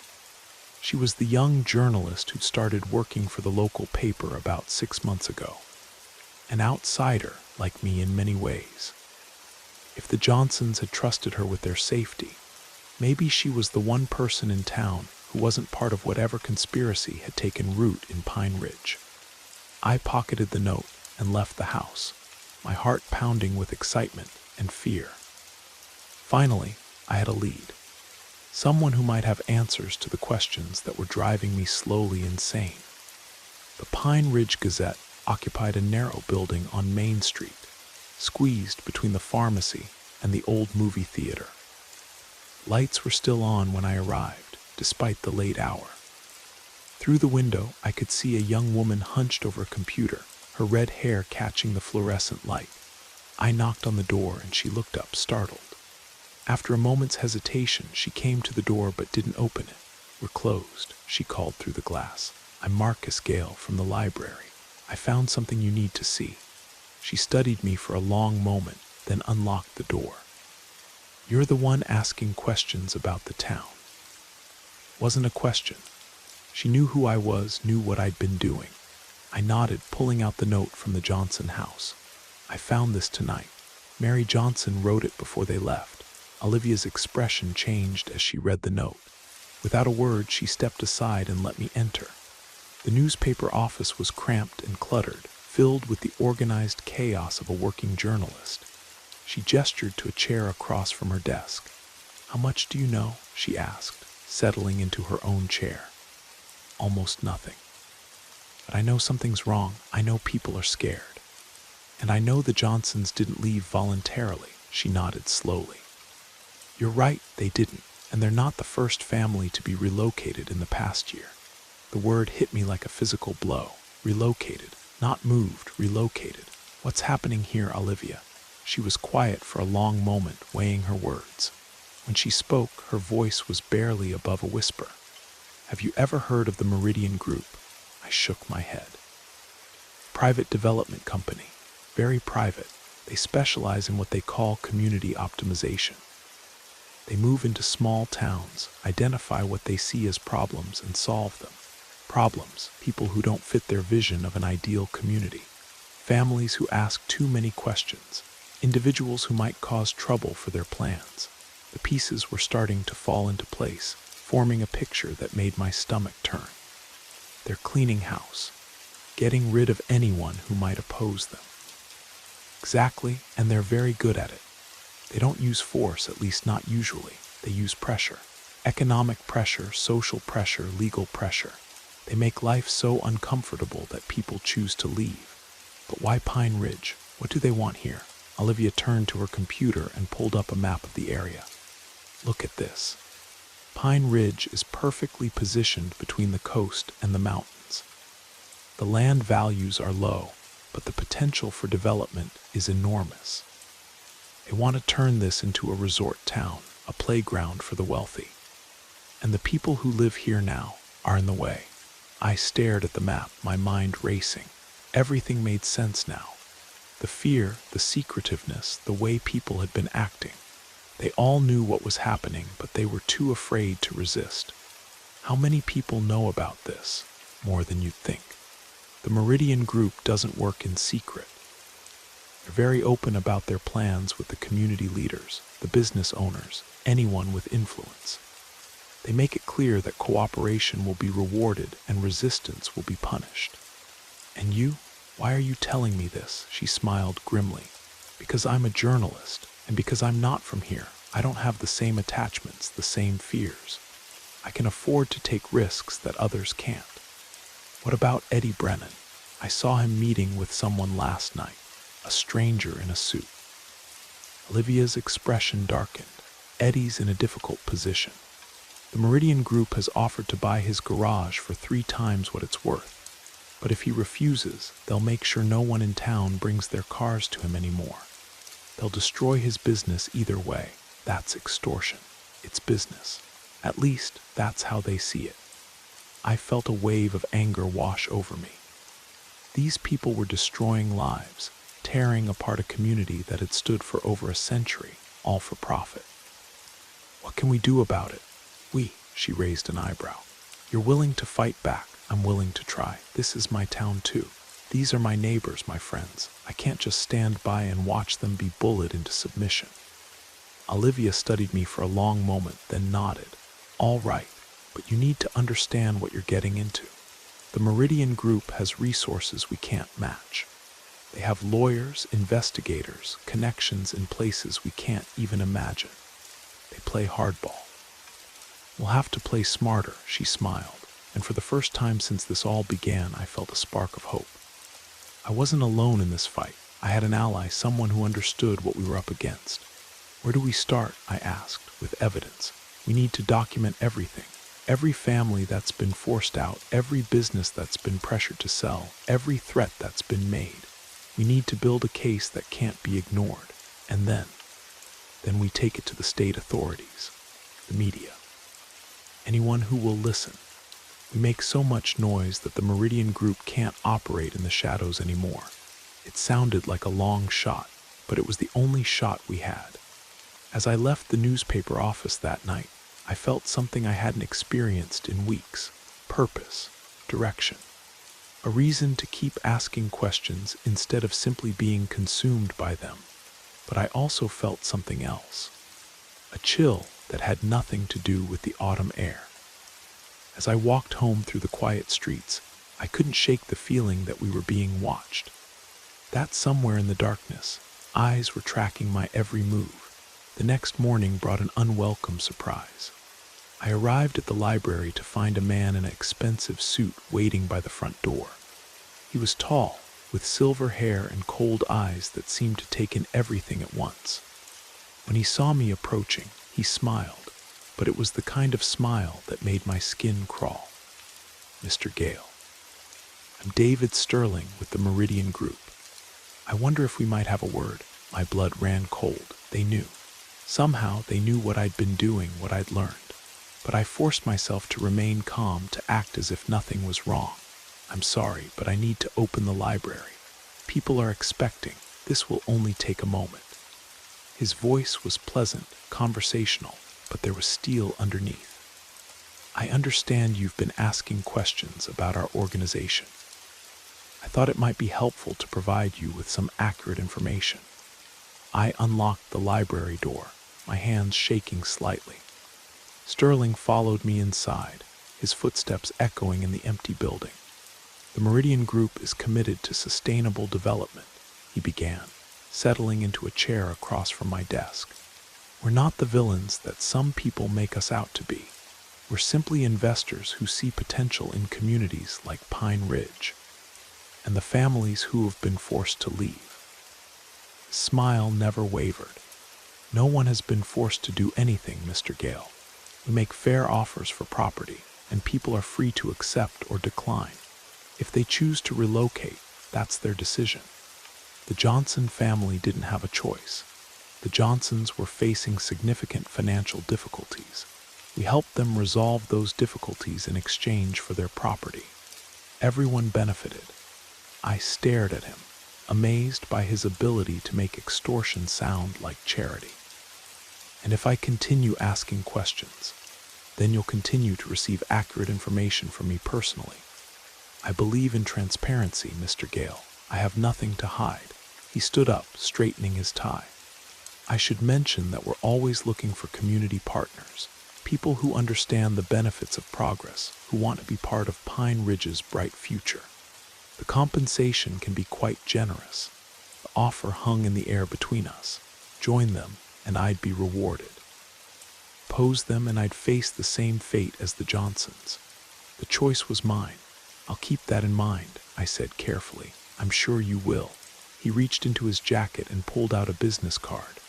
She was the young journalist who started working for the local paper about 6 months ago. An outsider, like me in many ways. If the Johnsons had trusted her with their safety, maybe she was the one person in town who wasn't part of whatever conspiracy had taken root in Pine Ridge. I pocketed the note and left the house, my heart pounding with excitement and fear. Finally, I had a lead. Someone who might have answers to the questions that were driving me slowly insane. The Pine Ridge Gazette occupied a narrow building on Main Street, squeezed between the pharmacy and the old movie theater. Lights were still on when I arrived, despite the late hour. Through the window, I could see a young woman hunched over a computer, her red hair catching the fluorescent light. I knocked on the door and she looked up, startled. After a moment's hesitation, she came to the door but didn't open it. "We're closed," she called through the glass. "I'm Marcus Gale from the library. I found something you need to see." She studied me for a long moment, then unlocked the door. "You're the one asking questions about the town." Wasn't a question. She knew who I was, knew what I'd been doing. I nodded, pulling out the note from the Johnson house. "I found this tonight. Mary Johnson wrote it before they left." Olivia's expression changed as she read the note. Without a word, she stepped aside and let me enter. The newspaper office was cramped and cluttered, filled with the organized chaos of a working journalist. She gestured to a chair across from her desk. "How much do you know?" she asked, settling into her own chair. "Almost nothing. But I know something's wrong. I know people are scared. And I know the Johnsons didn't leave voluntarily." She nodded slowly. "You're right, they didn't, and they're not the first family to be relocated in the past year." The word hit me like a physical blow. Relocated, not moved, relocated. "What's happening here, Olivia?" She was quiet for a long moment, weighing her words. When she spoke, her voice was barely above a whisper. "Have you ever heard of the Meridian Group?" I shook my head. "Private development company. Very private. They specialize in what they call community optimization. They move into small towns, identify what they see as problems, and solve them. Problems, people who don't fit their vision of an ideal community. Families who ask too many questions. individuals who might cause trouble for their plans. The pieces were starting to fall into place, forming a picture that made my stomach turn. They're cleaning house, getting rid of anyone who might oppose them. Exactly, and they're very good at it. They don't use force, at least not usually. They use pressure. Economic pressure, social pressure, legal pressure. They make life so uncomfortable that people choose to leave. But why Pine Ridge? What do they want here? Olivia turned to her computer and pulled up a map of the area. Look at this. Pine Ridge is perfectly positioned between the coast and the mountains. The land values are low, but the potential for development is enormous. They want to turn this into a resort town, a playground for the wealthy. And the people who live here now are in the way. I stared at the map, my mind racing. Everything made sense now. The fear, the secretiveness, the way people had been acting. They all knew what was happening, but they were too afraid to resist. How many people know about this? More than you'd think. The Meridian Group doesn't work in secret. They're very open about their plans with the community leaders, the business owners, anyone with influence. They make it clear that cooperation will be rewarded and resistance will be punished. And you? Why are you telling me this? She smiled grimly. Because I'm a journalist, and because I'm not from here. I don't have the same attachments, the same fears. I can afford to take risks that others can't. What about Eddie Brennan? I saw him meeting with someone last night, a stranger in a suit. Olivia's expression darkened. Eddie's in a difficult position. The Meridian Group has offered to buy his garage for 3 times what it's worth. But if he refuses, they'll make sure no one in town brings their cars to him anymore. They'll destroy his business either way. That's extortion. It's business. At least, that's how they see it. I felt a wave of anger wash over me. These people were destroying lives, tearing apart a community that had stood for over a century, all for profit. What can we do about it? She raised an eyebrow. You're willing to fight back. I'm willing to try. This is my town too. These are my neighbors, my friends. I can't just stand by and watch them be bullied into submission. Olivia studied me for a long moment, then nodded. All right, but you need to understand what you're getting into. The Meridian Group has resources we can't match. They have lawyers, investigators, connections in places we can't even imagine. They play hardball. We'll have to play smarter, she smiled, and for the first time since this all began, I felt a spark of hope. I wasn't alone in this fight. I had an ally, someone who understood what we were up against. Where do we start? I asked, with evidence. We need to document everything. Every family that's been forced out, every business that's been pressured to sell, every threat that's been made. We need to build a case that can't be ignored. And then we take it to the state authorities, the media, anyone who will listen. We make so much noise that the Meridian Group can't operate in the shadows anymore. It sounded like a long shot, but it was the only shot we had. As I left the newspaper office that night, I felt something I hadn't experienced in weeks. Purpose, direction. A reason to keep asking questions instead of simply being consumed by them. But I also felt something else. A chill that had nothing to do with the autumn air. As I walked home through the quiet streets, I couldn't shake the feeling that we were being watched. That somewhere in the darkness, eyes were tracking my every move. The next morning brought an unwelcome surprise. I arrived at the library to find a man in an expensive suit waiting by the front door. He was tall, with silver hair and cold eyes that seemed to take in everything at once. When he saw me approaching, he smiled, but it was the kind of smile that made my skin crawl. Mr. Gale. I'm David Sterling with the Meridian Group. I wonder if we might have a word. My blood ran cold. They knew. Somehow they knew what I'd been doing, what I'd learned. But I forced myself to remain calm, to act as if nothing was wrong. I'm sorry, but I need to open the library. People are expecting. This will only take a moment. His voice was pleasant, conversational, but there was steel underneath. I understand you've been asking questions about our organization. I thought it might be helpful to provide you with some accurate information. I unlocked the library door, my hands shaking slightly. Sterling followed me inside, his footsteps echoing in the empty building. The Meridian Group is committed to sustainable development, he began, settling into a chair across from my desk. We're not the villains that some people make us out to be. We're simply investors who see potential in communities like Pine Ridge, and the families who have been forced to leave. His smile never wavered. No one has been forced to do anything, Mr. Gale. We make fair offers for property, and people are free to accept or decline. If they choose to relocate, that's their decision. The Johnson family didn't have a choice. The Johnsons were facing significant financial difficulties. We helped them resolve those difficulties in exchange for their property. Everyone benefited. I stared at him, amazed by his ability to make extortion sound like charity. And if I continue asking questions, then you'll continue to receive accurate information from me personally. I believe in transparency, Mr. Gale. I have nothing to hide. He stood up, straightening his tie. I should mention that we're always looking for community partners, people who understand the benefits of progress, who want to be part of Pine Ridge's bright future. The compensation can be quite generous. The offer hung in the air between us. Join them, and I'd be rewarded. Oppose them, and I'd face the same fate as the Johnsons. The choice was mine. I'll keep that in mind, I said carefully. I'm sure you will. He reached into his jacket and pulled out a business card.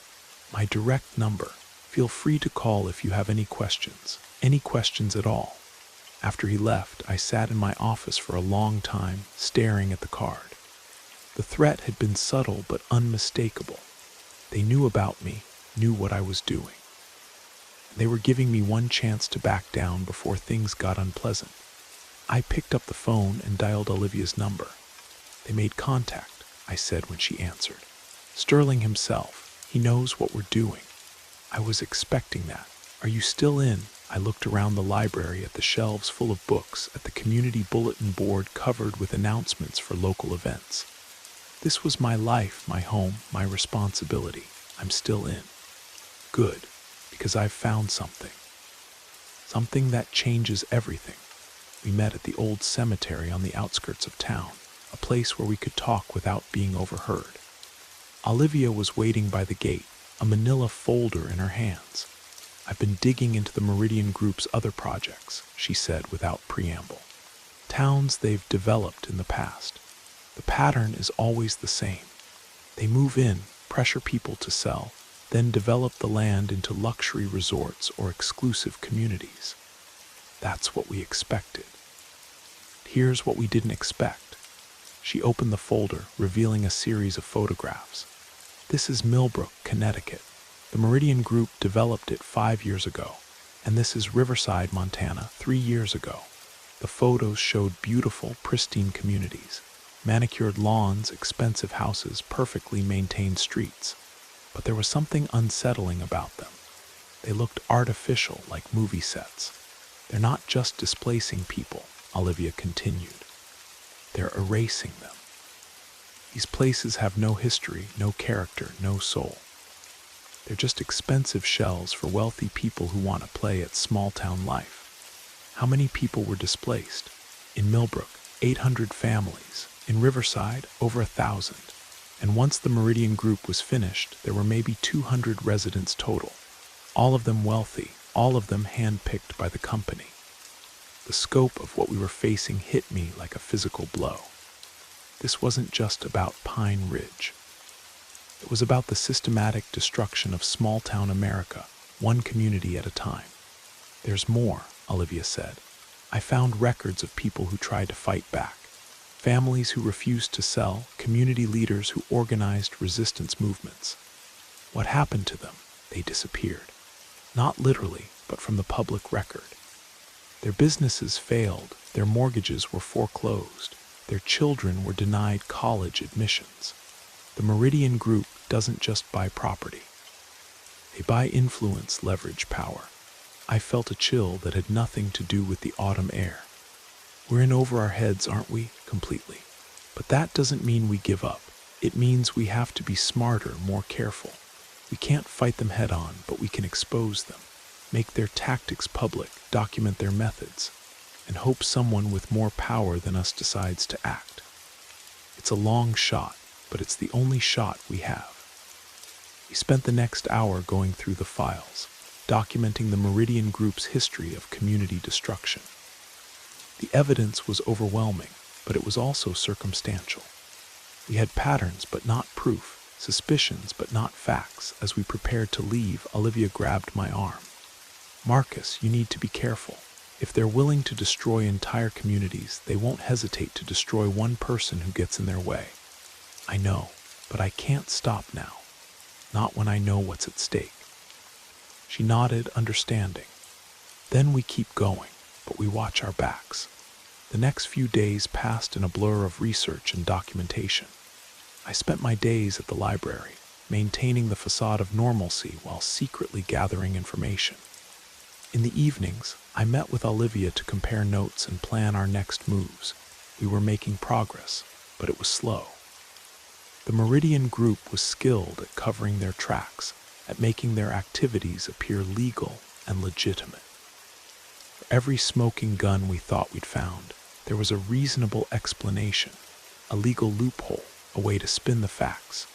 My direct number. Feel free to call if you have any questions at all. After he left, I sat in my office for a long time, staring at the card. The threat had been subtle but unmistakable. They knew about me, knew what I was doing. They were giving me one chance to back down before things got unpleasant. I picked up the phone and dialed Olivia's number. They made contact, I said when she answered. Sterling himself. He knows what we're doing. I was expecting that. Are you still in? I looked around the library at the shelves full of books, at the community bulletin board covered with announcements for local events. This was my life, my home, my responsibility. I'm still in. Good, because I've found something. Something that changes everything. We met at the old cemetery on the outskirts of town, a place where we could talk without being overheard. Olivia was waiting by the gate, a manila folder in her hands. I've been digging into the Meridian Group's other projects, she said without preamble. Towns they've developed in the past. The pattern is always the same. They move in, pressure people to sell, then develop the land into luxury resorts or exclusive communities. That's what we expected. Here's what we didn't expect. She opened the folder, revealing a series of photographs. This is Millbrook, Connecticut. The Meridian Group developed it 5 years ago, and this is Riverside, Montana, 3 years ago. The photos showed beautiful, pristine communities, manicured lawns, expensive houses, perfectly maintained streets. But there was something unsettling about them. They looked artificial, like movie sets. They're not just displacing people, Olivia continued. They're erasing them. These places have no history, no character, no soul. They're just expensive shells for wealthy people who want to play at small-town life. How many people were displaced? In Millbrook, 800 families. In Riverside, over 1,000. And once the Meridian Group was finished, there were maybe 200 residents total. All of them wealthy, all of them hand-picked by the company. The scope of what we were facing hit me like a physical blow. This wasn't just about Pine Ridge. It was about the systematic destruction of small-town America, one community at a time. There's more, Olivia said. I found records of people who tried to fight back. Families who refused to sell, community leaders who organized resistance movements. What happened to them? They disappeared. Not literally, but from the public record. Their businesses failed, their mortgages were foreclosed, their children were denied college admissions. The Meridian Group doesn't just buy property. They buy influence, leverage, power. I felt a chill that had nothing to do with the autumn air. We're in over our heads, aren't we? Completely. But that doesn't mean we give up. It means we have to be smarter, more careful. We can't fight them head on, but we can expose them, make their tactics public, document their methods, and hope someone with more power than us decides to act. It's a long shot, but it's the only shot we have. We spent the next hour going through the files, documenting the Meridian Group's history of community destruction. The evidence was overwhelming, but it was also circumstantial. We had patterns but not proof, suspicions but not facts. As we prepared to leave, Olivia grabbed my arm. "Marcus, you need to be careful. If they're willing to destroy entire communities, they won't hesitate to destroy one person who gets in their way." "I know, but I can't stop now. Not when I know what's at stake." She nodded, understanding. "Then we keep going, but we watch our backs." The next few days passed in a blur of research and documentation. I spent my days at the library, maintaining the facade of normalcy while secretly gathering information. In the evenings, I met with Olivia to compare notes and plan our next moves. We were making progress, but it was slow. The Meridian Group was skilled at covering their tracks, at making their activities appear legal and legitimate. For every smoking gun we thought we'd found, there was a reasonable explanation, a legal loophole, a way to spin the facts.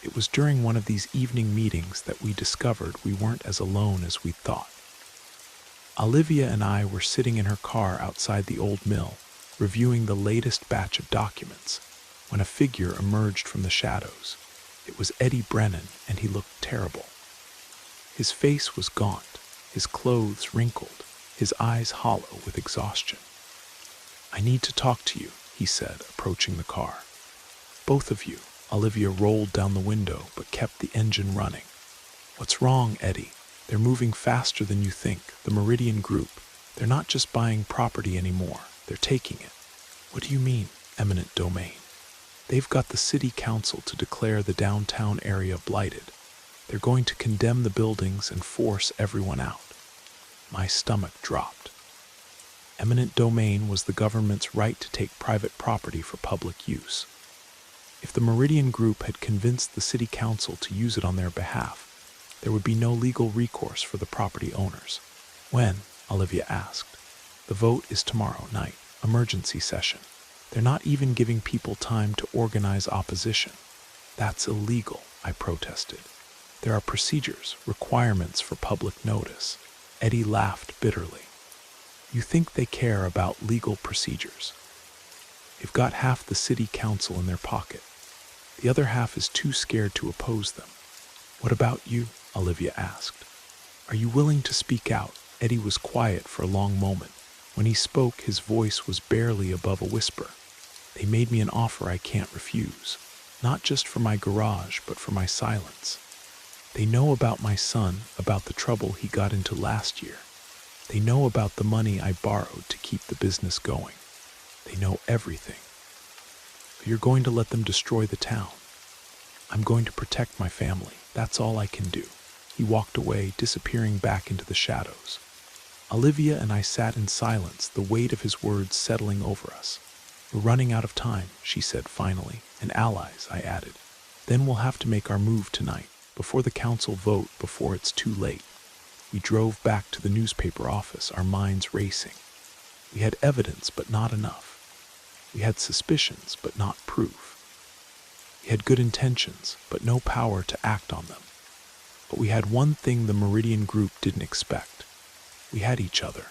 It was during one of these evening meetings that we discovered we weren't as alone as we'd thought. Olivia and I were sitting in her car outside the old mill, reviewing the latest batch of documents, when a figure emerged from the shadows. It was Eddie Brennan, and he looked terrible. His face was gaunt, his clothes wrinkled, his eyes hollow with exhaustion. "I need to talk to you," he said, approaching the car. "Both of you." Olivia rolled down the window but kept the engine running. "What's wrong, Eddie? They're moving faster than you think. The Meridian Group. They're not just buying property anymore. They're taking it." "What do you mean, eminent domain?" "They've got the city council to declare the downtown area blighted. They're going to condemn the buildings and force everyone out." My stomach dropped. Eminent domain was the government's right to take private property for public use. If the Meridian Group had convinced the city council to use it on their behalf, there would be no legal recourse for the property owners. "When?" Olivia asked. "The vote is tomorrow night, emergency session. They're not even giving people time to organize opposition." "That's illegal," I protested. "There are procedures, requirements for public notice." Eddie laughed bitterly. "You think they care about legal procedures? They've got half the city council in their pocket. The other half is too scared to oppose them." "What about you?" Olivia asked. "Are you willing to speak out?" Eddie was quiet for a long moment. When he spoke, his voice was barely above a whisper. "They made me an offer I can't refuse. Not just for my garage, but for my silence. They know about my son, about the trouble he got into last year. They know about the money I borrowed to keep the business going. They know everything. But you're going to let them destroy the town. I'm going to protect my family. That's all I can do." He walked away, disappearing back into the shadows. Olivia and I sat in silence, the weight of his words settling over us. "We're running out of time," she said finally. "And allies," I added. "Then we'll have to make our move tonight, before the council vote, before it's too late." We drove back to the newspaper office, our minds racing. We had evidence, but not enough. We had suspicions, but not proof. We had good intentions, but no power to act on them. But we had one thing the Meridian Group didn't expect. We had each other.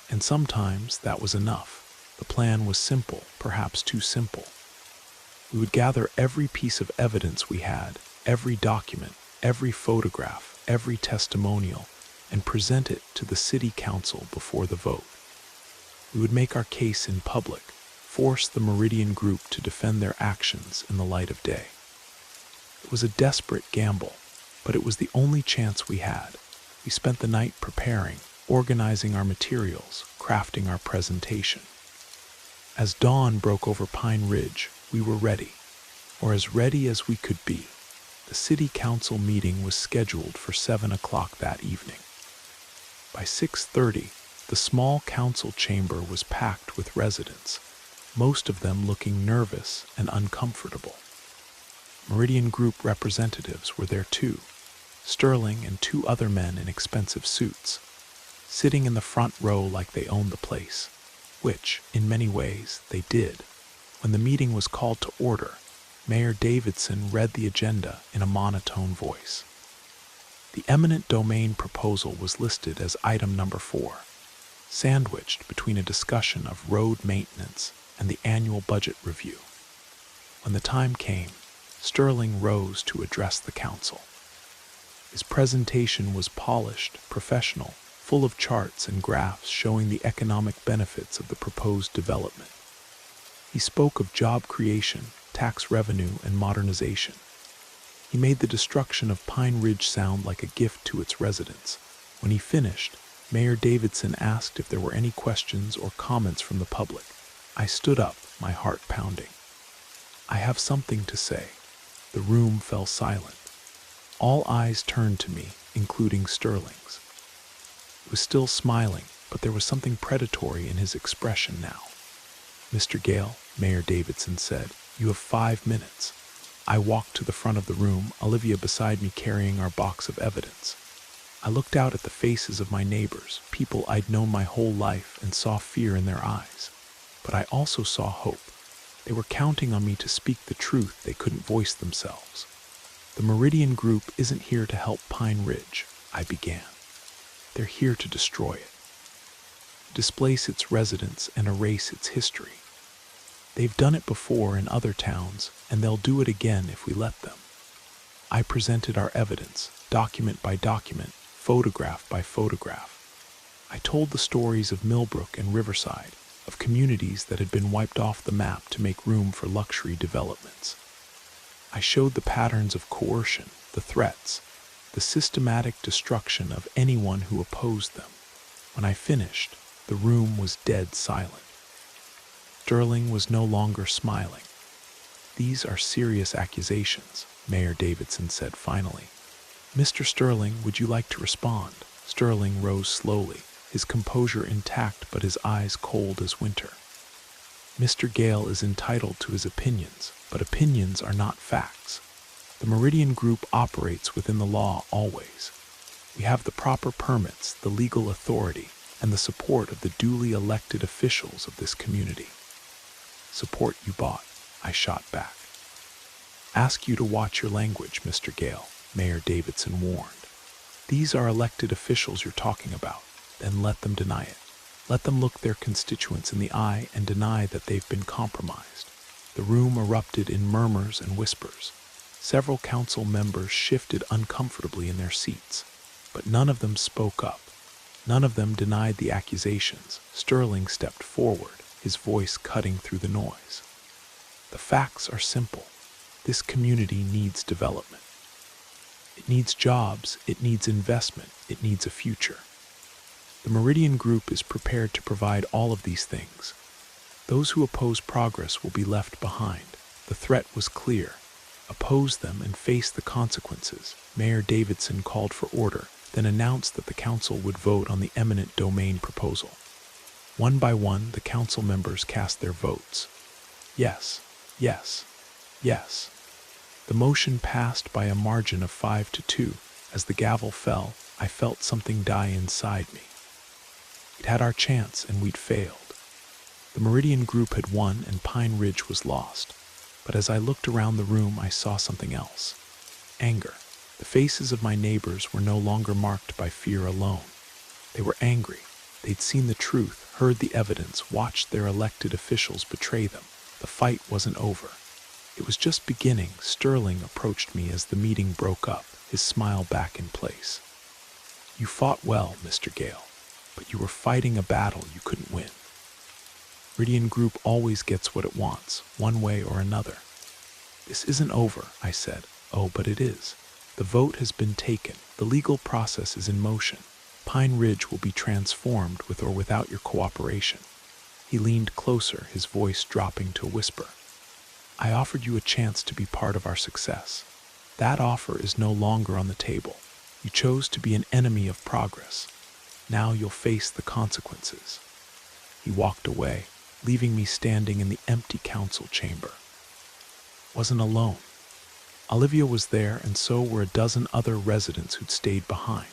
And sometimes that was enough. The plan was simple, perhaps too simple. We would gather every piece of evidence we had, every document, every photograph, every testimonial, and present it to the city council before the vote. We would make our case in public, force the Meridian Group to defend their actions in the light of day. It was a desperate gamble, but it was the only chance we had. We spent the night preparing, organizing our materials, crafting our presentation. As dawn broke over Pine Ridge, we were ready, or as ready as we could be. The city council meeting was scheduled for 7 o'clock that evening. By 6:30, the small council chamber was packed with residents, most of them looking nervous and uncomfortable. Meridian Group representatives were there too, Sterling and two other men in expensive suits, sitting in the front row like they owned the place, which, in many ways, they did. When the meeting was called to order, Mayor Davidson read the agenda in a monotone voice. The eminent domain proposal was listed as item number 4, sandwiched between a discussion of road maintenance and the annual budget review. When the time came, Sterling rose to address the council. His presentation was polished, professional, full of charts and graphs showing the economic benefits of the proposed development. He spoke of job creation, tax revenue, and modernization. He made the destruction of Pine Ridge sound like a gift to its residents. When he finished, Mayor Davidson asked if there were any questions or comments from the public. I stood up, my heart pounding. I have something to say. The room fell silent. All eyes turned to me, including Sterling's. He was still smiling, but there was something predatory in his expression now. Mr. Gale, Mayor Davidson said, you have 5 minutes. I walked to the front of the room, Olivia beside me carrying our box of evidence. I looked out at the faces of my neighbors, people I'd known my whole life, and saw fear in their eyes. But I also saw hope. They were counting on me to speak the truth they couldn't voice themselves. The Meridian Group isn't here to help Pine Ridge, I began. They're here to destroy it, displace its residents and erase its history. They've done it before in other towns, and they'll do it again if we let them. I presented our evidence, document by document, photograph by photograph. I told the stories of Millbrook and Riverside, of communities that had been wiped off the map to make room for luxury developments. I showed the patterns of coercion, the threats, the systematic destruction of anyone who opposed them. When I finished, the room was dead silent. Sterling was no longer smiling. These are serious accusations, Mayor Davidson said finally. Mr. Sterling, would you like to respond? Sterling rose slowly, his composure intact but his eyes cold as winter. Mr. Gale is entitled to his opinions, but opinions are not facts. The Meridian Group operates within the law always. We have the proper permits, the legal authority, and the support of the duly elected officials of this community. Support you bought, I shot back. Ask you to watch your language, Mr. Gale, Mayor Davidson warned. These are elected officials you're talking about, then let them deny it. Let them look their constituents in the eye and deny that they've been compromised. The room erupted in murmurs and whispers. Several council members shifted uncomfortably in their seats, but none of them spoke up. None of them denied the accusations. Sterling stepped forward, his voice cutting through the noise. The facts are simple. This community needs development. It needs jobs, it needs investment, it needs a future. The Meridian Group is prepared to provide all of these things. Those who oppose progress will be left behind. The threat was clear. Oppose them and face the consequences. Mayor Davidson called for order, then announced that the council would vote on the eminent domain proposal. One by one, the council members cast their votes. Yes, yes, yes. The motion passed by a margin of 5-2. As the gavel fell, I felt something die inside me. We'd had our chance and we'd failed. The Meridian Group had won and Pine Ridge was lost. But as I looked around the room, I saw something else. Anger. The faces of my neighbors were no longer marked by fear alone. They were angry. They'd seen the truth, heard the evidence, watched their elected officials betray them. The fight wasn't over. It was just beginning. Sterling approached me as the meeting broke up, his smile back in place. You fought well, Mr. Gale, but you were fighting a battle you couldn't win. Meridian Group always gets what it wants, one way or another. This isn't over, I said. Oh, but it is. The vote has been taken. The legal process is in motion. Pine Ridge will be transformed with or without your cooperation. He leaned closer, his voice dropping to a whisper. I offered you a chance to be part of our success. That offer is no longer on the table. You chose to be an enemy of progress. Now you'll face the consequences. He walked away, leaving me standing in the empty council chamber. Wasn't alone. Olivia was there, and so were a dozen other residents who'd stayed behind.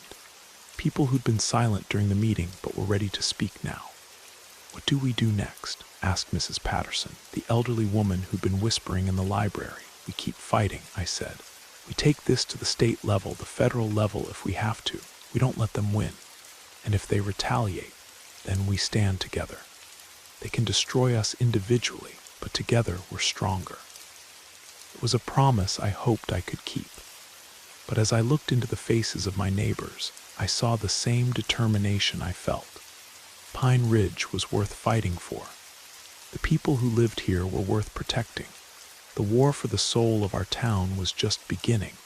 People who'd been silent during the meeting but were ready to speak now. "What do we do next?" asked Mrs. Patterson, the elderly woman who'd been whispering in the library. "We keep fighting," I said. "We take this to the state level, the federal level if we have to. We don't let them win. And if they retaliate, then we stand together. They can destroy us individually, but together we're stronger." It was a promise I hoped I could keep. But as I looked into the faces of my neighbors, I saw the same determination I felt. Pine Ridge was worth fighting for. The people who lived here were worth protecting. The war for the soul of our town was just beginning.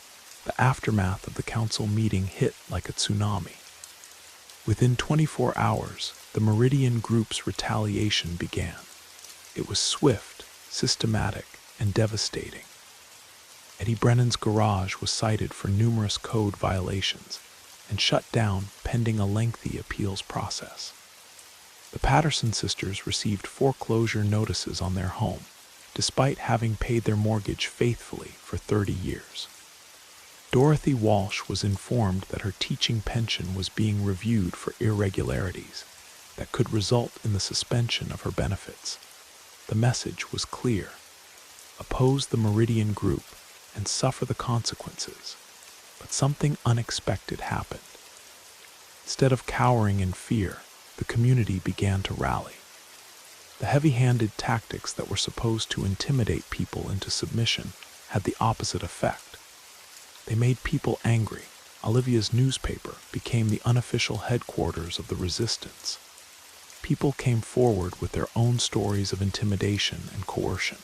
The aftermath of the council meeting hit like a tsunami. Within 24 hours, the Meridian Group's retaliation began. It was swift, systematic, and devastating. Eddie Brennan's garage was cited for numerous code violations and shut down pending a lengthy appeals process. The Patterson sisters received foreclosure notices on their home, despite having paid their mortgage faithfully for 30 years. Dorothy Walsh was informed that her teaching pension was being reviewed for irregularities that could result in the suspension of her benefits. The message was clear: oppose the Meridian Group and suffer the consequences. But something unexpected happened. Instead of cowering in fear, the community began to rally. The heavy-handed tactics that were supposed to intimidate people into submission had the opposite effect. They made people angry. Olivia's newspaper became the unofficial headquarters of the resistance. People came forward with their own stories of intimidation and coercion.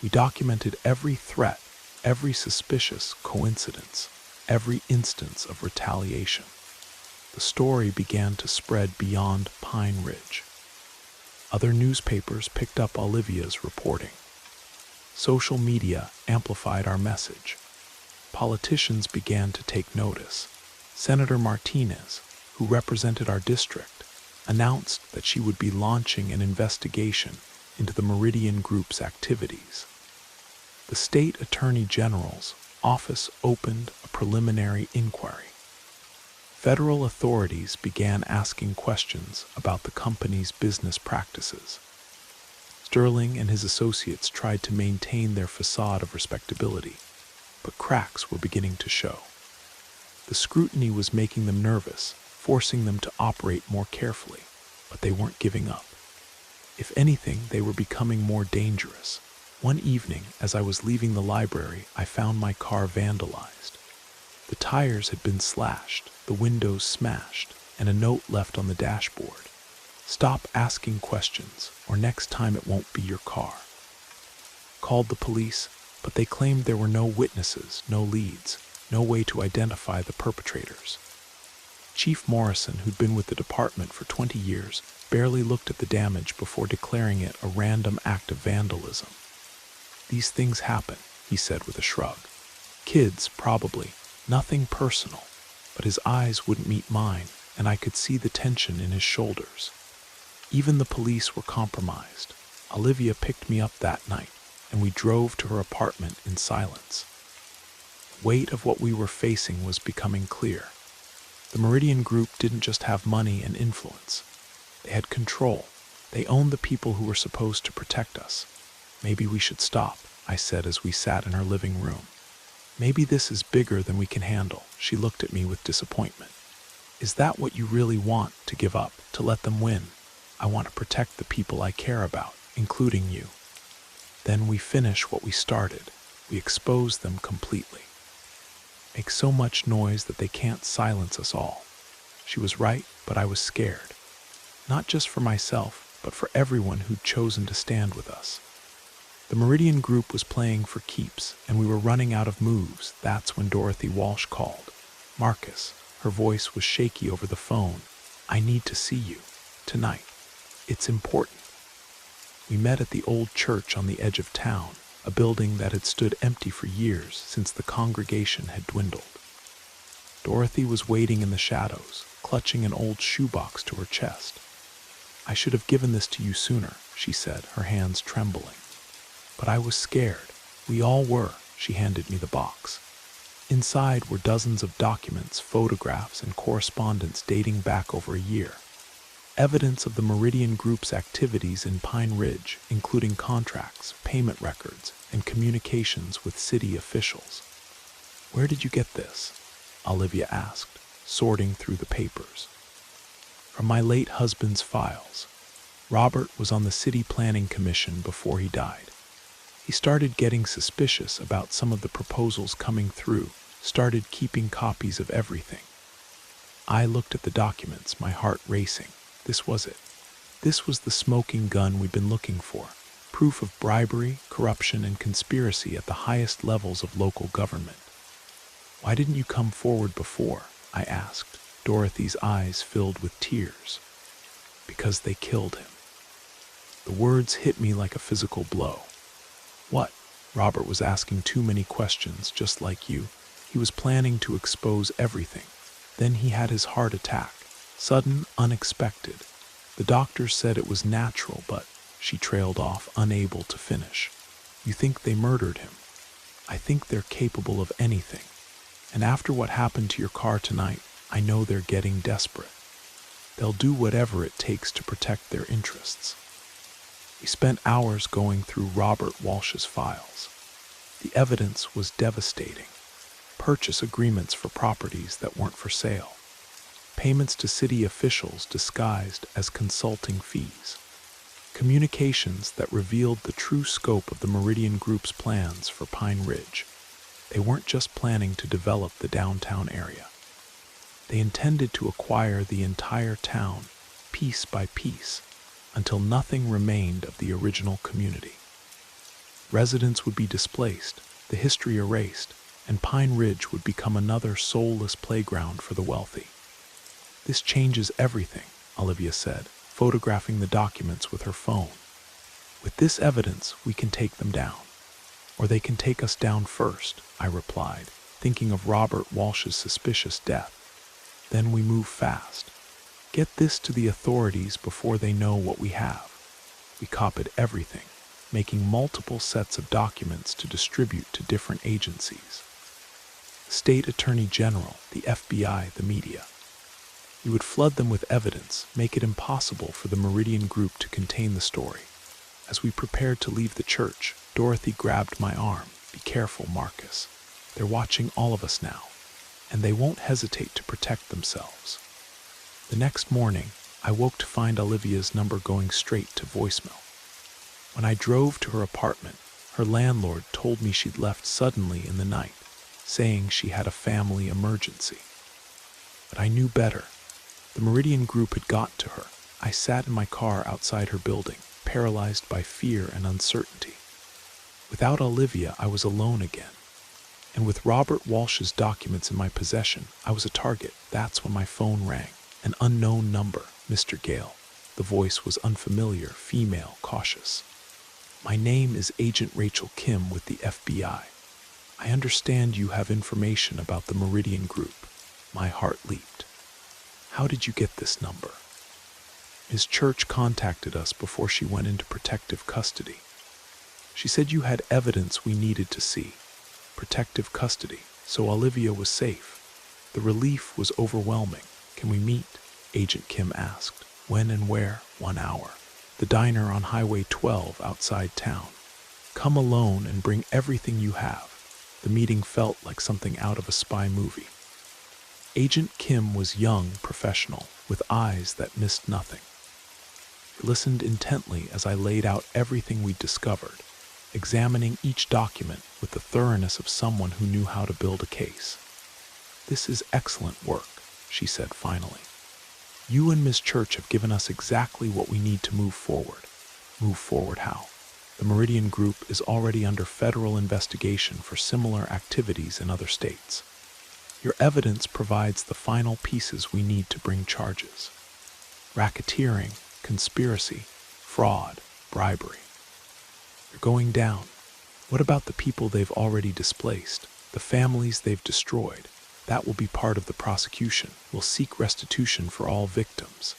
We documented every threat, every suspicious coincidence, every instance of retaliation. The story began to spread beyond Pine Ridge. Other newspapers picked up Olivia's reporting. Social media amplified our message. Politicians began to take notice. Senator Martinez, who represented our district, announced that she would be launching an investigation into the Meridian Group's activities. The State Attorney General's office opened a preliminary inquiry. Federal authorities began asking questions about the company's business practices. Sterling and his associates tried to maintain their facade of respectability, but cracks were beginning to show. The scrutiny was making them nervous, forcing them to operate more carefully, but they weren't giving up. If anything, they were becoming more dangerous. One evening, as I was leaving the library, I found my car vandalized. The tires had been slashed, the windows smashed, and a note left on the dashboard: "Stop asking questions, or next time it won't be your car." Called the police, but they claimed there were no witnesses, no leads, no way to identify the perpetrators. Chief Morrison, who'd been with the department for 20 years, barely looked at the damage before declaring it a random act of vandalism. "These things happen," he said with a shrug. "Kids, probably. Nothing personal." But his eyes wouldn't meet mine, and I could see the tension in his shoulders. Even the police were compromised. Olivia picked me up that night, and we drove to her apartment in silence. The weight of what we were facing was becoming clear. The Meridian Group didn't just have money and influence. They had control. They owned the people who were supposed to protect us. "Maybe we should stop," I said as we sat in her living room. "Maybe this is bigger than we can handle." She looked at me with disappointment. "Is that what you really want, to give up, to let them win?" "I want to protect the people I care about, including you." "Then we finish what we started. We expose them completely. Make so much noise that they can't silence us all." She was right, but I was scared. Not just for myself, but for everyone who'd chosen to stand with us. The Meridian Group was playing for keeps, and we were running out of moves. That's when Dorothy Walsh called. "Marcus," her voice was shaky over the phone, "I need to see you. Tonight. It's important." We met at the old church on the edge of town, a building that had stood empty for years since the congregation had dwindled. Dorothy was waiting in the shadows, clutching an old shoebox to her chest. "I should have given this to you sooner," she said, her hands trembling. "But I was scared. We all were. She handed me the box. Inside were dozens of documents, photographs, and correspondence dating back over a year. Evidence of the Meridian Group's activities in Pine Ridge, including contracts, payment records, and communications with city officials. "Where did you get this?" Olivia asked, sorting through the papers. "From my late husband's files. Robert was on the City Planning Commission before he died. He started getting suspicious about some of the proposals coming through, started keeping copies of everything." I looked at the documents, my heart racing. This was it. This was the smoking gun we'd been looking for. Proof of bribery, corruption, and conspiracy at the highest levels of local government. "Why didn't you come forward before?" I asked, Dorothy's eyes filled with tears. "Because they killed him." The words hit me like a physical blow. "What?" Robert was asking too many questions, just like you. He was planning to expose everything. Then he had his heart attack. Sudden, unexpected. The doctors said it was natural, but she trailed off, unable to finish. "You think they murdered him?" "I think they're capable of anything. And after what happened to your car tonight, I know they're getting desperate. They'll do whatever it takes to protect their interests." We spent hours going through Robert Walsh's files. The evidence was devastating. Purchase agreements for properties that weren't for sale. Payments to city officials disguised as consulting fees. Communications that revealed the true scope of the Meridian Group's plans for Pine Ridge. They weren't just planning to develop the downtown area. They intended to acquire the entire town, piece by piece, until nothing remained of the original community. Residents would be displaced, the history erased, and Pine Ridge would become another soulless playground for the wealthy. "This changes everything," Olivia said, photographing the documents with her phone. "With this evidence, we can take them down. Or they can take us down first," I replied, thinking of Robert Walsh's suspicious death. "Then we move fast. Get this to the authorities before they know what we have." We copied everything, making multiple sets of documents to distribute to different agencies. The State Attorney General, the FBI, the media. We would flood them with evidence, make it impossible for the Meridian Group to contain the story. As we prepared to leave the church, Dorothy grabbed my arm. "Be careful, Marcus. They're watching all of us now, and they won't hesitate to protect themselves." The next morning, I woke to find Olivia's number going straight to voicemail. When I drove to her apartment, her landlord told me she'd left suddenly in the night, saying she had a family emergency. But I knew better. The Meridian Group had got to her. I sat in my car outside her building, paralyzed by fear and uncertainty. Without Olivia, I was alone again. And with Robert Walsh's documents in my possession, I was a target. That's when my phone rang. An unknown number, Mr. Gale. The voice was unfamiliar, female, cautious. "My name is Agent Rachel Kim with the FBI. I understand you have information about the Meridian Group." My heart leaped. "How did you get this number?" "Ms. Church contacted us before she went into protective custody. She said you had evidence we needed to see." Protective custody, so Olivia was safe. The relief was overwhelming. "Can we meet?" Agent Kim asked. "When and where?" "1 hour. The diner on Highway 12 outside town. Come alone and bring everything you have." The meeting felt like something out of a spy movie. Agent Kim was young, professional, with eyes that missed nothing. He listened intently as I laid out everything we'd discovered, examining each document with the thoroughness of someone who knew how to build a case. "This is excellent work," she said finally. "You and Ms. Church have given us exactly what we need to move forward." "Move forward how?" "The Meridian Group is already under federal investigation for similar activities in other states. Your evidence provides the final pieces we need to bring charges. Racketeering, conspiracy, fraud, bribery. You're going down. What about the people they've already displaced, the families they've destroyed? That will be part of the prosecution. We'll seek restitution for all victims."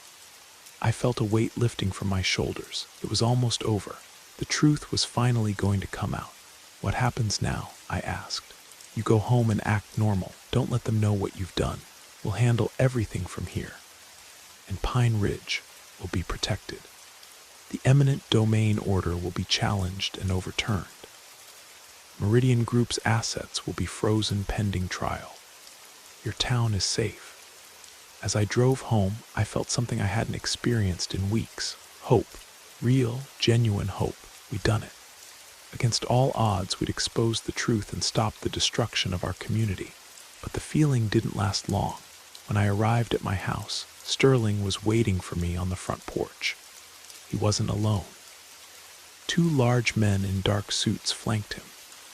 I felt a weight lifting from my shoulders. It was almost over. The truth was finally going to come out. What happens now? I asked. You go home and act normal. Don't let them know what you've done. We'll handle everything from here. And Pine Ridge will be protected. The eminent domain order will be challenged and overturned. Meridian Group's assets will be frozen pending trial. Your town is safe. As I drove home, I felt something I hadn't experienced in weeks. Hope. Real, genuine hope. We'd done it. Against all odds, we'd exposed the truth and stopped the destruction of our community. But the feeling didn't last long. When I arrived at my house, Sterling was waiting for me on the front porch. He wasn't alone. Two large men in dark suits flanked him,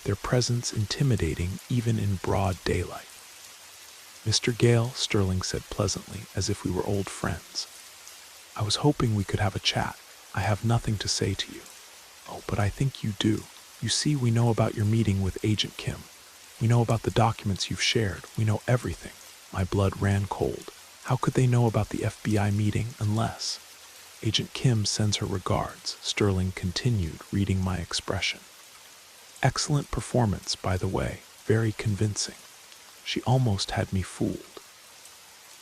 their presence intimidating even in broad daylight. Mr. Gale, Sterling said pleasantly, as if we were old friends. I was hoping we could have a chat. I have nothing to say to you. Oh, but I think you do. You see, we know about your meeting with Agent Kim. We know about the documents you've shared. We know everything. My blood ran cold. How could they know about the FBI meeting unless... Agent Kim sends her regards, Sterling continued, reading my expression. Excellent performance, by the way, very convincing. She almost had me fooled.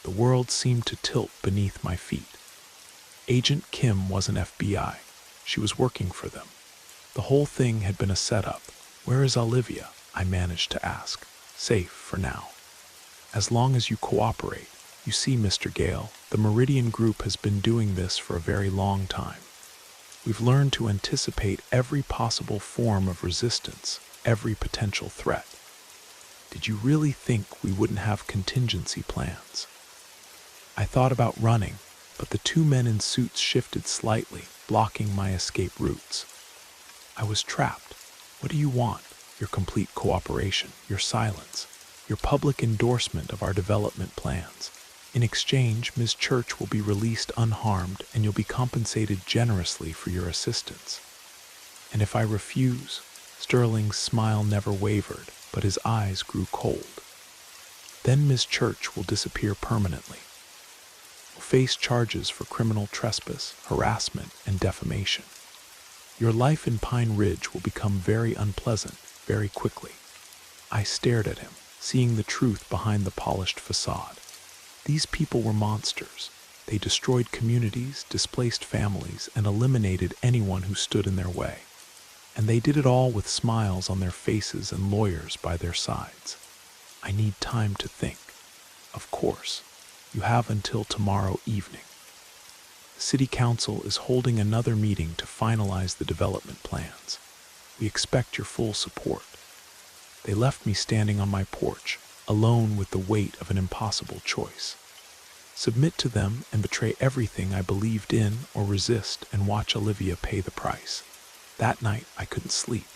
The world seemed to tilt beneath my feet. Agent Kim wasn't FBI. She was working for them. The whole thing had been a setup. Where is Olivia? I managed to ask. Safe for now. As long as you cooperate. You see, Mr. Gale, the Meridian Group has been doing this for a very long time. We've learned to anticipate every possible form of resistance, every potential threat. Did you really think we wouldn't have contingency plans? I thought about running, but the two men in suits shifted slightly, blocking my escape routes. I was trapped. What do you want? Your complete cooperation, your silence, your public endorsement of our development plans. In exchange, Ms. Church will be released unharmed and you'll be compensated generously for your assistance. And if I refuse, Sterling's smile never wavered, but his eyes grew cold. Then Ms. Church will disappear permanently. Will face charges for criminal trespass, harassment, and defamation. Your life in Pine Ridge will become very unpleasant very quickly. I stared at him, seeing the truth behind the polished facade. These people were monsters. They destroyed communities, displaced families, and eliminated anyone who stood in their way. And they did it all with smiles on their faces and lawyers by their sides. I need time to think. Of course, you have until tomorrow evening. The City Council is holding another meeting to finalize the development plans. We expect your full support. They left me standing on my porch, alone with the weight of an impossible choice. Submit to them and betray everything I believed in, or resist and watch Olivia pay the price. That night, I couldn't sleep.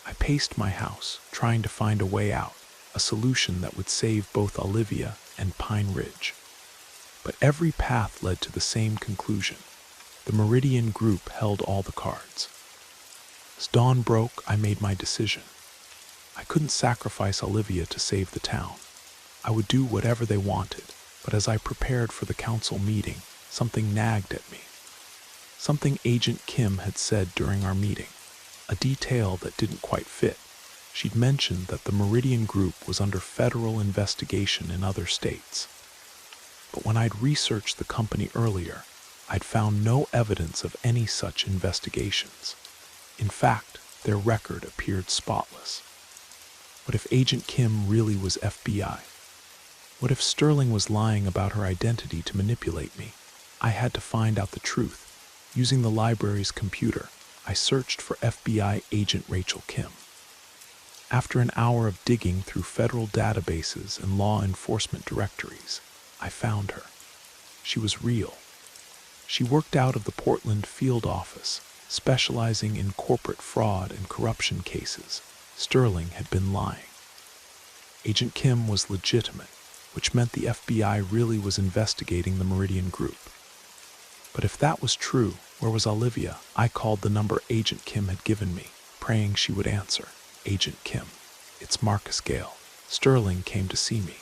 I paced my house, trying to find a way out, a solution that would save both Olivia and Pine Ridge. But every path led to the same conclusion. The Meridian Group held all the cards. As dawn broke, I made my decision. I couldn't sacrifice Olivia to save the town. I would do whatever they wanted, but as I prepared for the council meeting, something nagged at me. Something Agent Kim had said during our meeting, a detail that didn't quite fit. She'd mentioned that the Meridian Group was under federal investigation in other states. But when I'd researched the company earlier, I'd found no evidence of any such investigations. In fact, their record appeared spotless. What if Agent Kim really was FBI? What if Sterling was lying about her identity to manipulate me? I had to find out the truth. Using the library's computer, I searched for FBI agent Rachel Kim. After an hour of digging through federal databases and law enforcement directories, I found her. She was real. She worked out of the Portland field office, specializing in corporate fraud and corruption cases. Sterling had been lying. Agent Kim was legitimate, which meant the FBI really was investigating the Meridian Group. But if that was true, where was Olivia? I called the number Agent Kim had given me, praying she would answer. Agent Kim, it's Marcus Gale. Sterling came to see me.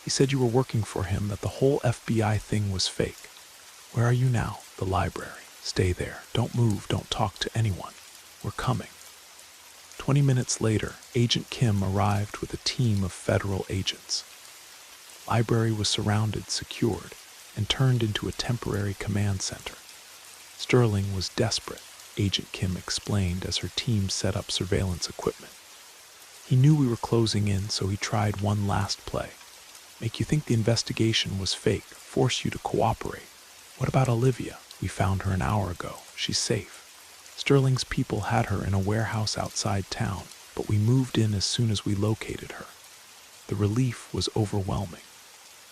He said you were working for him, that the whole FBI thing was fake. Where are you now? The library. Stay there. Don't move. Don't talk to anyone. We're coming. 20 minutes later, Agent Kim arrived with a team of federal agents. Library was surrounded, secured, and turned into a temporary command center. Sterling was desperate, Agent Kim explained as her team set up surveillance equipment. He knew we were closing in, so he tried one last play. Make you think the investigation was fake, force you to cooperate. What about Olivia? We found her an hour ago. She's safe. Sterling's people had her in a warehouse outside town, but we moved in as soon as we located her. The relief was overwhelming.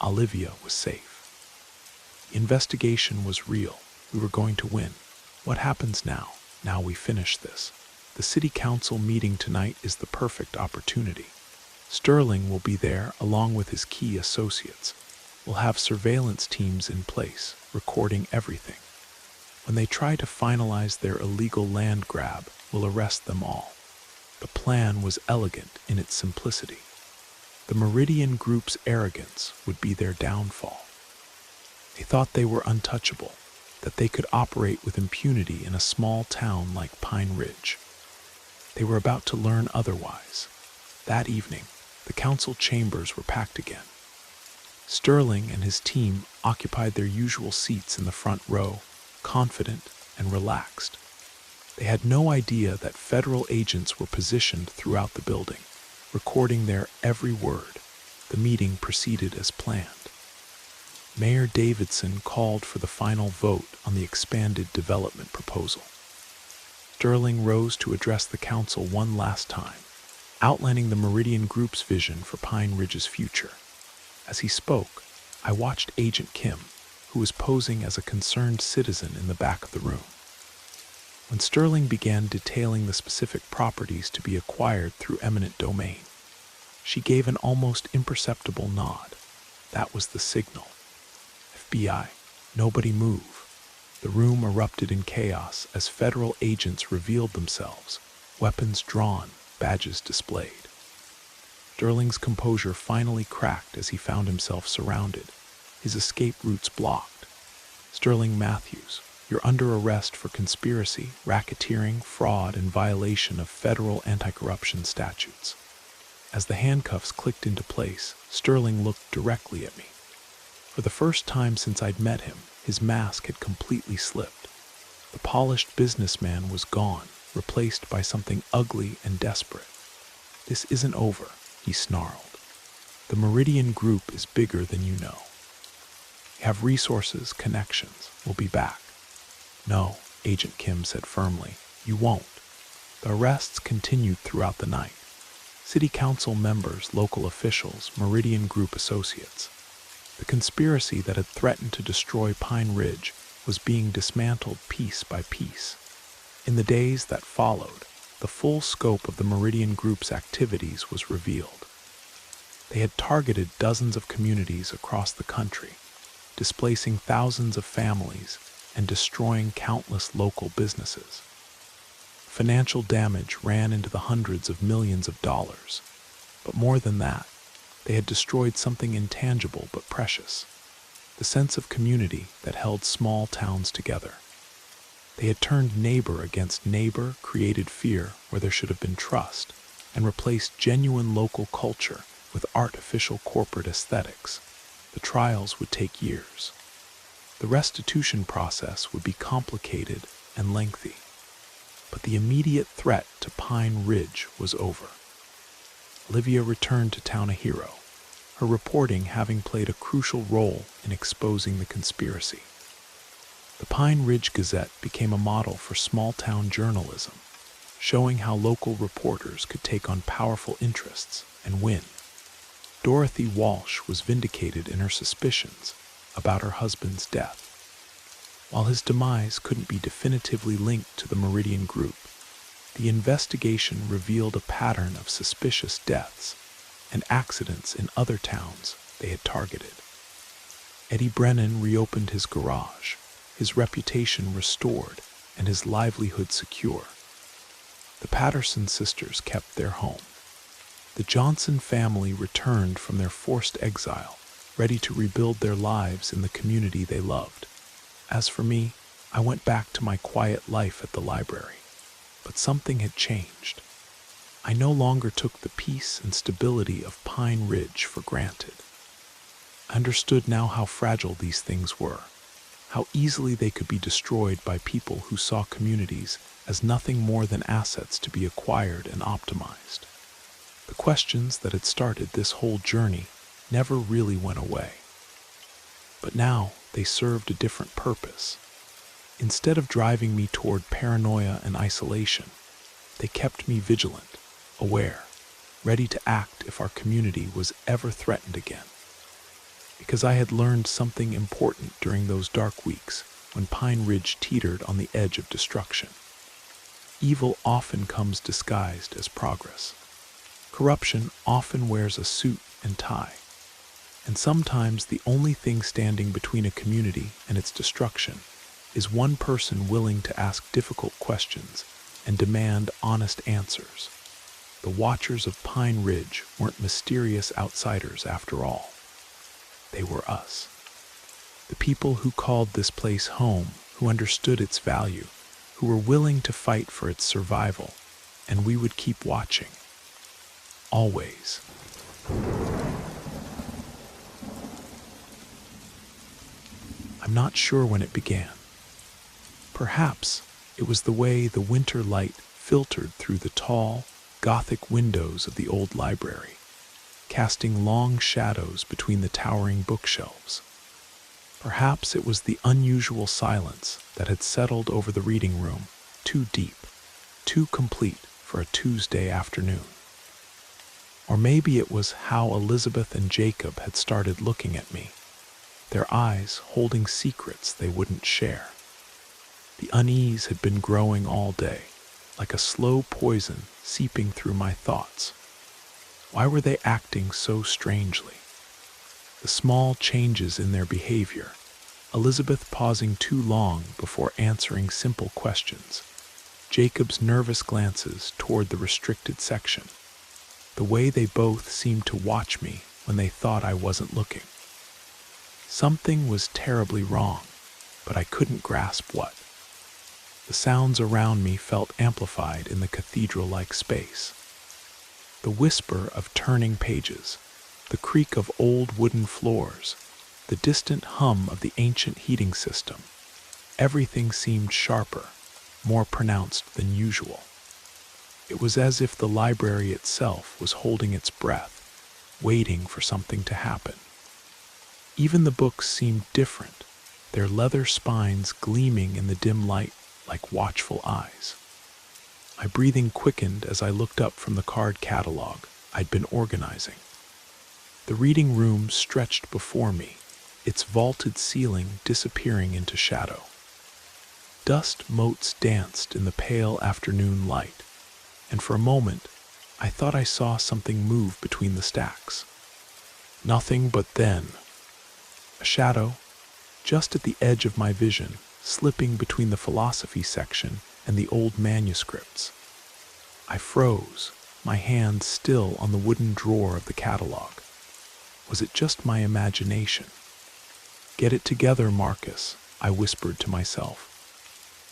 Olivia was safe. The investigation was real. We were going to win. What happens now? Now we finish this. The city council meeting tonight is the perfect opportunity. Sterling will be there along with his key associates. We'll have surveillance teams in place, recording everything. When they try to finalize their illegal land grab, we'll arrest them all. The plan was elegant in its simplicity. The Meridian Group's arrogance would be their downfall. They thought they were untouchable, that they could operate with impunity in a small town like Pine Ridge. They were about to learn otherwise. That evening, the council chambers were packed again. Sterling and his team occupied their usual seats in the front row, confident and relaxed. They had no idea that federal agents were positioned throughout the building, recording their every word. The meeting proceeded as planned. Mayor Davidson called for the final vote on the expanded development proposal. Sterling rose to address the council one last time, outlining the Meridian Group's vision for Pine Ridge's future. As he spoke, I watched Agent Kim, who was posing as a concerned citizen in the back of the room. When Sterling began detailing the specific properties to be acquired through eminent domain, she gave an almost imperceptible nod. That was the signal. FBI, nobody move. The room erupted in chaos as federal agents revealed themselves, weapons drawn, badges displayed. Sterling's composure finally cracked as he found himself surrounded, his escape routes blocked. Sterling Matthews, you're under arrest for conspiracy, racketeering, fraud, and violation of federal anti-corruption statutes. As the handcuffs clicked into place, Sterling looked directly at me. For the first time since I'd met him, his mask had completely slipped. The polished businessman was gone, replaced by something ugly and desperate. This isn't over, he snarled. The Meridian Group is bigger than you know. We have resources, connections. We'll be back. No, Agent Kim said firmly, you won't. The arrests continued throughout the night. City council members, local officials, Meridian Group associates. The conspiracy that had threatened to destroy Pine Ridge was being dismantled piece by piece. In the days that followed, the full scope of the Meridian Group's activities was revealed. They had targeted dozens of communities across the country, displacing thousands of families and destroying countless local businesses. Financial damage ran into the hundreds of millions of dollars. But more than that, they had destroyed something intangible but precious, the sense of community that held small towns together. They had turned neighbor against neighbor, created fear where there should have been trust, and replaced genuine local culture with artificial corporate aesthetics. The trials would take years. The restitution process would be complicated and lengthy. But the immediate threat to Pine Ridge was over. Olivia returned to town a hero, her reporting having played a crucial role in exposing the conspiracy. The Pine Ridge Gazette became a model for small-town journalism, showing how local reporters could take on powerful interests and win. Dorothy Walsh was vindicated in her suspicions about her husband's death. While his demise couldn't be definitively linked to the Meridian Group, the investigation revealed a pattern of suspicious deaths and accidents in other towns they had targeted. Eddie Brennan reopened his garage, his reputation restored and his livelihood secure. The Patterson sisters kept their home. The Johnson family returned from their forced exile, ready to rebuild their lives in the community they loved. As for me, I went back to my quiet life at the library. But something had changed. I no longer took the peace and stability of Pine Ridge for granted. I understood now how fragile these things were, how easily they could be destroyed by people who saw communities as nothing more than assets to be acquired and optimized. The questions that had started this whole journey never really went away. But now they served a different purpose. Instead of driving me toward paranoia and isolation, they kept me vigilant, aware, ready to act if our community was ever threatened again. Because I had learned something important during those dark weeks when Pine Ridge teetered on the edge of destruction. Evil often comes disguised as progress. Corruption often wears a suit and tie. And sometimes the only thing standing between a community and its destruction is one person willing to ask difficult questions and demand honest answers. The Watchers of Pine Ridge weren't mysterious outsiders after all. They were us. The people who called this place home, who understood its value, who were willing to fight for its survival, and we would keep watching. Always. I'm not sure when it began. Perhaps it was the way the winter light filtered through the tall, Gothic windows of the old library, casting long shadows between the towering bookshelves. Perhaps it was the unusual silence that had settled over the reading room, too deep, too complete for a Tuesday afternoon. Or maybe it was how Elizabeth and Jacob had started looking at me, their eyes holding secrets they wouldn't share. The unease had been growing all day, like a slow poison seeping through my thoughts. Why were they acting so strangely? The small changes in their behavior, Elizabeth pausing too long before answering simple questions, Jacob's nervous glances toward the restricted section, the way they both seemed to watch me when they thought I wasn't looking. Something was terribly wrong, but I couldn't grasp what. The sounds around me felt amplified in the cathedral-like space. The whisper of turning pages, the creak of old wooden floors, the distant hum of the ancient heating system. Everything seemed sharper, more pronounced than usual. It was as if the library itself was holding its breath, waiting for something to happen. Even the books seemed different, their leather spines gleaming in the dim light like watchful eyes. My breathing quickened as I looked up from the card catalog I'd been organizing. The reading room stretched before me, its vaulted ceiling disappearing into shadow. Dust motes danced in the pale afternoon light, and for a moment I thought I saw something move between the stacks. Nothing but then. A shadow, just at the edge of my vision, slipping between the philosophy section and the old manuscripts. I froze, my hand still on the wooden drawer of the catalog. Was it just my imagination? "Get it together, Marcus," I whispered to myself.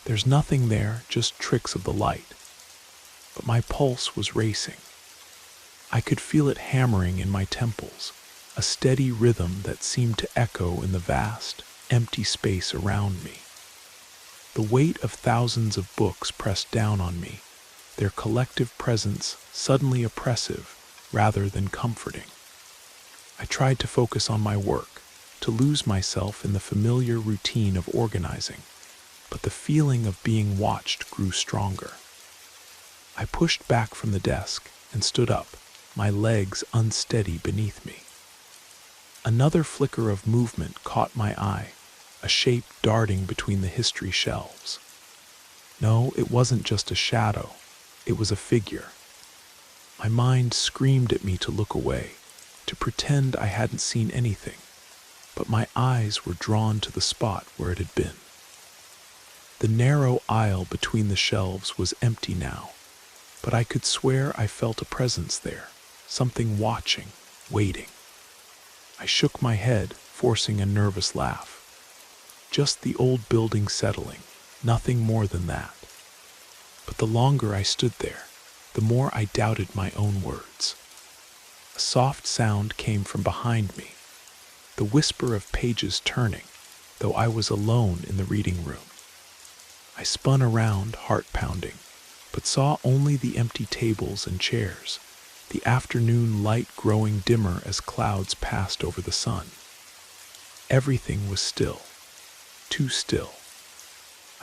"There's nothing there, just tricks of the light." But my pulse was racing. I could feel it hammering in my temples, a steady rhythm that seemed to echo in the vast, empty space around me. The weight of thousands of books pressed down on me, their collective presence suddenly oppressive rather than comforting. I tried to focus on my work, to lose myself in the familiar routine of organizing, but the feeling of being watched grew stronger. I pushed back from the desk and stood up, my legs unsteady beneath me. Another flicker of movement caught my eye, a shape darting between the history shelves. No, it wasn't just a shadow, it was a figure. My mind screamed at me to look away, to pretend I hadn't seen anything, but my eyes were drawn to the spot where it had been. The narrow aisle between the shelves was empty now, but I could swear I felt a presence there, something watching, waiting. I shook my head, forcing a nervous laugh. Just the old building settling, nothing more than that. But the longer I stood there, the more I doubted my own words. A soft sound came from behind me, the whisper of pages turning, though I was alone in the reading room. I spun around, heart pounding, but saw only the empty tables and chairs, the afternoon light growing dimmer as clouds passed over the sun. Everything was still, too still.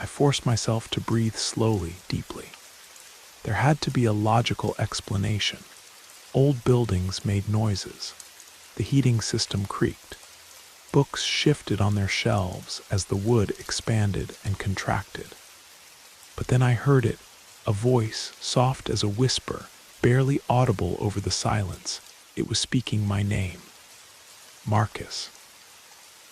I forced myself to breathe slowly, deeply. There had to be a logical explanation. Old buildings made noises. The heating system creaked. Books shifted on their shelves as the wood expanded and contracted. But then I heard it, a voice soft as a whisper, barely audible over the silence. It was speaking my name. Marcus.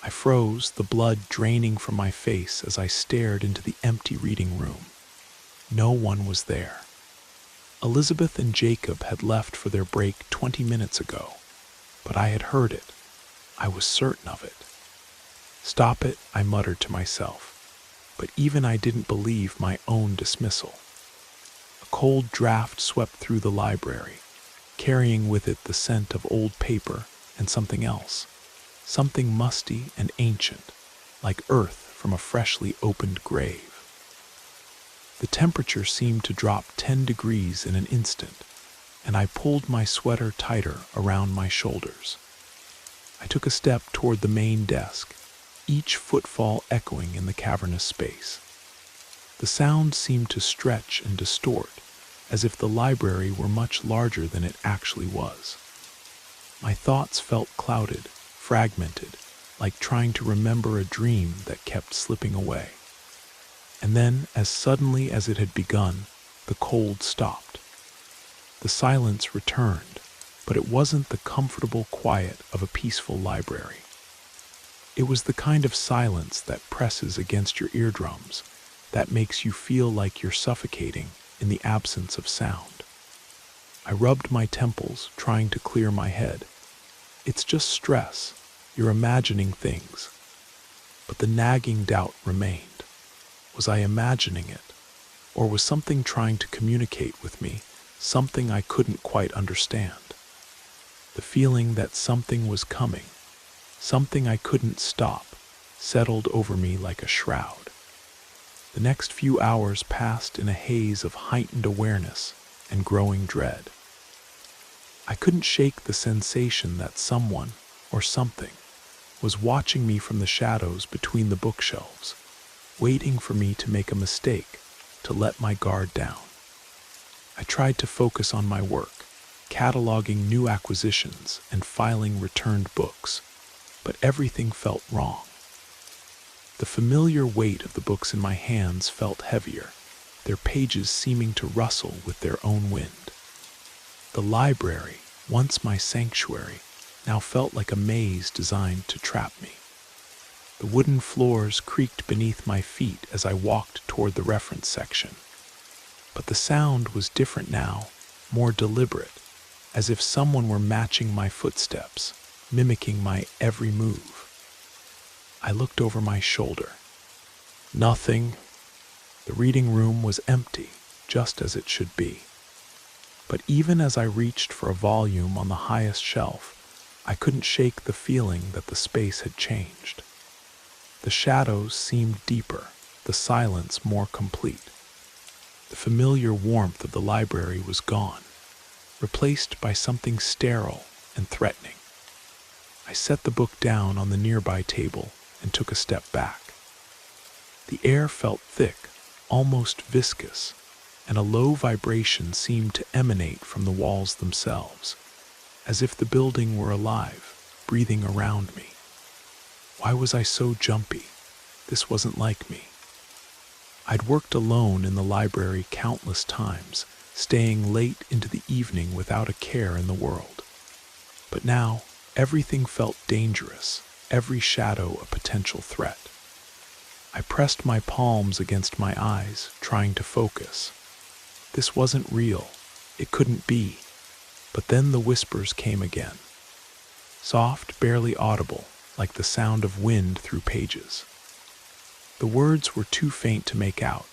I froze, the blood draining from my face as I stared into the empty reading room. No one was there. Elizabeth and Jacob had left for their break 20 minutes ago, but I had heard it. I was certain of it. Stop it, I muttered to myself, but even I didn't believe my own dismissal. A cold draft swept through the library, carrying with it the scent of old paper and something else, something musty and ancient, like earth from a freshly opened grave. The temperature seemed to drop 10 degrees in an instant, and I pulled my sweater tighter around my shoulders. I took a step toward the main desk, each footfall echoing in the cavernous space. The sound seemed to stretch and distort, as if the library were much larger than it actually was. My thoughts felt clouded, fragmented, like trying to remember a dream that kept slipping away. And then, as suddenly as it had begun, the cold stopped. The silence returned, but it wasn't the comfortable quiet of a peaceful library. It was the kind of silence that presses against your eardrums, that makes you feel like you're suffocating in the absence of sound. I rubbed my temples, trying to clear my head. It's just stress. You're imagining things. But the nagging doubt remained. Was I imagining it? Or was something trying to communicate with me, something I couldn't quite understand? The feeling that something was coming, something I couldn't stop, settled over me like a shroud. The next few hours passed in a haze of heightened awareness and growing dread. I couldn't shake the sensation that someone, or something, was watching me from the shadows between the bookshelves, waiting for me to make a mistake, to let my guard down. I tried to focus on my work, cataloging new acquisitions and filing returned books, but everything felt wrong. The familiar weight of the books in my hands felt heavier, their pages seeming to rustle with their own wind. The library, once my sanctuary, now felt like a maze designed to trap me. The wooden floors creaked beneath my feet as I walked toward the reference section. But the sound was different now, more deliberate, as if someone were matching my footsteps, mimicking my every move. I looked over my shoulder. Nothing. The reading room was empty, just as it should be. But even as I reached for a volume on the highest shelf, I couldn't shake the feeling that the space had changed. The shadows seemed deeper, the silence more complete. The familiar warmth of the library was gone, replaced by something sterile and threatening. I set the book down on the nearby table and took a step back. The air felt thick, almost viscous, and a low vibration seemed to emanate from the walls themselves, as if the building were alive, breathing around me. Why was I so jumpy? This wasn't like me. I'd worked alone in the library countless times, staying late into the evening without a care in the world. But now, everything felt dangerous, every shadow a potential threat. I pressed my palms against my eyes, trying to focus. This wasn't real. It couldn't be. But then the whispers came again. Soft, barely audible, like the sound of wind through pages. The words were too faint to make out,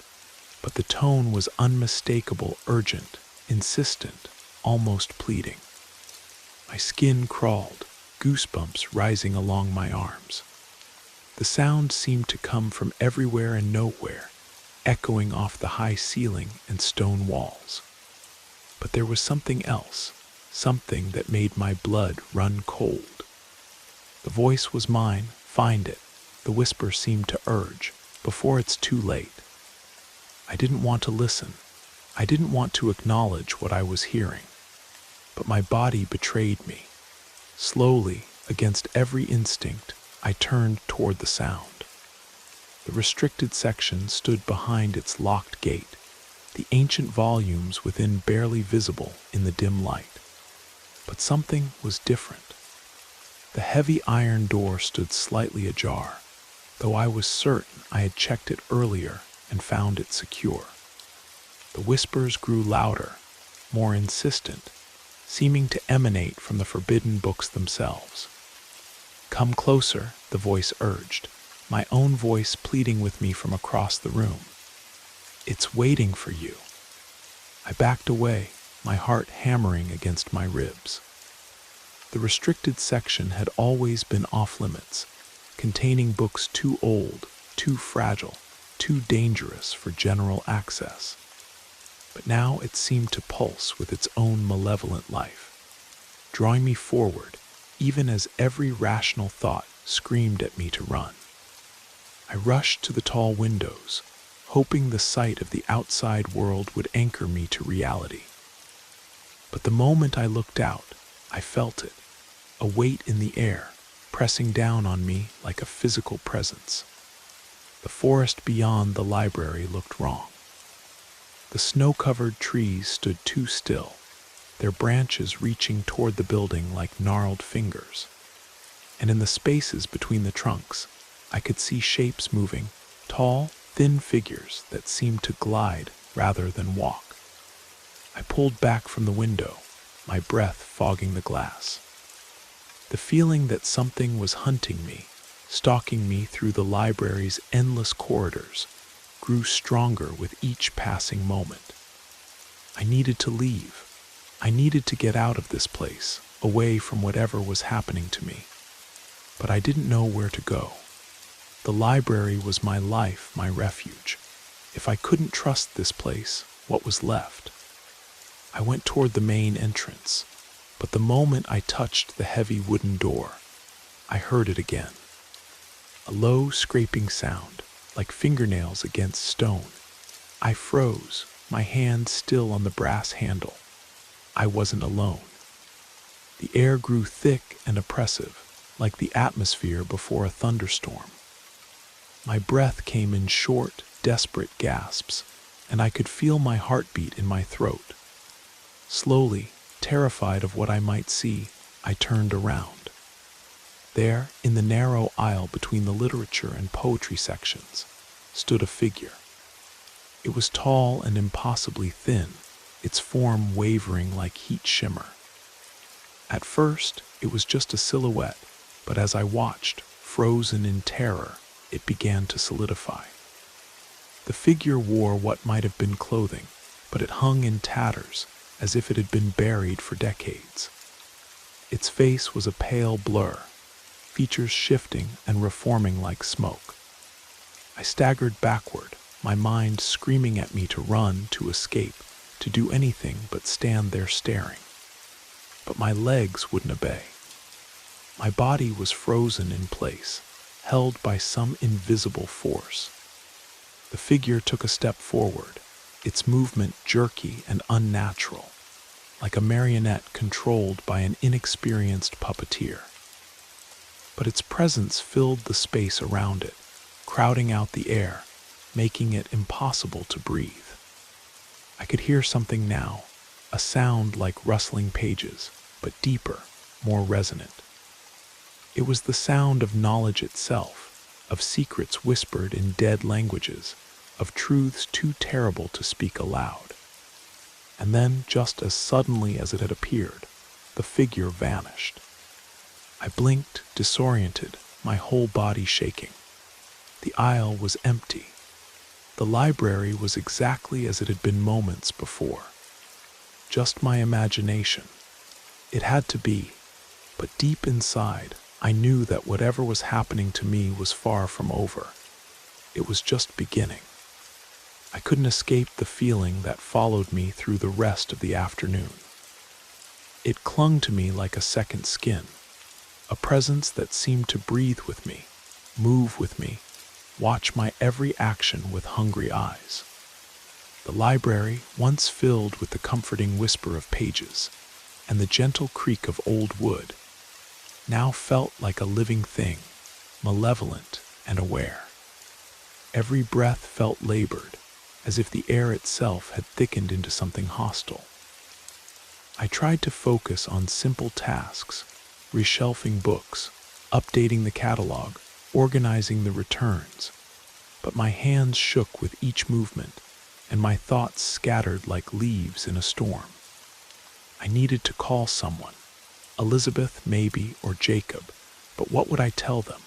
but the tone was unmistakable, urgent, insistent, almost pleading. My skin crawled, goosebumps rising along my arms. The sound seemed to come from everywhere and nowhere, echoing off the high ceiling and stone walls. But there was something else, something that made my blood run cold. The voice was mine, find it, the whisper seemed to urge, before it's too late. I didn't want to listen. I didn't want to acknowledge what I was hearing. But my body betrayed me. Slowly, against every instinct, I turned toward the sound. The restricted section stood behind its locked gate, the ancient volumes within barely visible in the dim light. But something was different. The heavy iron door stood slightly ajar, though I was certain I had checked it earlier and found it secure. The whispers grew louder, more insistent, seeming to emanate from the forbidden books themselves. "Come closer," the voice urged, my own voice pleading with me from across the room. "It's waiting for you." I backed away, my heart hammering against my ribs. The restricted section had always been off-limits, containing books too old, too fragile, too dangerous for general access. But now it seemed to pulse with its own malevolent life, drawing me forward, even as every rational thought screamed at me to run. I rushed to the tall windows, hoping the sight of the outside world would anchor me to reality. But the moment I looked out, I felt it, a weight in the air, pressing down on me like a physical presence. The forest beyond the library looked wrong. The snow-covered trees stood too still, their branches reaching toward the building like gnarled fingers. And in the spaces between the trunks, I could see shapes moving, tall, thin figures that seemed to glide rather than walk. I pulled back from the window, my breath fogging the glass. The feeling that something was hunting me, stalking me through the library's endless corridors, grew stronger with each passing moment. I needed to leave. I needed to get out of this place, away from whatever was happening to me. But I didn't know where to go. The library was my life, my refuge. If I couldn't trust this place, what was left? I went toward the main entrance, but the moment I touched the heavy wooden door, I heard it again. A low scraping sound, like fingernails against stone. I froze, my hand still on the brass handle. I wasn't alone. The air grew thick and oppressive, like the atmosphere before a thunderstorm. My breath came in short, desperate gasps, and I could feel my heartbeat in my throat. Slowly, terrified of what I might see, I turned around. There, in the narrow aisle between the literature and poetry sections, stood a figure. It was tall and impossibly thin, its form wavering like heat shimmer. At first, it was just a silhouette, but as I watched, frozen in terror, it began to solidify. The figure wore what might have been clothing, but it hung in tatters, as if it had been buried for decades. Its face was a pale blur, features shifting and reforming like smoke. I staggered backward, my mind screaming at me to run, to escape, to do anything but stand there staring. But my legs wouldn't obey. My body was frozen in place, held by some invisible force. The figure took a step forward, its movement jerky and unnatural, like a marionette controlled by an inexperienced puppeteer. But its presence filled the space around it, crowding out the air, making it impossible to breathe. I could hear something now, a sound like rustling pages, but deeper, more resonant. It was the sound of knowledge itself, of secrets whispered in dead languages, of truths too terrible to speak aloud. And then, just as suddenly as it had appeared, the figure vanished. I blinked, disoriented, my whole body shaking. The aisle was empty. The library was exactly as it had been moments before. just my imagination. It had to be, but deep inside, I knew that whatever was happening to me was far from over. It was just beginning. I couldn't escape the feeling that followed me through the rest of the afternoon. It clung to me like a second skin, a presence that seemed to breathe with me, move with me, watch my every action with hungry eyes. The library, once filled with the comforting whisper of pages and the gentle creak of old wood, now felt like a living thing, malevolent and aware. Every breath felt labored, as if the air itself had thickened into something hostile. I tried to focus on simple tasks, reshelving books, updating the catalog, organizing the returns, but my hands shook with each movement, and my thoughts scattered like leaves in a storm. I needed to call someone, Elizabeth maybe, or Jacob, but what would I tell them?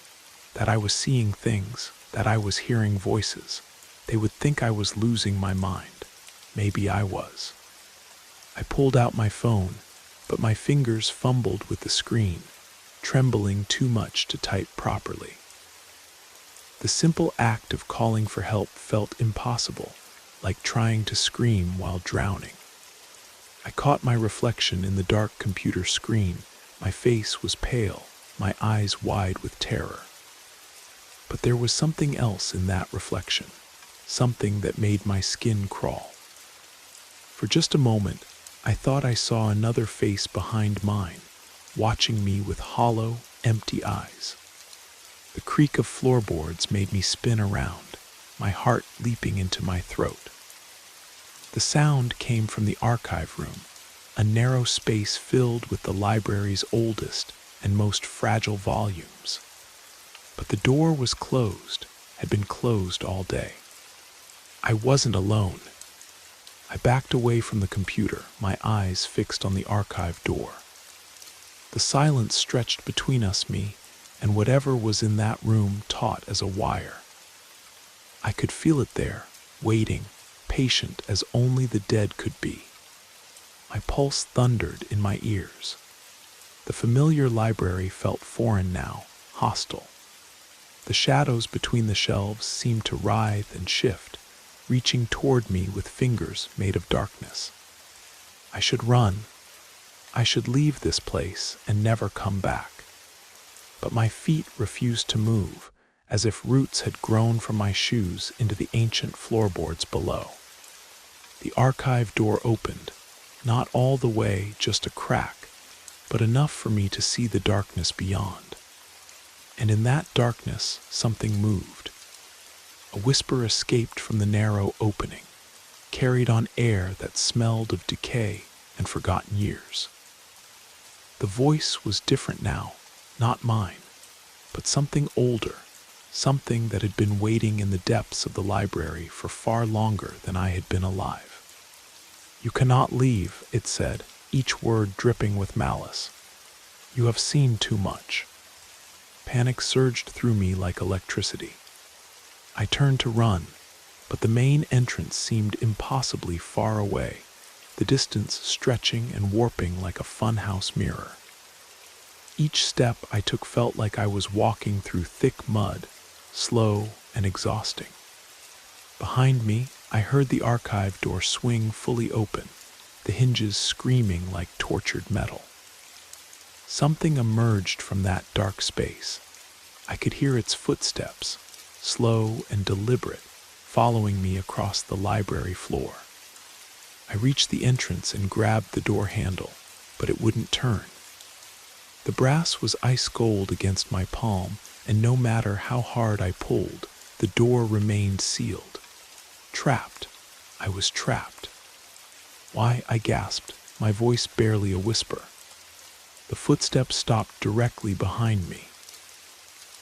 That I was seeing things, that I was hearing voices. They would think I was losing my mind. Maybe I was. I pulled out my phone, but my fingers fumbled with the screen, trembling too much to type properly. The simple act of calling for help felt impossible, like trying to scream while drowning. I caught my reflection in the dark computer screen. My face was pale, my eyes wide with terror. But there was something else in that reflection, something that made my skin crawl. For just a moment, I thought I saw another face behind mine, watching me with hollow, empty eyes. The creak of floorboards made me spin around, my heart leaping into my throat. The sound came from the archive room, a narrow space filled with the library's oldest and most fragile volumes. But the door was closed, had been closed all day. I wasn't alone. I backed away from the computer, my eyes fixed on the archive door. The silence stretched between me and whatever was in that room taut as a wire. I could feel it there, waiting, patient as only the dead could be. My pulse thundered in my ears. The familiar library felt foreign now, hostile. The shadows between the shelves seemed to writhe and shift, reaching toward me with fingers made of darkness. I should run. I should leave this place and never come back. But my feet refused to move, as if roots had grown from my shoes into the ancient floorboards below. The archive door opened, not all the way, just a crack, but enough for me to see the darkness beyond. And in that darkness, something moved. A whisper escaped from the narrow opening, carried on air that smelled of decay and forgotten years. The voice was different now, not mine, but something older, something that had been waiting in the depths of the library for far longer than I had been alive. "You cannot leave," it said, each word dripping with malice. "You have seen too much." Panic surged through me like electricity. I turned to run, but the main entrance seemed impossibly far away, the distance stretching and warping like a funhouse mirror. Each step I took felt like I was walking through thick mud, slow and exhausting. Behind me, I heard the archive door swing fully open, the hinges screaming like tortured metal. Something emerged from that dark space. I could hear its footsteps, slow and deliberate, following me across the library floor. I reached the entrance and grabbed the door handle, but it wouldn't turn. The brass was ice cold against my palm, and no matter how hard I pulled, the door remained sealed. Trapped. I was trapped. "Why?" I gasped, my voice barely a whisper. The footsteps stopped directly behind me.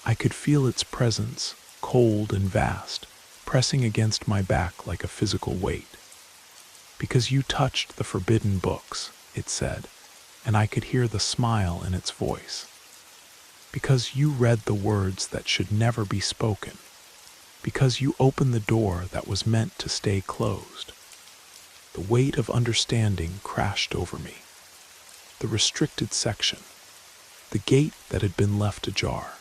I could feel its presence, cold and vast, pressing against my back like a physical weight. "Because you touched the forbidden books," it said, and I could hear the smile in its voice. "Because you read the words that should never be spoken. Because you opened the door that was meant to stay closed." The weight of understanding crashed over me. The restricted section, the gate that had been left ajar.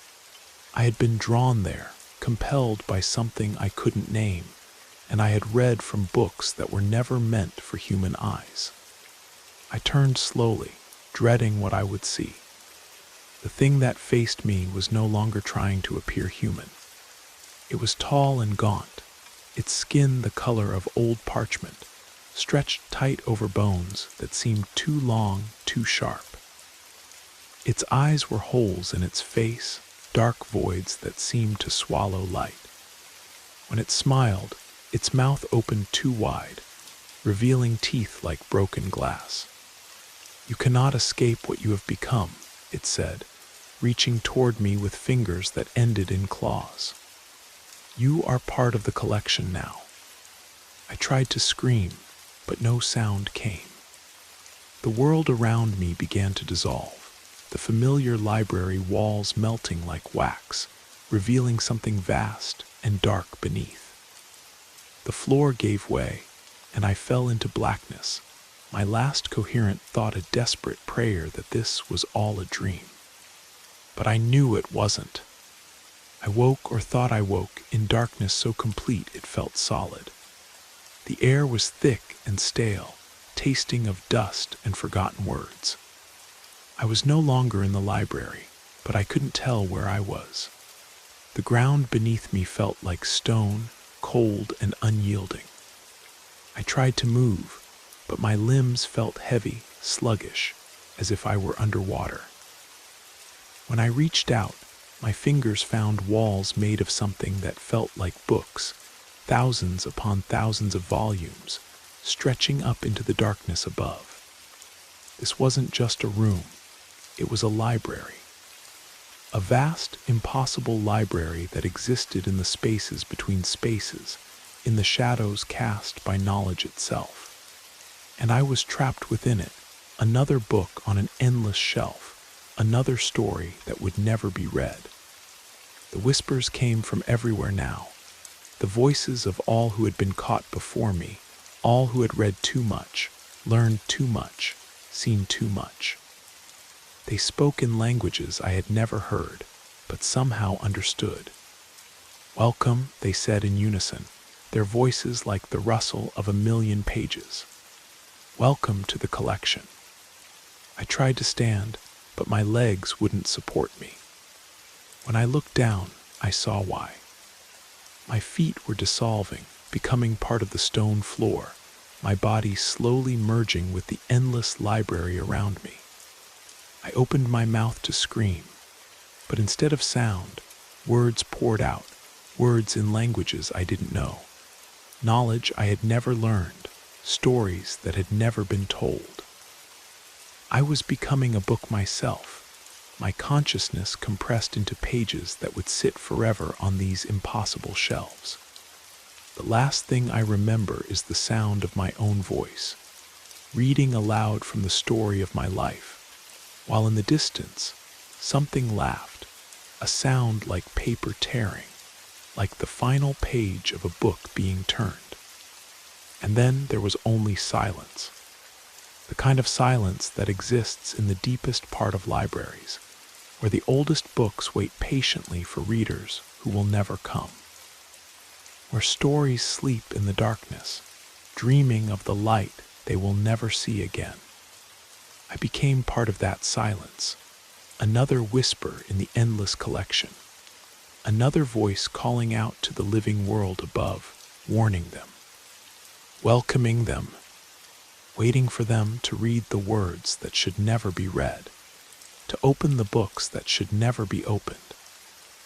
I had been drawn there, compelled by something I couldn't name, and I had read from books that were never meant for human eyes. I turned slowly, dreading what I would see. The thing that faced me was no longer trying to appear human. It was tall and gaunt, its skin the color of old parchment, stretched tight over bones that seemed too long, too sharp. Its eyes were holes in its face, dark voids that seemed to swallow light. When it smiled, its mouth opened too wide, revealing teeth like broken glass. "You cannot escape what you have become," it said, reaching toward me with fingers that ended in claws. "You are part of the collection now." I tried to scream, but no sound came. The world around me began to dissolve, the familiar library walls melting like wax, revealing something vast and dark beneath. The floor gave way, and I fell into blackness, my last coherent thought a desperate prayer that this was all a dream. But I knew it wasn't. I woke, or thought I woke, in darkness so complete it felt solid. The air was thick and stale, tasting of dust and forgotten words. I was no longer in the library, but I couldn't tell where I was. The ground beneath me felt like stone, cold and unyielding. I tried to move, but my limbs felt heavy, sluggish, as if I were underwater. When I reached out, my fingers found walls made of something that felt like books, thousands upon thousands of volumes, stretching up into the darkness above. This wasn't just a room, it was a library. A vast, impossible library that existed in the spaces between spaces, in the shadows cast by knowledge itself. And I was trapped within it, another book on an endless shelf, another story that would never be read. The whispers came from everywhere now, the voices of all who had been caught before me, all who had read too much, learned too much, seen too much. They spoke in languages I had never heard, but somehow understood. "Welcome," they said in unison, their voices like the rustle of a million pages. "Welcome to the collection." I tried to stand, but my legs wouldn't support me. When I looked down, I saw why. My feet were dissolving, becoming part of the stone floor, my body slowly merging with the endless library around me. I opened my mouth to scream, but instead of sound, words poured out, words in languages I didn't know, knowledge I had never learned, stories that had never been told. I was becoming a book myself, my consciousness compressed into pages that would sit forever on these impossible shelves. The last thing I remember is the sound of my own voice, reading aloud from the story of my life, while in the distance, something laughed, a sound like paper tearing, like the final page of a book being turned. And then there was only silence, the kind of silence that exists in the deepest part of libraries, where the oldest books wait patiently for readers who will never come, where stories sleep in the darkness, dreaming of the light they will never see again. I became part of that silence, another whisper in the endless collection, another voice calling out to the living world above, warning them, welcoming them, waiting for them to read the words that should never be read, to open the books that should never be opened,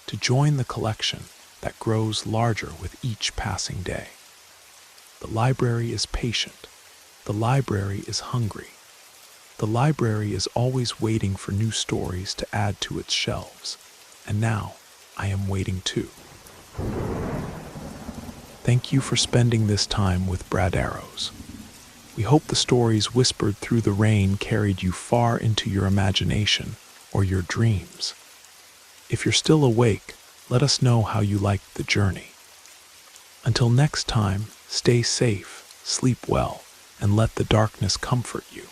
to join the collection that grows larger with each passing day. The library is patient. The library is hungry. The library is always waiting for new stories to add to its shelves, and now I am waiting too. Thank you for spending this time with Brad Arrows. We hope the stories whispered through the rain carried you far into your imagination or your dreams. If you're still awake, let us know how you liked the journey. Until next time, stay safe, sleep well, and let the darkness comfort you.